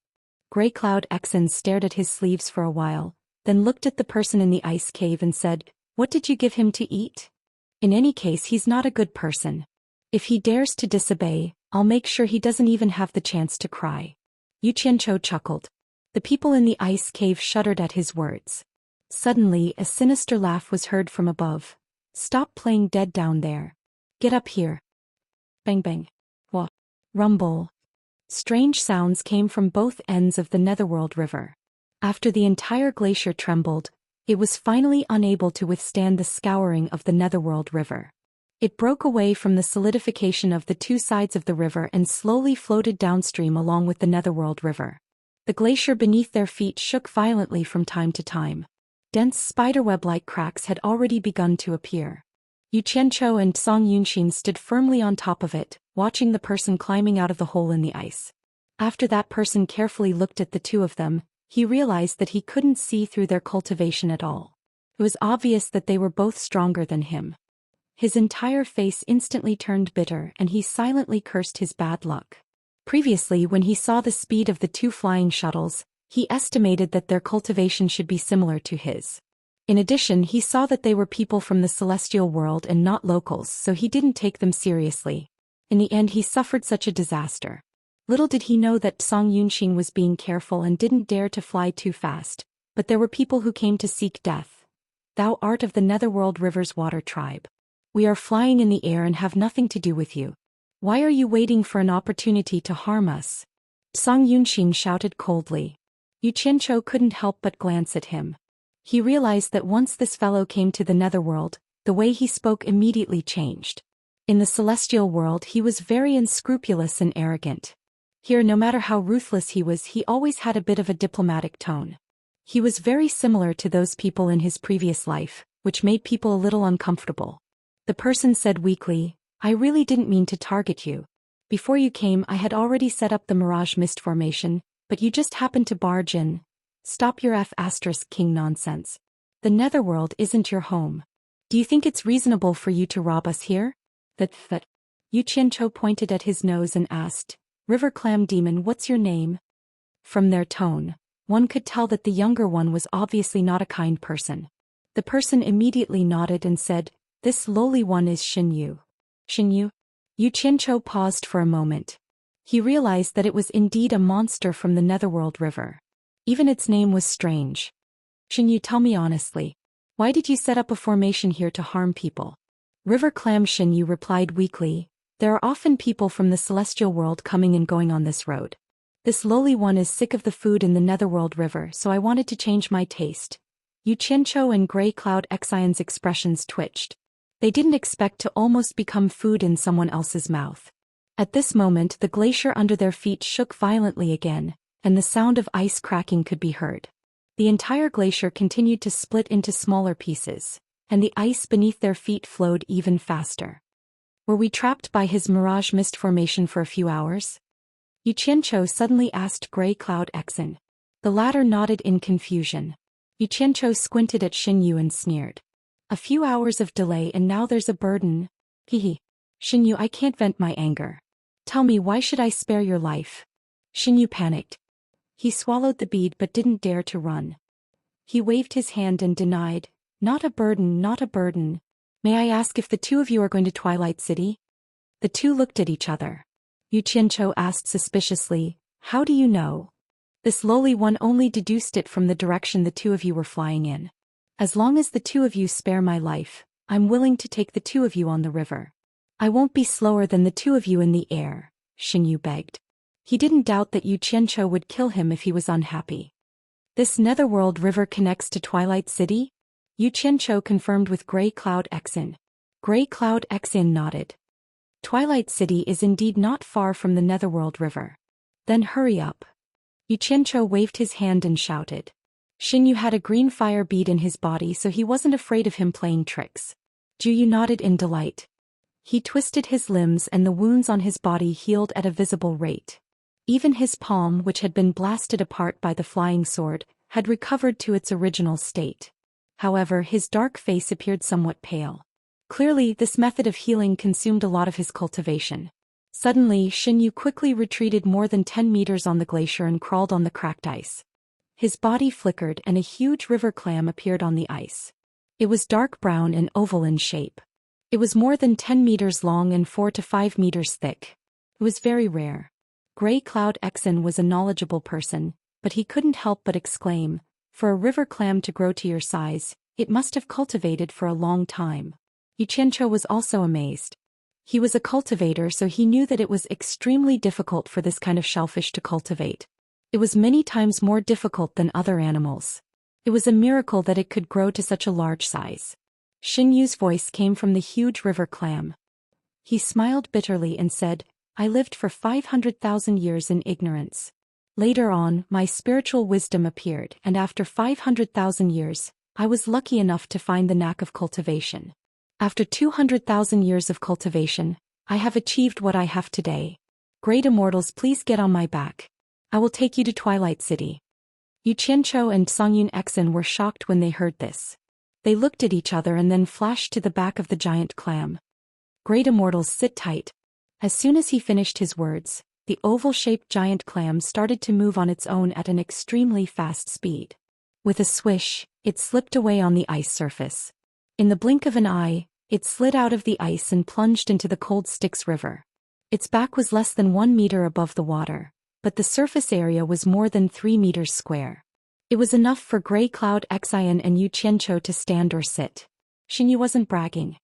Grey Cloud Xian stared at his sleeves for a while, then looked at the person in the ice cave and said, What did you give him to eat? In any case, he's not a good person. If he dares to disobey, I'll make sure he doesn't even have the chance to cry. Xianxia chuckled. The people in the ice cave shuddered at his words. Suddenly, a sinister laugh was heard from above. Stop playing dead down there. Get up here. Bang bang. Wah. Rumble. Strange sounds came from both ends of the Netherworld River. After the entire glacier trembled, it was finally unable to withstand the scouring of the Netherworld River. It broke away from the solidification of the two sides of the river and slowly floated downstream along with the Netherworld River. The glacier beneath their feet shook violently from time to time. Dense spiderweb-like cracks had already begun to appear. Xianxia and Zhou stood firmly on top of it, watching the person climbing out of the hole in the ice. After that person carefully looked at the two of them, he realized that he couldn't see through their cultivation at all. It was obvious that they were both stronger than him. His entire face instantly turned bitter and he silently cursed his bad luck. Previously, when he saw the speed of the two flying shuttles, he estimated that their cultivation should be similar to his. In addition, he saw that they were people from the celestial world and not locals, so he didn't take them seriously. In the end, he suffered such a disaster. Little did he know that Zhou was being careful and didn't dare to fly too fast, but there were people who came to seek death. Thou art of the Netherworld River's water tribe. We are flying in the air and have nothing to do with you. Why are you waiting for an opportunity to harm us? Zhou shouted coldly. Xianxia couldn't help but glance at him. He realized that once this fellow came to the Netherworld, the way he spoke immediately changed. In the celestial world he was very unscrupulous and arrogant. Here, no matter how ruthless he was, he always had a bit of a diplomatic tone. He was very similar to those people in his previous life, which made people a little uncomfortable. The person said weakly, I really didn't mean to target you. Before you came, I had already set up the Mirage Mist formation, but you just happened to barge in. Stop your King nonsense. The Netherworld isn't your home. Do you think it's reasonable for you to rob us here? That. Xianxia pointed at his nose and asked, River Clam Demon, what's your name? From their tone, one could tell that the younger one was obviously not a kind person. The person immediately nodded and said, This lowly one is Xinyu. Xinyu? Xianxia paused for a moment. He realized that it was indeed a monster from the Netherworld River. Even its name was strange. Xinyu, tell me honestly, why did you set up a formation here to harm people? River Clam Xinyu replied weakly, There are often people from the celestial world coming and going on this road. This lowly one is sick of the food in the Netherworld River, so I wanted to change my taste, Yu Qianqiu and Grey Cloud Xian's expressions twitched. They didn't expect to almost become food in someone else's mouth. At this moment the glacier under their feet shook violently again, and the sound of ice cracking could be heard. The entire glacier continued to split into smaller pieces, and the ice beneath their feet flowed even faster. Were we trapped by his mirage mist formation for a few hours? Yu Qianqiu suddenly asked Grey Cloud Xian. The latter nodded in confusion. Yu Qianqiu squinted at Xinyu and sneered. A few hours of delay and now there's a burden. Hehe. Xinyu, I can't vent my anger. Tell me, why should I spare your life? Xinyu panicked. He swallowed the bead but didn't dare to run. He waved his hand and denied, not a burden, not a burden. May I ask if the two of you are going to Twilight City? The two looked at each other. Yu Qianqiu asked suspiciously, how do you know? This lowly one only deduced it from the direction the two of you were flying in. As long as the two of you spare my life, I'm willing to take the two of you on the river. I won't be slower than the two of you in the air, Xinyu begged. He didn't doubt that Yu Qianqiu would kill him if he was unhappy. This netherworld river connects to Twilight City? Yu Qianqiu confirmed with Grey Cloud Xian. Grey Cloud Xian nodded. Twilight City is indeed not far from the netherworld river. Then hurry up. Yu Qianqiu waved his hand and shouted. Xinyu had a green fire bead in his body, so he wasn't afraid of him playing tricks. Zhou nodded in delight. He twisted his limbs and the wounds on his body healed at a visible rate. Even his palm, which had been blasted apart by the flying sword, had recovered to its original state. However, his dark face appeared somewhat pale. Clearly, this method of healing consumed a lot of his cultivation. Suddenly, Xinyu quickly retreated more than 10 meters on the glacier and crawled on the cracked ice. His body flickered and a huge river clam appeared on the ice. It was dark brown and oval in shape. It was more than 10 meters long and 4 to 5 meters thick. It was very rare. Grey Cloud Xian was a knowledgeable person, but he couldn't help but exclaim, for a river clam to grow to your size, it must have cultivated for a long time. Yu Qianqiu was also amazed. He was a cultivator, so he knew that it was extremely difficult for this kind of shellfish to cultivate. It was many times more difficult than other animals. It was a miracle that it could grow to such a large size. Xinyu's voice came from the huge river clam. He smiled bitterly and said, I lived for 500,000 years in ignorance. Later on, my spiritual wisdom appeared, and after 500,000 years, I was lucky enough to find the knack of cultivation. After 200,000 years of cultivation, I have achieved what I have today. Great immortals, please get on my back. I will take you to Twilight City. Yu Qianqiu and Songyun Xian were shocked when they heard this. They looked at each other and then flashed to the back of the giant clam. Great immortals, sit tight. As soon as he finished his words, the oval-shaped giant clam started to move on its own at an extremely fast speed. With a swish, it slipped away on the ice surface. In the blink of an eye, it slid out of the ice and plunged into the cold Styx River. Its back was less than 1 meter above the water, but the surface area was more than 3 meters square. It was enough for Grey Cloud Xian and Yu Qianqiu to stand or sit. Xinyu wasn't bragging.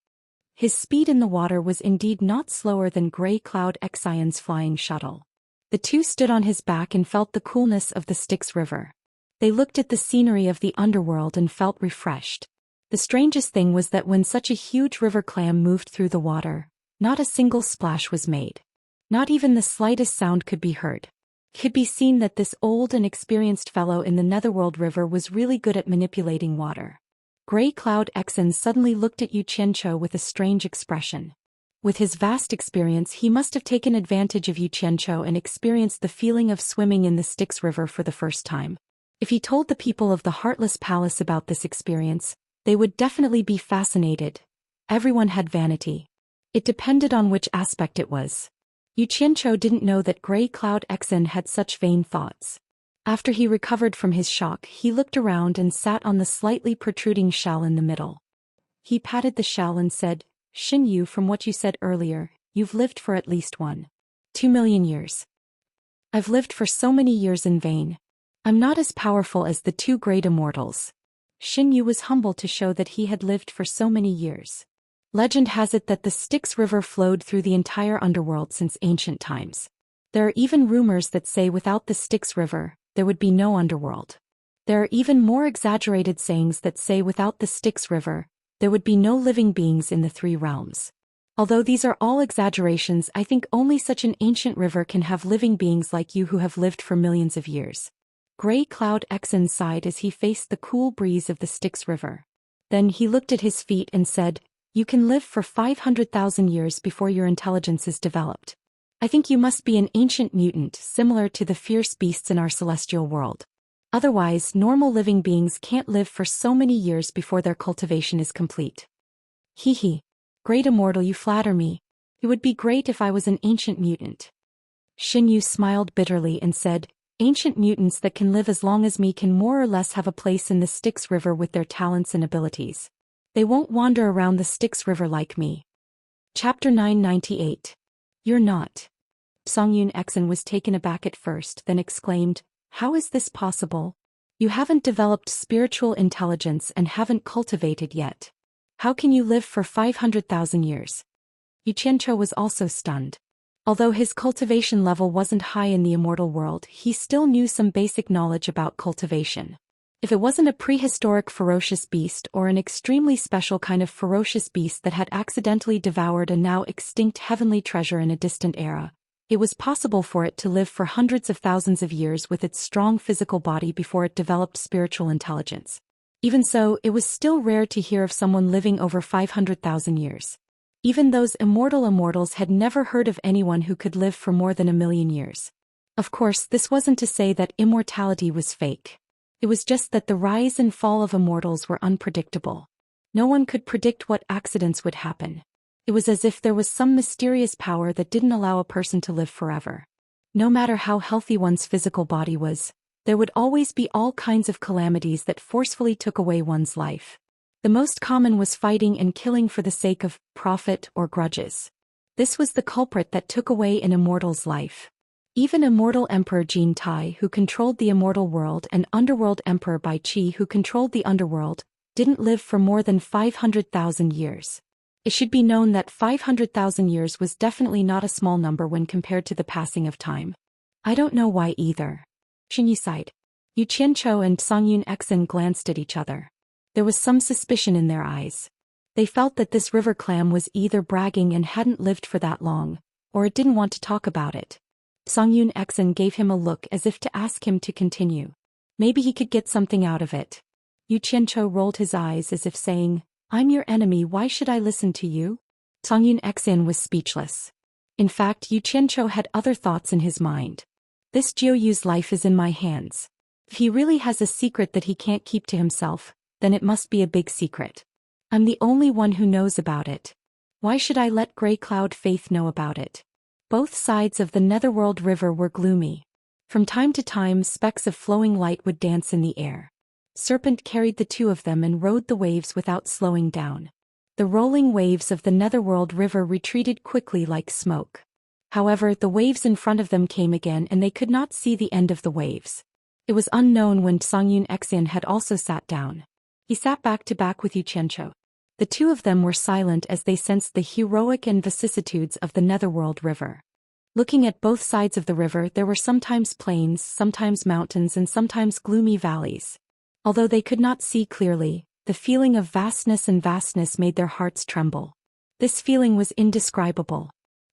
His speed in the water was indeed not slower than Grey Cloud Xian's flying shuttle. The two stood on his back and felt the coolness of the Styx River. They looked at the scenery of the underworld and felt refreshed. The strangest thing was that when such a huge river clam moved through the water, not a single splash was made. Not even the slightest sound could be heard. It could be seen that this old and experienced fellow in the Netherworld River was really good at manipulating water. Grey Cloud Xian suddenly looked at Yu Qianqiu with a strange expression. With his vast experience, he must have taken advantage of Yu Qianqiu and experienced the feeling of swimming in the Styx River for the first time. If he told the people of the Heartless Palace about this experience, they would definitely be fascinated. Everyone had vanity. It depended on which aspect it was. Yu Qianqiu didn't know that Grey Cloud Xian had such vain thoughts. After he recovered from his shock, he looked around and sat on the slightly protruding shell in the middle. He patted the shell and said, Xinyu, from what you said earlier, you've lived for at least 2 million years. I've lived for so many years in vain. I'm not as powerful as the two great immortals. Xinyu was humble to show that he had lived for so many years. Legend has it that the Styx River flowed through the entire underworld since ancient times. There are even rumors that say without the Styx River, there would be no underworld. There are even more exaggerated sayings that say without the Styx River, there would be no living beings in the three realms. Although these are all exaggerations, I think only such an ancient river can have living beings like you who have lived for millions of years. Grey Cloud Exen sighed as he faced the cool breeze of the Styx River. Then he looked at his feet and said, "You can live for 500,000 years before your intelligence is developed. I think you must be an ancient mutant similar to the fierce beasts in our celestial world. Otherwise, normal living beings can't live for so many years before their cultivation is complete." Hee. Great Immortal, you flatter me. It would be great if I was an ancient mutant. Xinyu smiled bitterly and said, "Ancient mutants that can live as long as me can more or less have a place in the Styx River with their talents and abilities. They won't wander around the Styx River like me." Chapter 998. You're not. Songyun Exen was taken aback at first, then exclaimed, "How is this possible? You haven't developed spiritual intelligence and haven't cultivated yet. How can you live for 500,000 years? Yu Qianzhou was also stunned. Although his cultivation level wasn't high in the immortal world, he still knew some basic knowledge about cultivation. If it wasn't a prehistoric ferocious beast or an extremely special kind of ferocious beast that had accidentally devoured a now extinct heavenly treasure in a distant era, it was possible for it to live for hundreds of thousands of years with its strong physical body before it developed spiritual intelligence. Even so, it was still rare to hear of someone living over 500,000 years. Even those immortals had never heard of anyone who could live for more than 1,000,000 years. Of course, this wasn't to say that immortality was fake. It was just that the rise and fall of immortals were unpredictable. No one could predict what accidents would happen. It was as if there was some mysterious power that didn't allow a person to live forever. No matter how healthy one's physical body was, there would always be all kinds of calamities that forcefully took away one's life. The most common was fighting and killing for the sake of profit or grudges. This was the culprit that took away an immortal's life. Even Immortal Emperor Jin Tai, who controlled the immortal world, and Underworld Emperor Bai Qi, who controlled the underworld, didn't live for more than 500,000 years. It should be known that 500,000 years was definitely not a small number when compared to the passing of time. I don't know why either. Xinyu sighed. Yu Qianzhou and Songyun Exen glanced at each other. There was some suspicion in their eyes. They felt that this river clam was either bragging and hadn't lived for that long, or it didn't want to talk about it. Songyun Exen gave him a look as if to ask him to continue. Maybe he could get something out of it. Yu Qianzhou rolled his eyes as if saying, "I'm your enemy, why should I listen to you?" Songyun Exen was speechless. In fact, Yu Qianzhou had other thoughts in his mind. This Jiuyu's life is in my hands. If he really has a secret that he can't keep to himself, then it must be a big secret. I'm the only one who knows about it. Why should I let Grey Cloud Faith know about it? Both sides of the Netherworld River were gloomy. From time to time, specks of flowing light would dance in the air. Serpent carried the two of them and rode the waves without slowing down. The rolling waves of the Netherworld River retreated quickly like smoke. However, the waves in front of them came again and they could not see the end of the waves. It was unknown when Songyun Exen had also sat down. He sat back to back with Yu Qianzhou. The two of them were silent as they sensed the heroic and vicissitudes of the Netherworld River. Looking at both sides of the river, there were sometimes plains, sometimes mountains, and sometimes gloomy valleys. Although they could not see clearly, the feeling of vastness made their hearts tremble. This feeling was indescribable.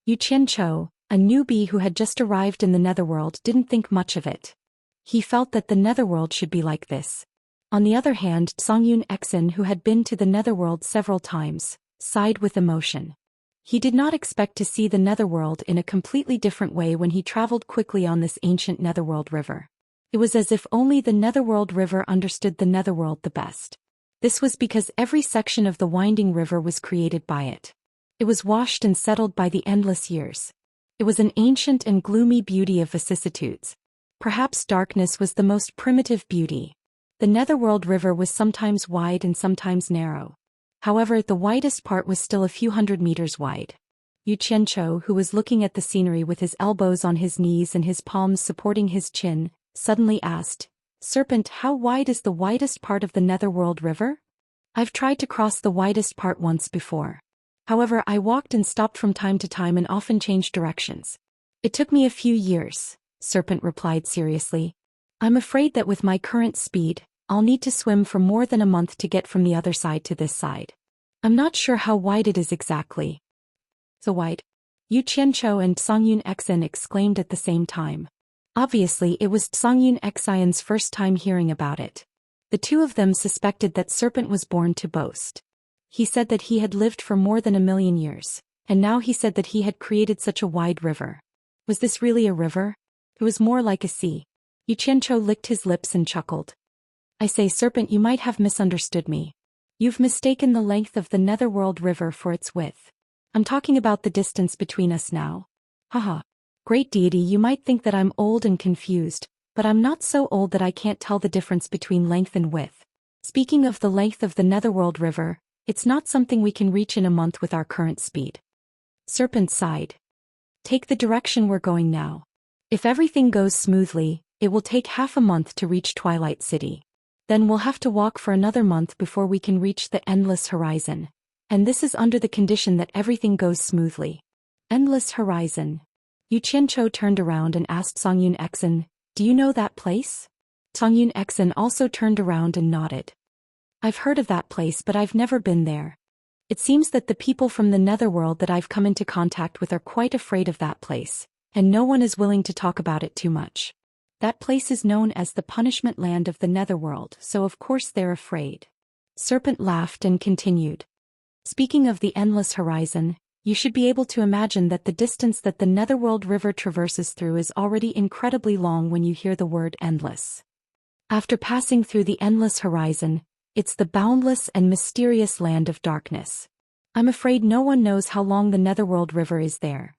Yu Qianzhou, a newbie who had just arrived in the Netherworld, didn't think much of it. He felt that the Netherworld should be like this. On the other hand, Songyun Exen, who had been to the Netherworld several times, sighed with emotion. He did not expect to see the Netherworld in a completely different way when he traveled quickly on this ancient Netherworld river. It was as if only the Netherworld River understood the Netherworld the best. This was because every section of the winding river was created by it. It was washed and settled by the endless years. It was an ancient and gloomy beauty of vicissitudes. Perhaps darkness was the most primitive beauty. The Netherworld River was sometimes wide and sometimes narrow. However, the widest part was still a few hundred meters wide. Yu Qianzhou, who was looking at the scenery with his elbows on his knees and his palms supporting his chin, suddenly asked, "Serpent, how wide is the widest part of the Netherworld River?" "I've tried to cross the widest part once before. However, I walked and stopped from time to time and often changed directions. It took me a few years," Serpent replied seriously. I'm afraid that with my current speed, I'll need to swim for more than a month to get from the other side to this side. I'm not sure how wide it is exactly. So wide? Yu Qianzhou and Songyun Xen exclaimed at the same time. Obviously, it was Songyun Xian's first time hearing about it. The two of them suspected that Serpent was born to boast. He said that he had lived for more than 1,000,000 years, and now he said that he had created such a wide river. Was this really a river? It was more like a sea. Yu Qianzhou licked his lips and chuckled. I say, Serpent, you might have misunderstood me. You've mistaken the length of the Netherworld River for its width. I'm talking about the distance between us now. Haha. Great deity, you might think that I'm old and confused, but I'm not so old that I can't tell the difference between length and width. Speaking of the length of the Netherworld River, it's not something we can reach in a month with our current speed. Serpent sighed. Take the direction we're going now. If everything goes smoothly, it will take half a month to reach Twilight City. Then we'll have to walk for another month before we can reach the Endless Horizon. And this is under the condition that everything goes smoothly. Endless Horizon. Yu Qianzhou turned around and asked Songyun Xen, do you know that place? Songyun Xen also turned around and nodded. I've heard of that place, but I've never been there. It seems that the people from the Netherworld that I've come into contact with are quite afraid of that place, and no one is willing to talk about it too much. That place is known as the punishment land of the Netherworld, so of course they're afraid. Serpent laughed and continued. Speaking of the Endless Horizon, you should be able to imagine that the distance that the Netherworld River traverses through is already incredibly long when you hear the word endless. After passing through the Endless Horizon, it's the boundless and mysterious land of darkness. I'm afraid no one knows how long the Netherworld River is there.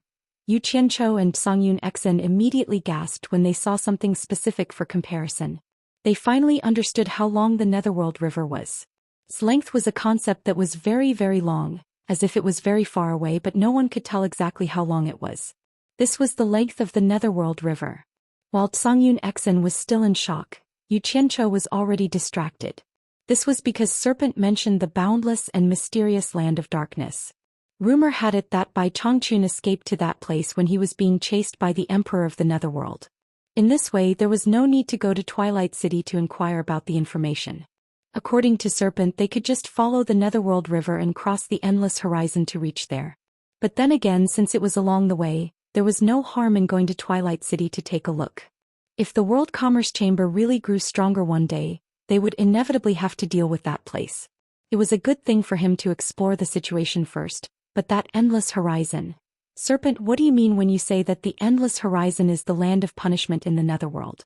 Yu Qianzhou and Songyun Xen immediately gasped when they saw something specific for comparison. They finally understood how long the Netherworld River was. Its length was a concept that was very, very long, as if it was very far away, but no one could tell exactly how long it was. This was the length of the Netherworld River. While Songyun Xen was still in shock, Yu Qianzhou was already distracted. This was because Serpent mentioned the boundless and mysterious land of darkness. Rumor had it that Bai Changchun escaped to that place when he was being chased by the Emperor of the Netherworld. In this way, there was no need to go to Twilight City to inquire about the information. According to Serpent, they could just follow the Netherworld River and cross the Endless Horizon to reach there. But then again, since it was along the way, there was no harm in going to Twilight City to take a look. If the World Commerce Chamber really grew stronger one day, they would inevitably have to deal with that place. It was a good thing for him to explore the situation first, but that Endless Horizon. Serpent, what do you mean when you say that the Endless Horizon is the land of punishment in the Netherworld?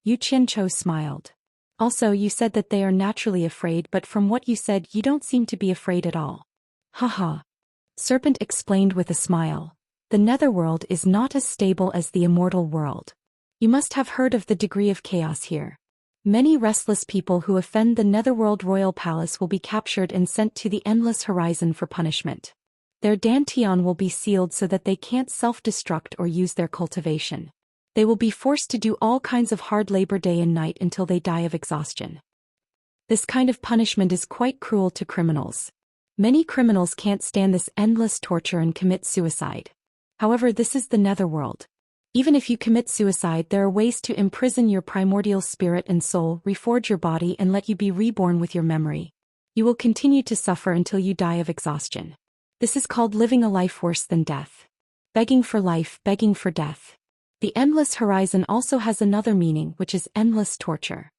Yu Qianzhou smiled. Also, you said that they are naturally afraid, but from what you said, you don't seem to be afraid at all. Haha. Serpent explained with a smile. The Netherworld is not as stable as the Immortal world. You must have heard of the degree of chaos here. Many restless people who offend the Netherworld Royal Palace will be captured and sent to the Endless Horizon for punishment. Their dantian will be sealed so that they can't self-destruct or use their cultivation. They will be forced to do all kinds of hard labor day and night until they die of exhaustion. This kind of punishment is quite cruel to criminals. Many criminals can't stand this endless torture and commit suicide. However, this is the Netherworld. Even if you commit suicide, there are ways to imprison your primordial spirit and soul, reforge your body, and let you be reborn with your memory. You will continue to suffer until you die of exhaustion. This is called living a life worse than death. Begging for life, begging for death. The Endless Horizon also has another meaning, which is endless torture.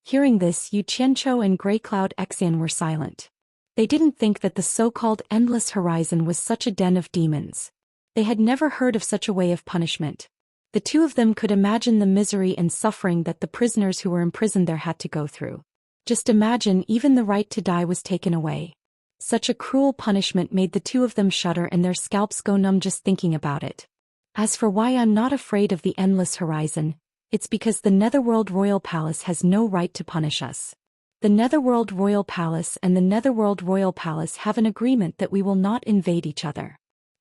Hearing this, Yu Qianzhou and Grey Cloud Xian were silent. They didn't think that the so-called Endless Horizon was such a den of demons. They had never heard of such a way of punishment. The two of them could imagine the misery and suffering that the prisoners who were imprisoned there had to go through. Just imagine, even the right to die was taken away. Such a cruel punishment made the two of them shudder and their scalps go numb just thinking about it. As for why I'm not afraid of the Endless Horizon, it's because the Netherworld Royal Palace has no right to punish us. The Netherworld Royal Palace and the Netherworld Royal Palace have an agreement that we will not invade each other.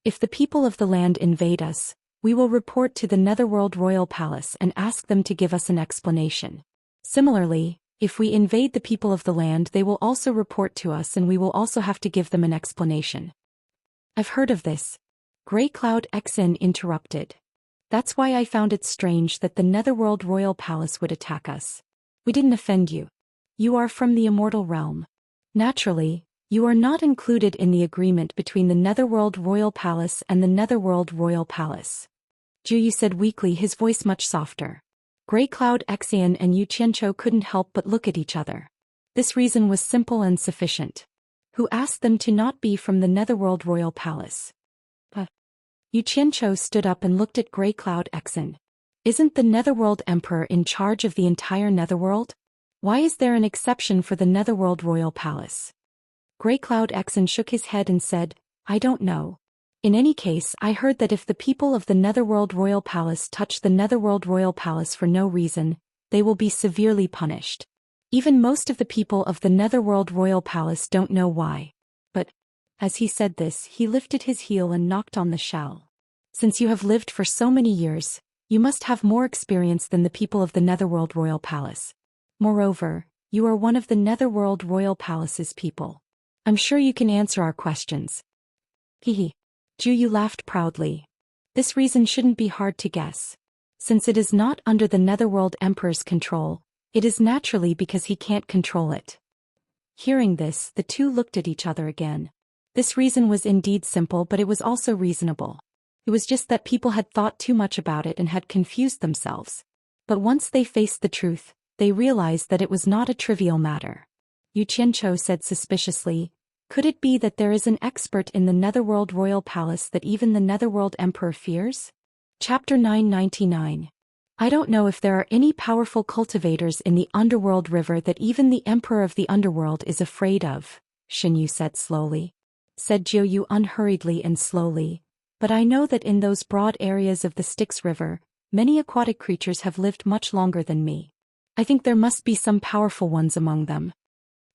If the people of the land invade us, we will report to the Netherworld Royal Palace and ask them to give us an explanation. Similarly, if we invade the people of the land, they will also report to us and we will also have to give them an explanation. I've heard of this. Grey Cloud Xian interrupted. That's why I found it strange that the Netherworld Royal Palace would attack us. We didn't offend you. You are from the Immortal realm. Naturally, you are not included in the agreement between the Netherworld Royal Palace and the Netherworld Royal Palace. Zhou said weakly, his voice much softer. Grey Cloud Xian and Xianxia couldn't help but look at each other. This reason was simple and sufficient. Who asked them to not be from the Netherworld Royal Palace? Xianxia stood up and looked at Grey Cloud Xian. Isn't the Netherworld Emperor in charge of the entire Netherworld? Why is there an exception for the Netherworld Royal Palace? Grey Cloud Xian shook his head and said, I don't know. In any case, I heard that if the people of the Netherworld Royal Palace touch the Netherworld Royal Palace for no reason, they will be severely punished. Even most of the people of the Netherworld Royal Palace don't know why. But, as he said this, he lifted his heel and knocked on the shell. Since you have lived for so many years, you must have more experience than the people of the Netherworld Royal Palace. Moreover, you are one of the Netherworld Royal Palace's people. I'm sure you can answer our questions. Hehe. Zhou laughed proudly. This reason shouldn't be hard to guess. Since it is not under the Netherworld Emperor's control, it is naturally because he can't control it. Hearing this, the two looked at each other again. This reason was indeed simple, but it was also reasonable. It was just that people had thought too much about it and had confused themselves. But once they faced the truth, they realized that it was not a trivial matter. Xianxia said suspiciously, could it be that there is an expert in the Netherworld Royal Palace that even the Netherworld Emperor fears? Chapter 999. I don't know if there are any powerful cultivators in the Underworld River that even the Emperor of the Underworld is afraid of, Xianxia said slowly. Said Zhou unhurriedly and slowly, but I know that in those broad areas of the Styx River, many aquatic creatures have lived much longer than me. I think there must be some powerful ones among them.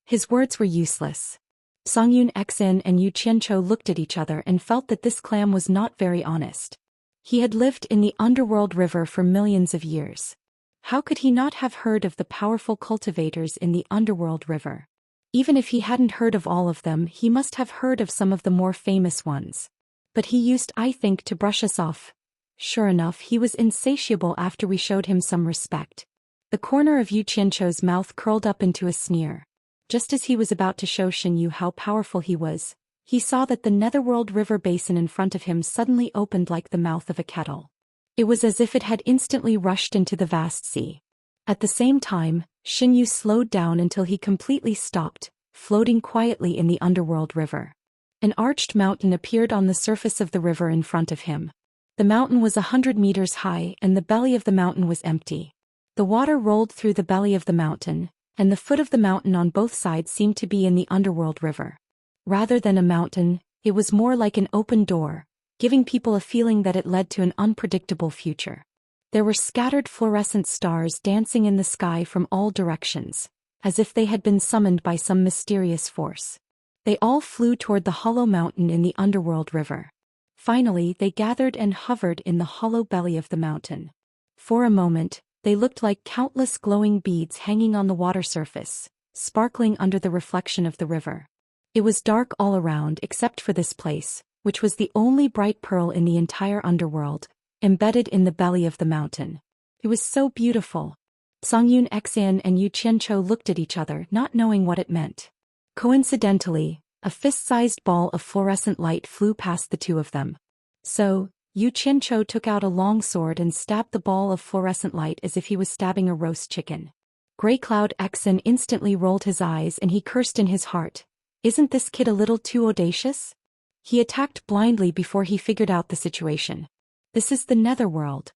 His words were useless. Songyun Xin and Xianxia looked at each other and felt that this clam was not very honest. He had lived in the Underworld River for millions of years. How could he not have heard of the powerful cultivators in the Underworld River? Even if he hadn't heard of all of them, he must have heard of some of the more famous ones. But he used, I think, to brush us off. Sure enough, he was insatiable after we showed him some respect. The corner of Xianxia's mouth curled up into a sneer. Just as he was about to show Xianxia how powerful he was, he saw that the Netherworld River basin in front of him suddenly opened like the mouth of a kettle. It was as if it had instantly rushed into the vast sea. At the same time, Xianxia slowed down until he completely stopped, floating quietly in the Underworld River. An arched mountain appeared on the surface of the river in front of him. The mountain was 100 meters high and the belly of the mountain was empty. The water rolled through the belly of the mountain, and the foot of the mountain on both sides seemed to be in the Underworld River. Rather than a mountain, it was more like an open door, giving people a feeling that it led to an unpredictable future. There were scattered fluorescent stars dancing in the sky from all directions, as if they had been summoned by some mysterious force. They all flew toward the hollow mountain in the Underworld River. Finally, they gathered and hovered in the hollow belly of the mountain. For a moment, they looked like countless glowing beads hanging on the water surface, sparkling under the reflection of the river. It was dark all around except for this place, which was the only bright pearl in the entire underworld, embedded in the belly of the mountain. It was so beautiful. Songyun Xin and Xianxia looked at each other, not knowing what it meant. Coincidentally, a fist-sized ball of fluorescent light flew past the two of them. So, Xianxia took out a long sword and stabbed the ball of fluorescent light as if he was stabbing a roast chicken. Grey Cloud Xin instantly rolled his eyes and he cursed in his heart. Isn't this kid a little too audacious? He attacked blindly before he figured out the situation. This is the Netherworld.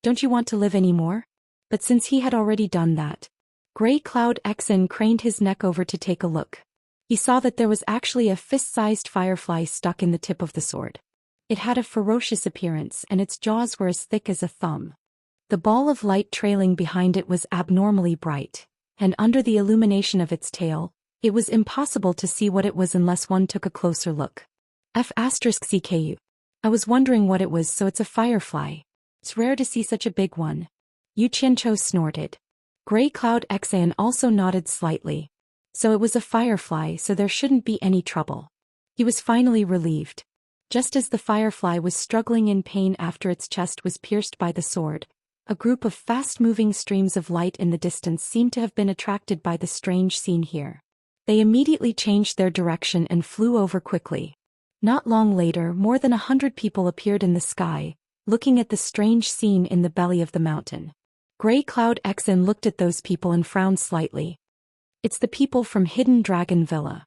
Don't you want to live anymore? But since he had already done that, Grey Cloud Xin craned his neck over to take a look. He saw that there was actually a fist-sized firefly stuck in the tip of the sword. It had a ferocious appearance and its jaws were as thick as a thumb. The ball of light trailing behind it was abnormally bright, and under the illumination of its tail, it was impossible to see what it was unless one took a closer look. F***CKU. I was wondering what it was, so it's a firefly. It's rare to see such a big one. Xianxia snorted. Grey Cloud Xin also nodded slightly. So it was a firefly, so there shouldn't be any trouble. He was finally relieved. Just as the firefly was struggling in pain after its chest was pierced by the sword, a group of fast-moving streams of light in the distance seemed to have been attracted by the strange scene here. They immediately changed their direction and flew over quickly. Not long later, more than 100 people appeared in the sky, looking at the strange scene in the belly of the mountain. Grey Cloud Xin looked at those people and frowned slightly. It's the people from Hidden Dragon Villa.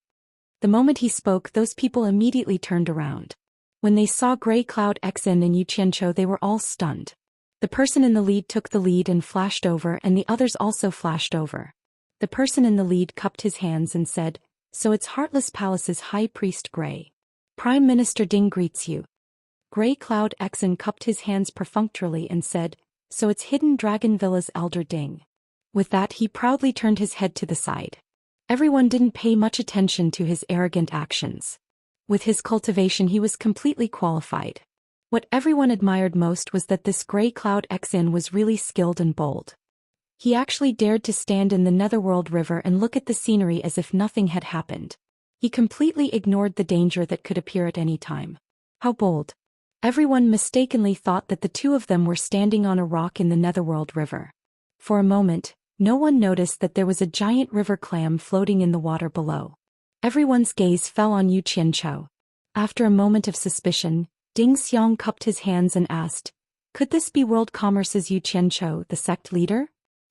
The moment he spoke, those people immediately turned around. When they saw Grey Cloud Xin and Yu Qianqiu, they were all stunned. The person in the lead took the lead and flashed over, and the others also flashed over. The person in the lead cupped his hands and said, "So it's Heartless Palace's High Priest Grey. Prime Minister Ding greets you." Grey Cloud Xin cupped his hands perfunctorily and said, "So it's Hidden Dragon Villa's Elder Ding." With that, he proudly turned his head to the side. Everyone didn't pay much attention to his arrogant actions. With his cultivation, he was completely qualified. What everyone admired most was that this Grey Cloud Xin was really skilled and bold. He actually dared to stand in the Netherworld River and look at the scenery as if nothing had happened. He completely ignored the danger that could appear at any time. How bold! Everyone mistakenly thought that the two of them were standing on a rock in the Netherworld River. For a moment, no one noticed that there was a giant river clam floating in the water below. Everyone's gaze fell on Yu Qianqiu. After a moment of suspicion, Ding Xiang cupped his hands and asked, "Could this be World Commerce's Yu Qianqiu, the sect leader?"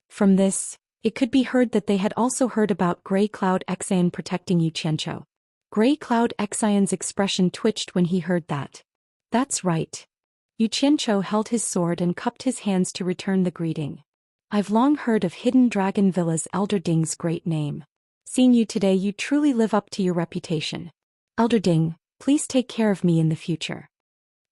From this, it could be heard that they had also heard about Grey Cloud Xian protecting Yu Qianqiu. Grey Cloud Xian's expression twitched when he heard that. That's right. Yu Qianqiu held his sword and cupped his hands to return the greeting. I've long heard of Hidden Dragon Villa's Elder Ding's great name. Seeing you today, you truly live up to your reputation. Elder Ding, please take care of me in the future.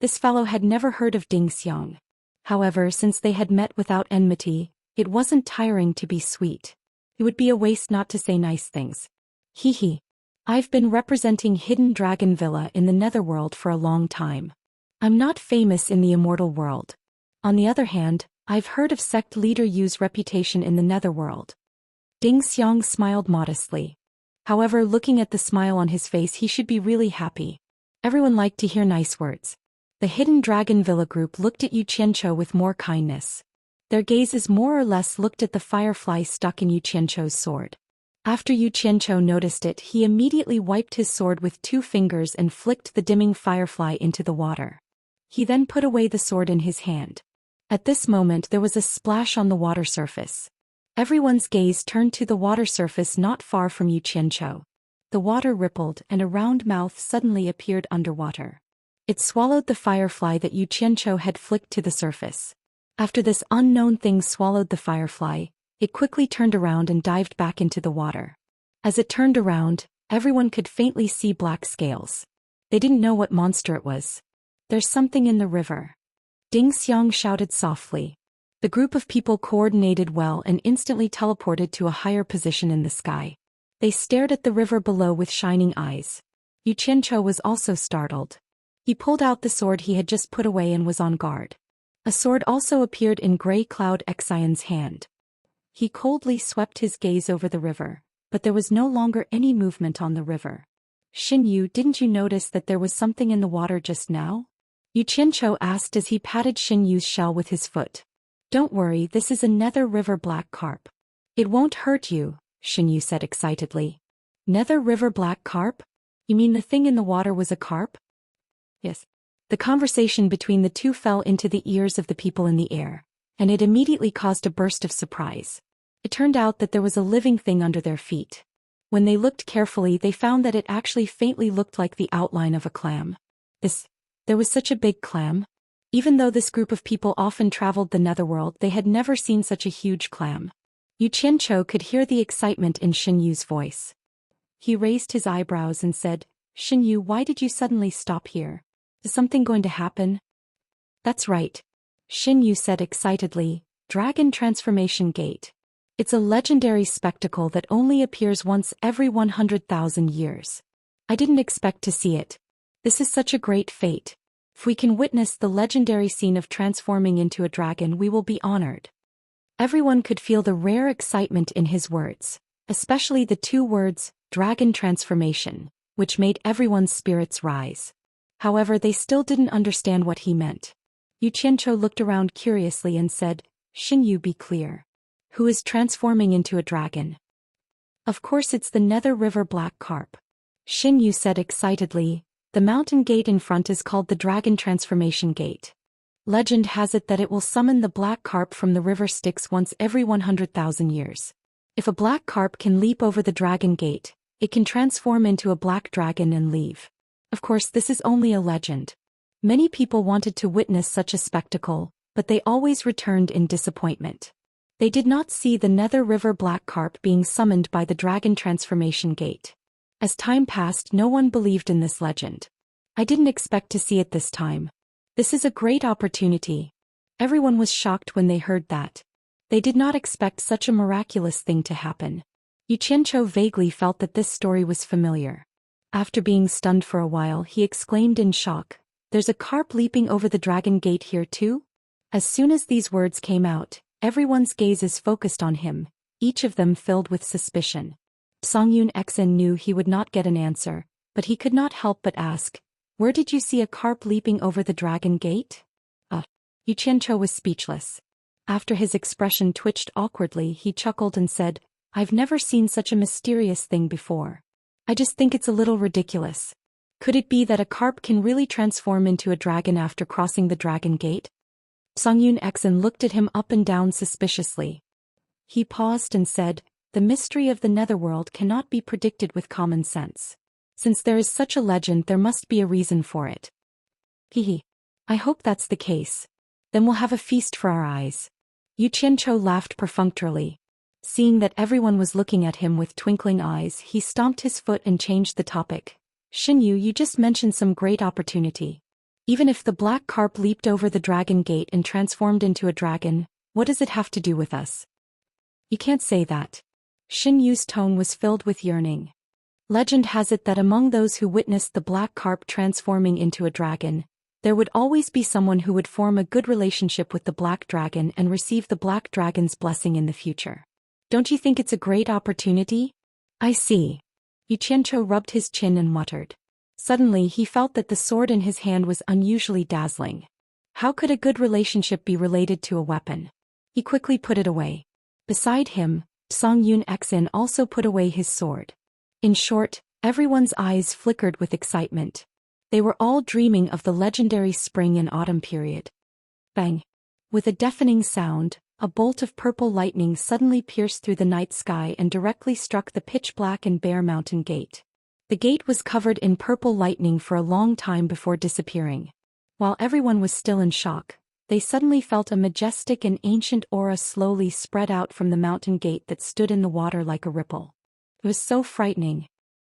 This fellow had never heard of Ding Xiang. However, since they had met without enmity, it wasn't tiring to be sweet. It would be a waste not to say nice things. Hee. I've been representing Hidden Dragon Villa in the Netherworld for a long time. I'm not famous in the Immortal world. On the other hand, I've heard of sect leader Yu's reputation in the Netherworld. Ding Xiang smiled modestly. However, looking at the smile on his face, he should be really happy. Everyone liked to hear nice words. The Hidden Dragon Villa group looked at Yu Qianqiu with more kindness. Their gazes more or less looked at the firefly stuck in Yu Qianqiu's sword. After Yu Qianqiu noticed it, he immediately wiped his sword with 2 fingers and flicked the dimming firefly into the water. He then put away the sword in his hand. At this moment, there was a splash on the water surface. Everyone's gaze turned to the water surface not far from Yu Qianqiu. The water rippled and a round mouth suddenly appeared underwater. It swallowed the firefly that Yu Qianqiu had flicked to the surface. After this unknown thing swallowed the firefly, it quickly turned around and dived back into the water. As it turned around, everyone could faintly see black scales. They didn't know what monster it was. There's something in the river. Ding Xiang shouted softly. The group of people coordinated well and instantly teleported to a higher position in the sky. They stared at the river below with shining eyes. Yu Qianqiu was also startled. He pulled out the sword he had just put away and was on guard. A sword also appeared in Grey Cloud Xian's hand. He coldly swept his gaze over the river, but there was no longer any movement on the river. Xin Yu, didn't you notice that there was something in the water just now? Yu Qianqiu asked as he patted Xin Yu's shell with his foot. Don't worry, this is a Nether River black carp. It won't hurt you, Xin Yu said excitedly. Nether River black carp? You mean the thing in the water was a carp? Yes. The conversation between the two fell into the ears of the people in the air, and it immediately caused a burst of surprise. It turned out that there was a living thing under their feet. When they looked carefully, they found that it actually faintly looked like the outline of a clam. There was such a big clam. Even though this group of people often traveled the Netherworld, they had never seen such a huge clam. Yu Qianqiu could hear the excitement in Xin Yu's voice. He raised his eyebrows and said, Xin Yu, why did you suddenly stop here? Is something going to happen? That's right. Xin Yu said excitedly, Dragon Transformation Gate. It's a legendary spectacle that only appears once every 100,000 years. I didn't expect to see it. This is such a great fate. If we can witness the legendary scene of transforming into a dragon, we will be honored. Everyone could feel the rare excitement in his words, especially the 2 words, Dragon Transformation, which made everyone's spirits rise. However, they still didn't understand what he meant. Xianxia looked around curiously and said, Xinyu, be clear. Who is transforming into a dragon? Of course it's the Nether River Black Carp. Xinyu said excitedly, the mountain gate in front is called the Dragon Transformation Gate. Legend has it that it will summon the black carp from the river Styx once every 100,000 years. If a black carp can leap over the dragon gate, it can transform into a black dragon and leave. Of course, this is only a legend. Many people wanted to witness such a spectacle, but they always returned in disappointment. They did not see the Nether River Black Carp being summoned by the Dragon Transformation Gate. As time passed, no one believed in this legend. I didn't expect to see it this time. This is a great opportunity. Everyone was shocked when they heard that. They did not expect such a miraculous thing to happen. Xianxia vaguely felt that this story was familiar. After being stunned for a while, he exclaimed in shock, there's a carp leaping over the dragon gate here too? As soon as these words came out, everyone's gaze is focused on him, each of them filled with suspicion. Xianxia knew he would not get an answer, but he could not help but ask, where did you see a carp leaping over the dragon gate? Xianxia was speechless. After his expression twitched awkwardly, he chuckled and said, I've never seen such a mysterious thing before. I just think it's a little ridiculous. Could it be that a carp can really transform into a dragon after crossing the dragon gate? Xianxia looked at him up and down suspiciously. He paused and said, the mystery of the netherworld cannot be predicted with common sense. Since there is such a legend, there must be a reason for it. Hehe. I hope that's the case. Then we'll have a feast for our eyes. Xianxia laughed perfunctorily. Seeing that everyone was looking at him with twinkling eyes, he stomped his foot and changed the topic. Xinyu, you just mentioned some great opportunity. Even if the black carp leaped over the dragon gate and transformed into a dragon, what does it have to do with us? You can't say that. Xinyu's tone was filled with yearning. Legend has it that among those who witnessed the black carp transforming into a dragon, there would always be someone who would form a good relationship with the black dragon and receive the black dragon's blessing in the future. Don't you think it's a great opportunity? I see. Xianxia rubbed his chin and muttered. Suddenly he felt that the sword in his hand was unusually dazzling. How could a good relationship be related to a weapon? He quickly put it away. Beside him, Xianxia also put away his sword. In short, everyone's eyes flickered with excitement. They were all dreaming of the legendary spring and autumn period. Bang! With a deafening sound, a bolt of purple lightning suddenly pierced through the night sky and directly struck the pitch-black and bare mountain gate. The gate was covered in purple lightning for a long time before disappearing. While everyone was still in shock, they suddenly felt a majestic and ancient aura slowly spread out from the mountain gate that stood in the water like a ripple. It was so frightening,